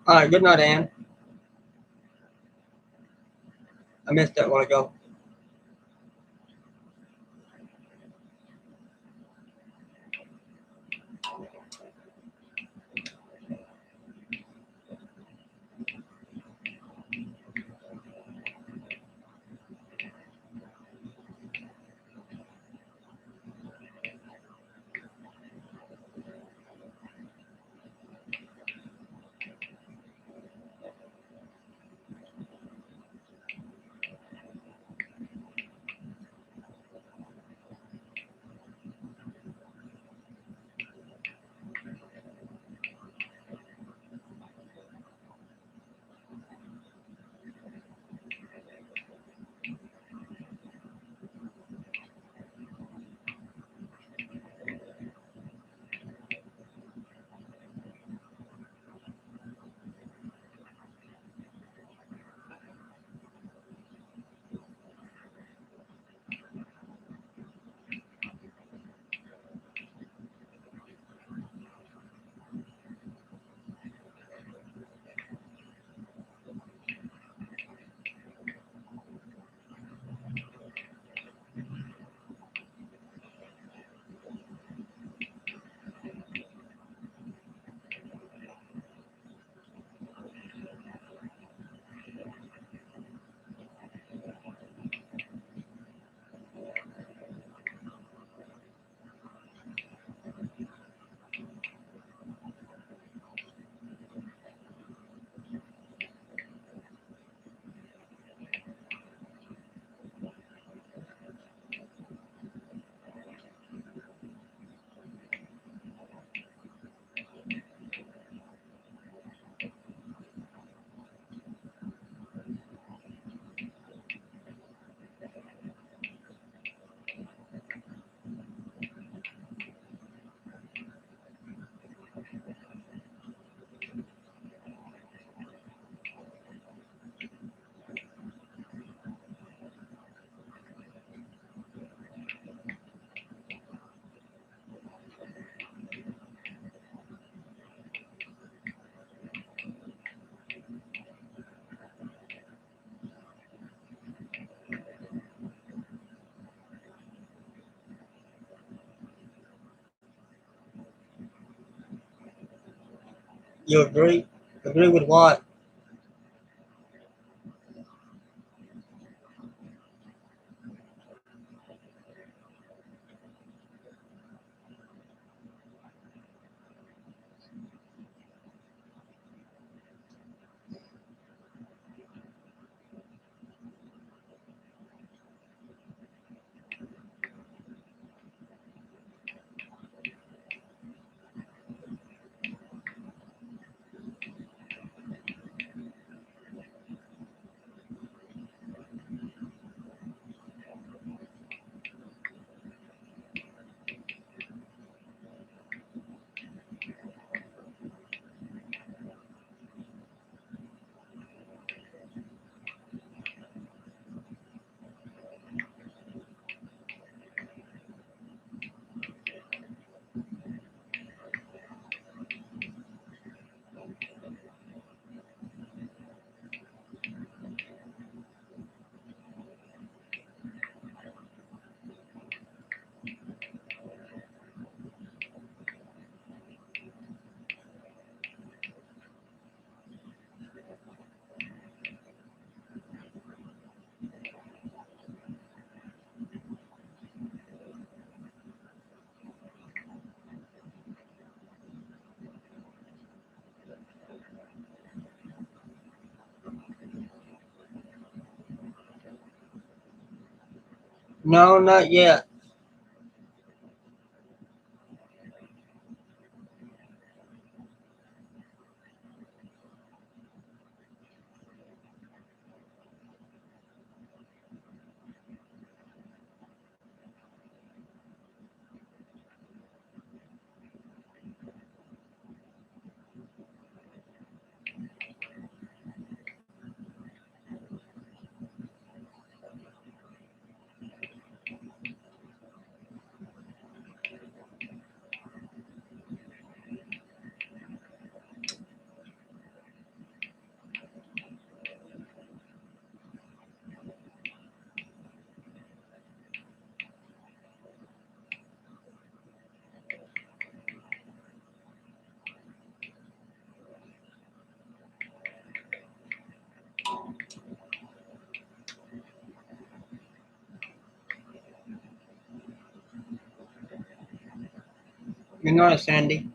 all right, good night, Ann. I missed that while ago. You agree? Agree with what? No, not yet. You're not, Sandy.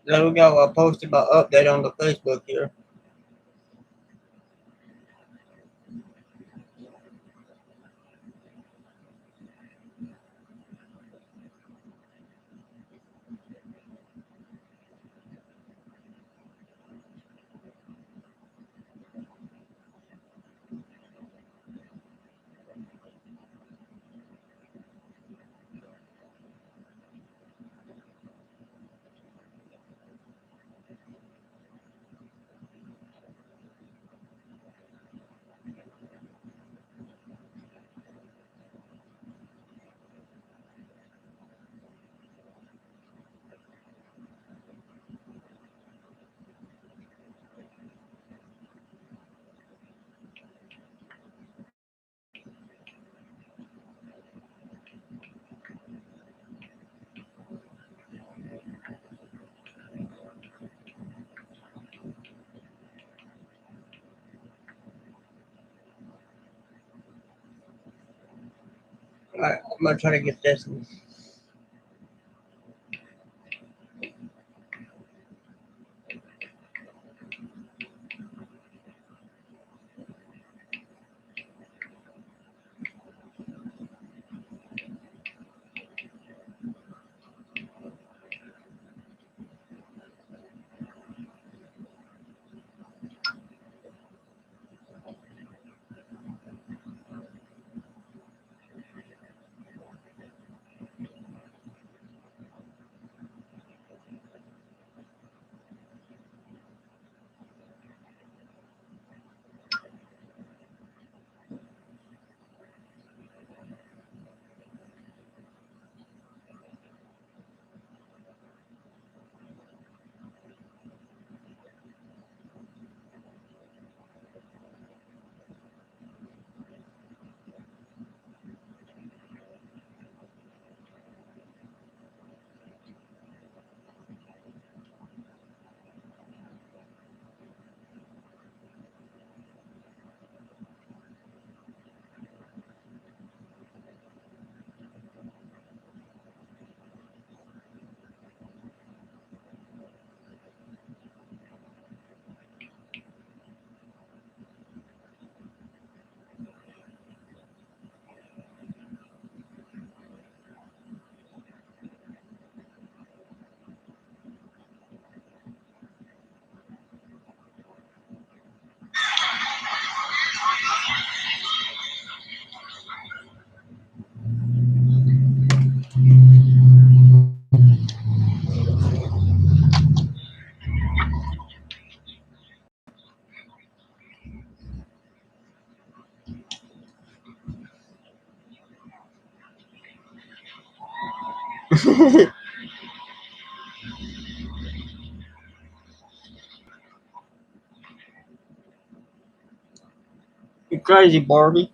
There we go. I posted my update on the Facebook here. Alright, I'm gonna try to get this one. You crazy, Barbie.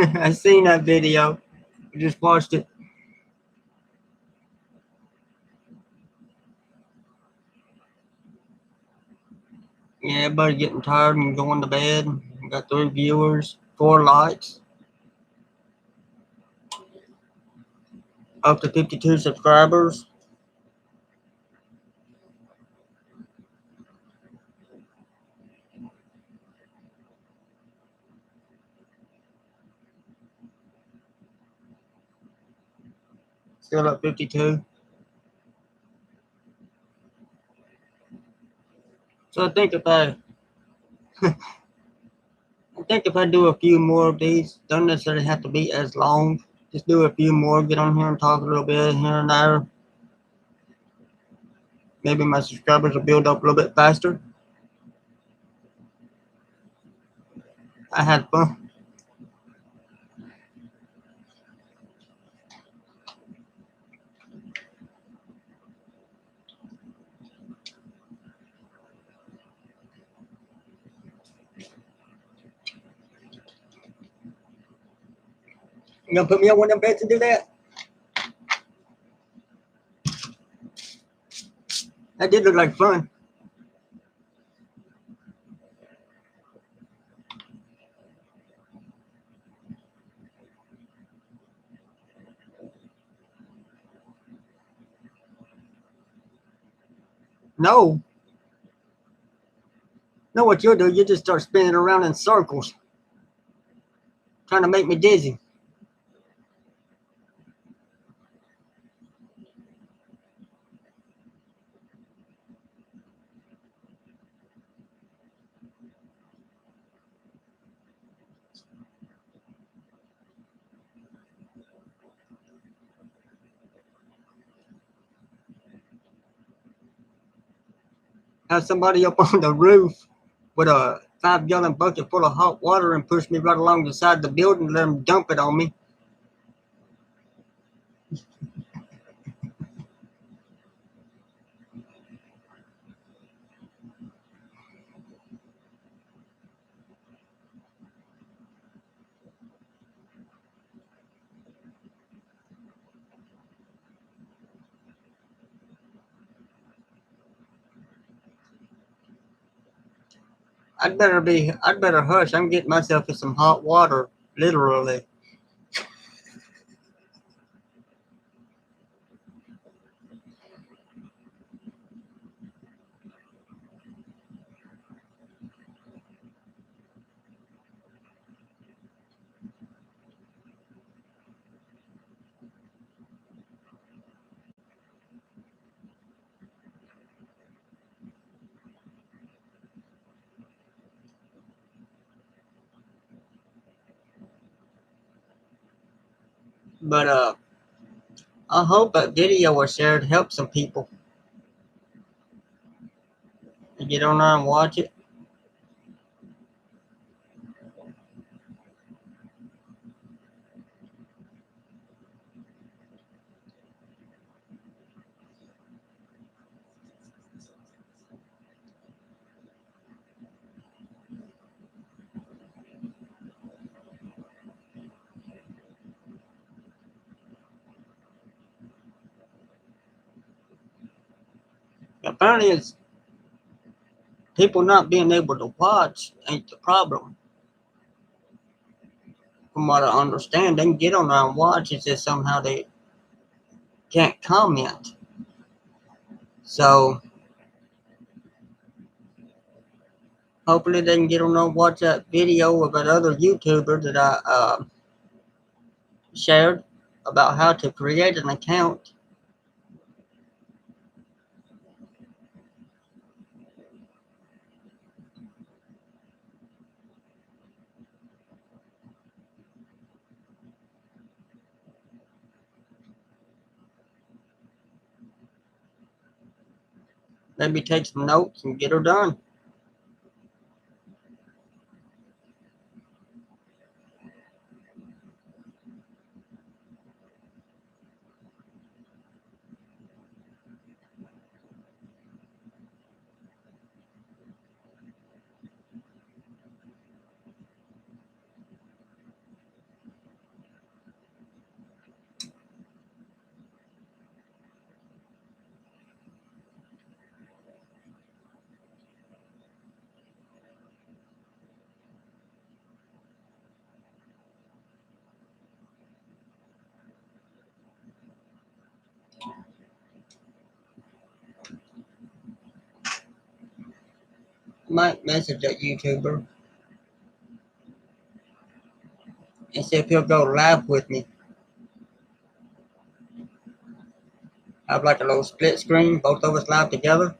I seen that video. I just watched it. Yeah, everybody getting tired and going to bed. Got 3 viewers, 4 likes, up to 52 subscribers. Still at 52. So I think if I do a few more of these, don't necessarily have to be as long. Just do a few more, get on here and talk a little bit here and there. Maybe my subscribers will build up a little bit faster. I had fun. You gonna put me on one of them beds and do that? That did look like fun. No. No, what you'll do, you just start spinning around in circles, trying to make me dizzy. Have somebody up on the roof with a 5-gallon bucket full of hot water and push me right along the side of the building and let them dump it on me. I'd better hush. I'm getting myself in some hot water, literally. But I hope that video was shared help some people. You get on there and watch it. Apparently, it's people not being able to watch ain't the problem. From what I understand, they can get on there and watch. It's just somehow they can't comment. So hopefully they can get on there and watch that video of that other YouTuber that I shared about how to create an account. Maybe take some notes and get her done. might message that YouTuber and see if he'll go live with me. Have like a little split screen, both of us live together.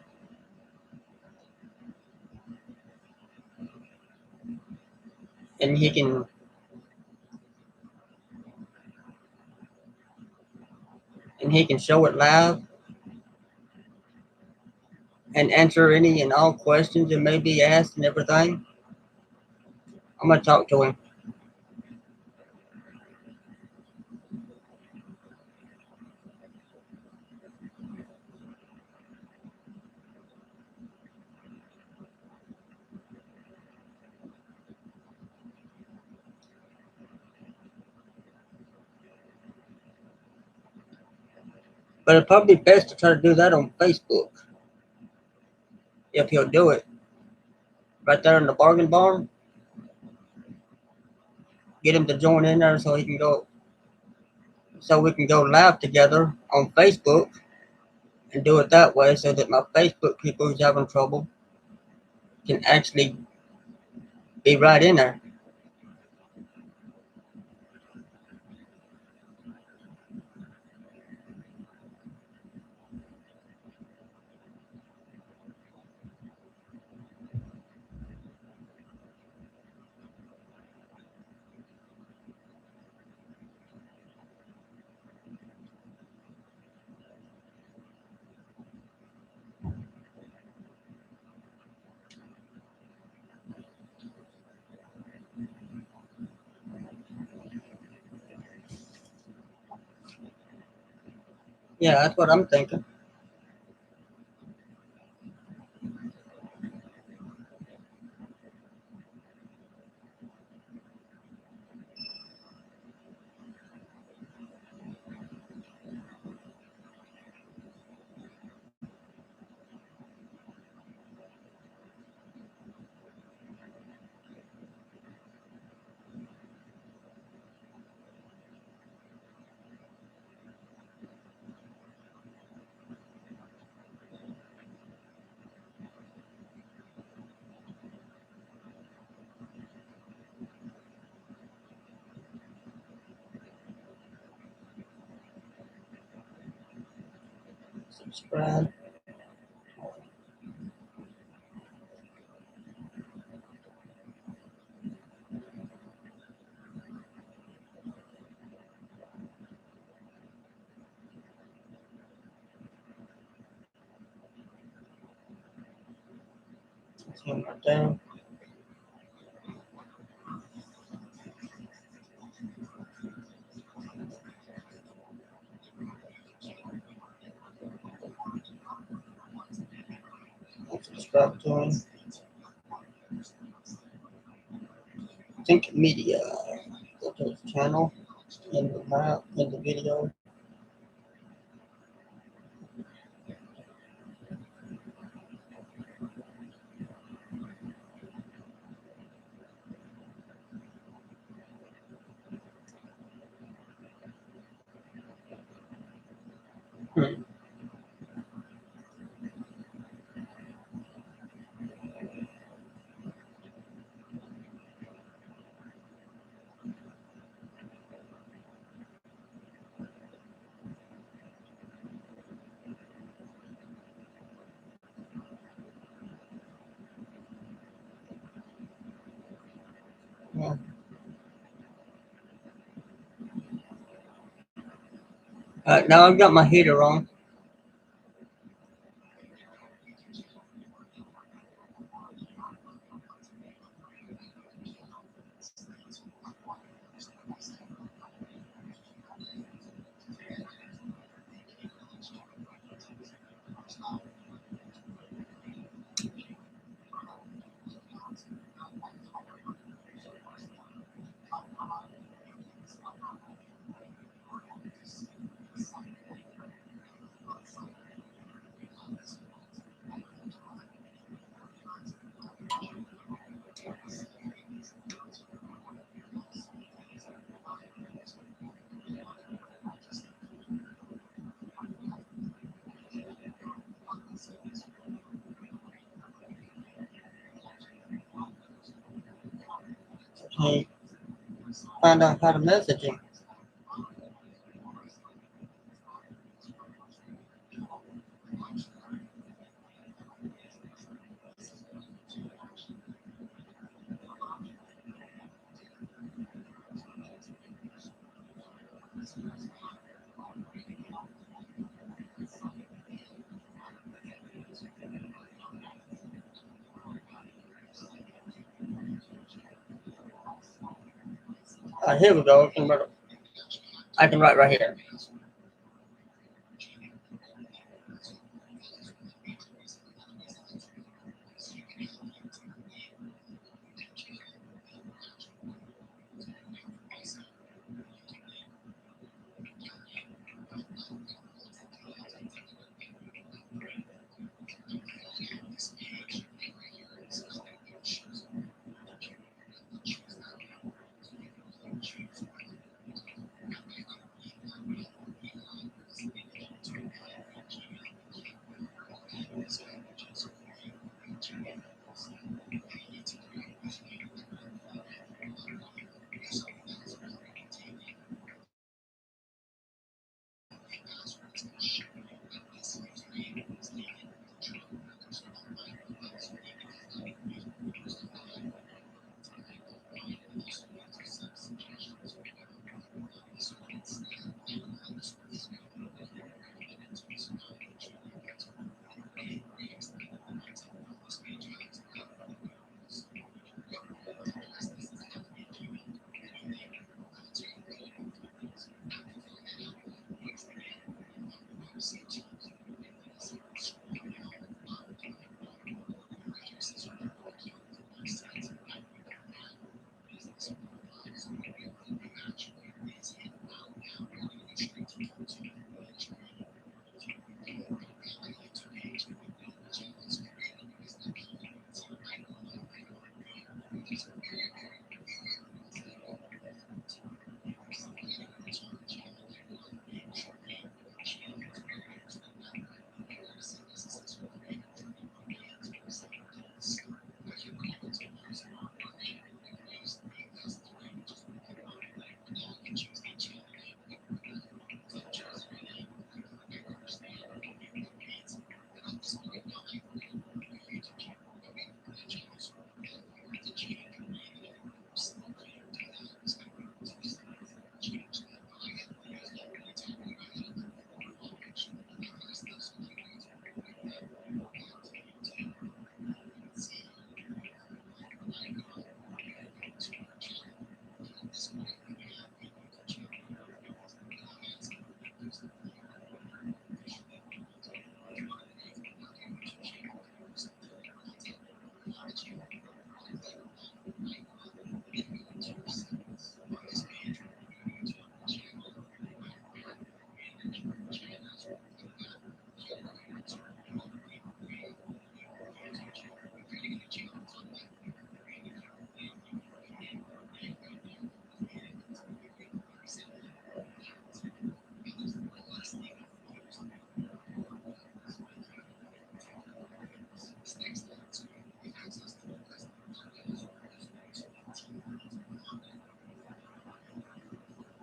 And he can show it live and answer any and all questions that may be asked and everything. I'm gonna talk to him. But it'd probably be best to try to do that on Facebook. If he'll do it. Right there in the bargain barn. Get him to join in there so we can go live together on Facebook and do it that way so that my Facebook people who's having trouble can actually be right in there. Yeah, that's what I'm thinking. Subscribe. That's one right there. Subscribe to him. Think Media. Go to his channel in the map in the video. Yeah. Now I've got my heater on. Hey, find out how to message him. Here we go. I can write right here.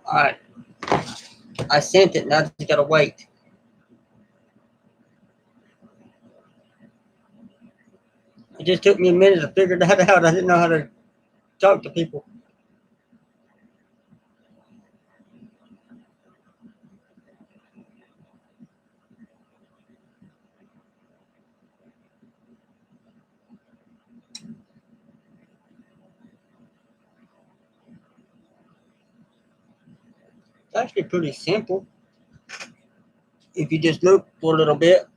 All right. I sent it. Now I just gotta wait. It just took me a minute to figure that out. I didn't know how to talk to people. It's actually pretty simple if you just look for a little bit.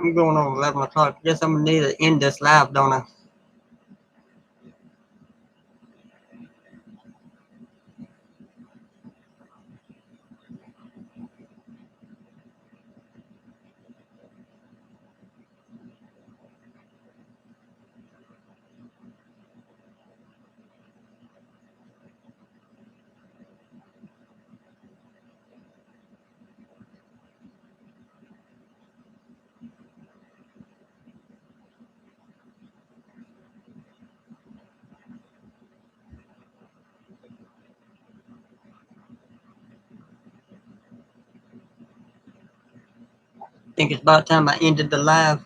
I'm going on 11 o'clock. Guess I'm gonna need to end this live, don't I? think it's about time I ended the live.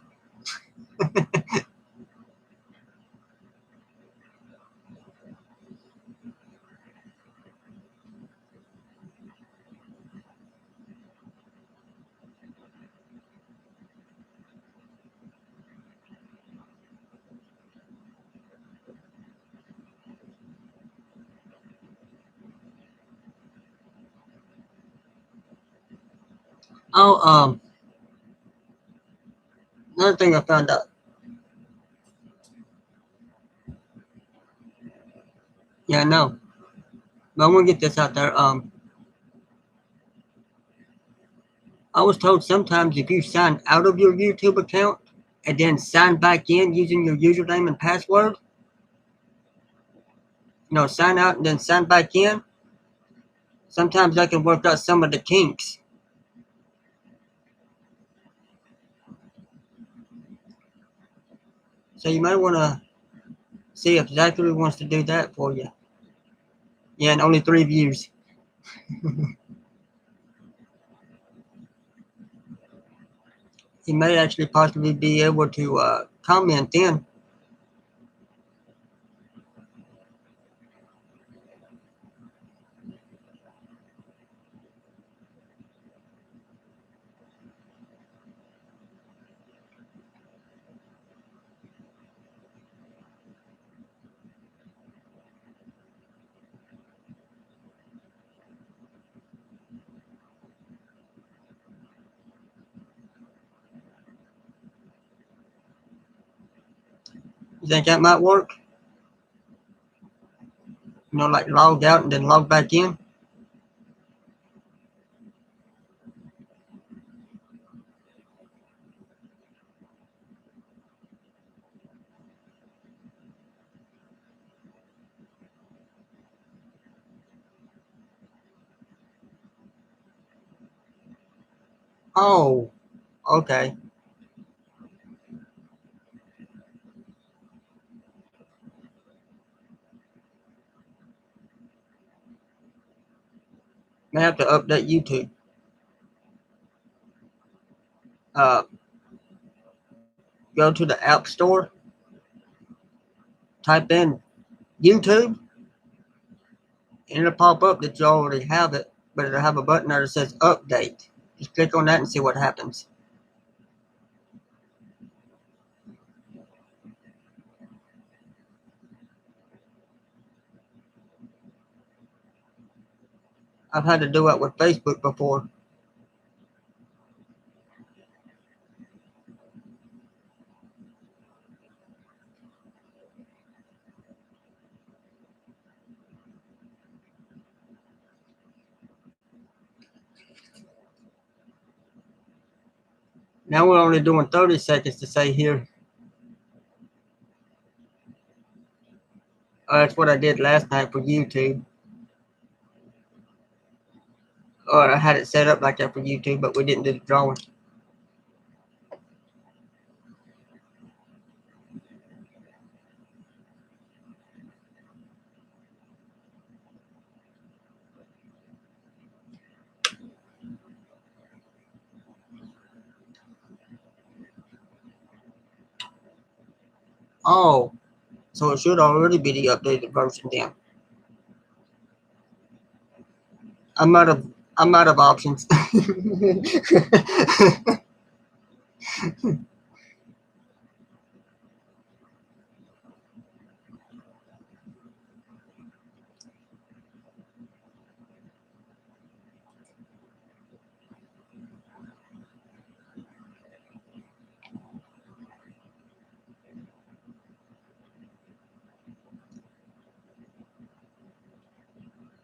Oh, another thing I found out. Yeah, I know. But I want to get this out there. I was told sometimes if you sign out of your YouTube account and then sign back in using your username and password, sign out and then sign back in, sometimes that can work out some of the kinks. So you might want to see if Zachary wants to do that for you. Yeah, and only 3 views. He may actually possibly be able to comment then. You think that might work? Like log out and then log back in? Oh, okay. May have to update YouTube. Go to the App Store, type in YouTube, and it'll pop up that you already have it, but it'll have a button there that says update. Just click on that and see what happens. I've had to do it with Facebook before. Now we're only doing 30 seconds to say here. That's what I did last night for YouTube. Or I had it set up like that for YouTube, but we didn't do the drawing. Oh, so it should already be the updated version then. I'm out of options.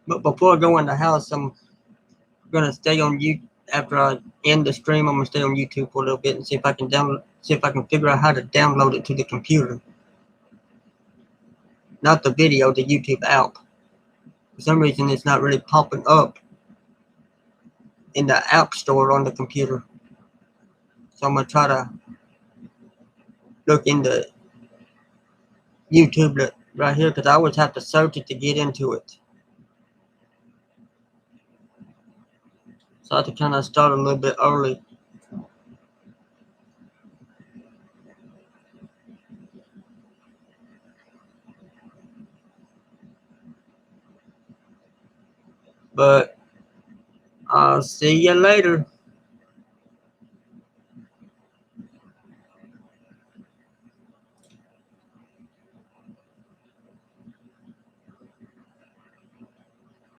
But before I go in the house, I'm gonna stay on YouTube. After I end the stream, I'm gonna stay on YouTube for a little bit and see if I can figure out how to download it to the computer. Not the video, the YouTube app. For some reason, it's not really popping up in the App Store on the computer. So I'm gonna try to look into YouTube right here, because I always have to search it to get into it. So I have to kind of start a little bit early. But I'll see you later.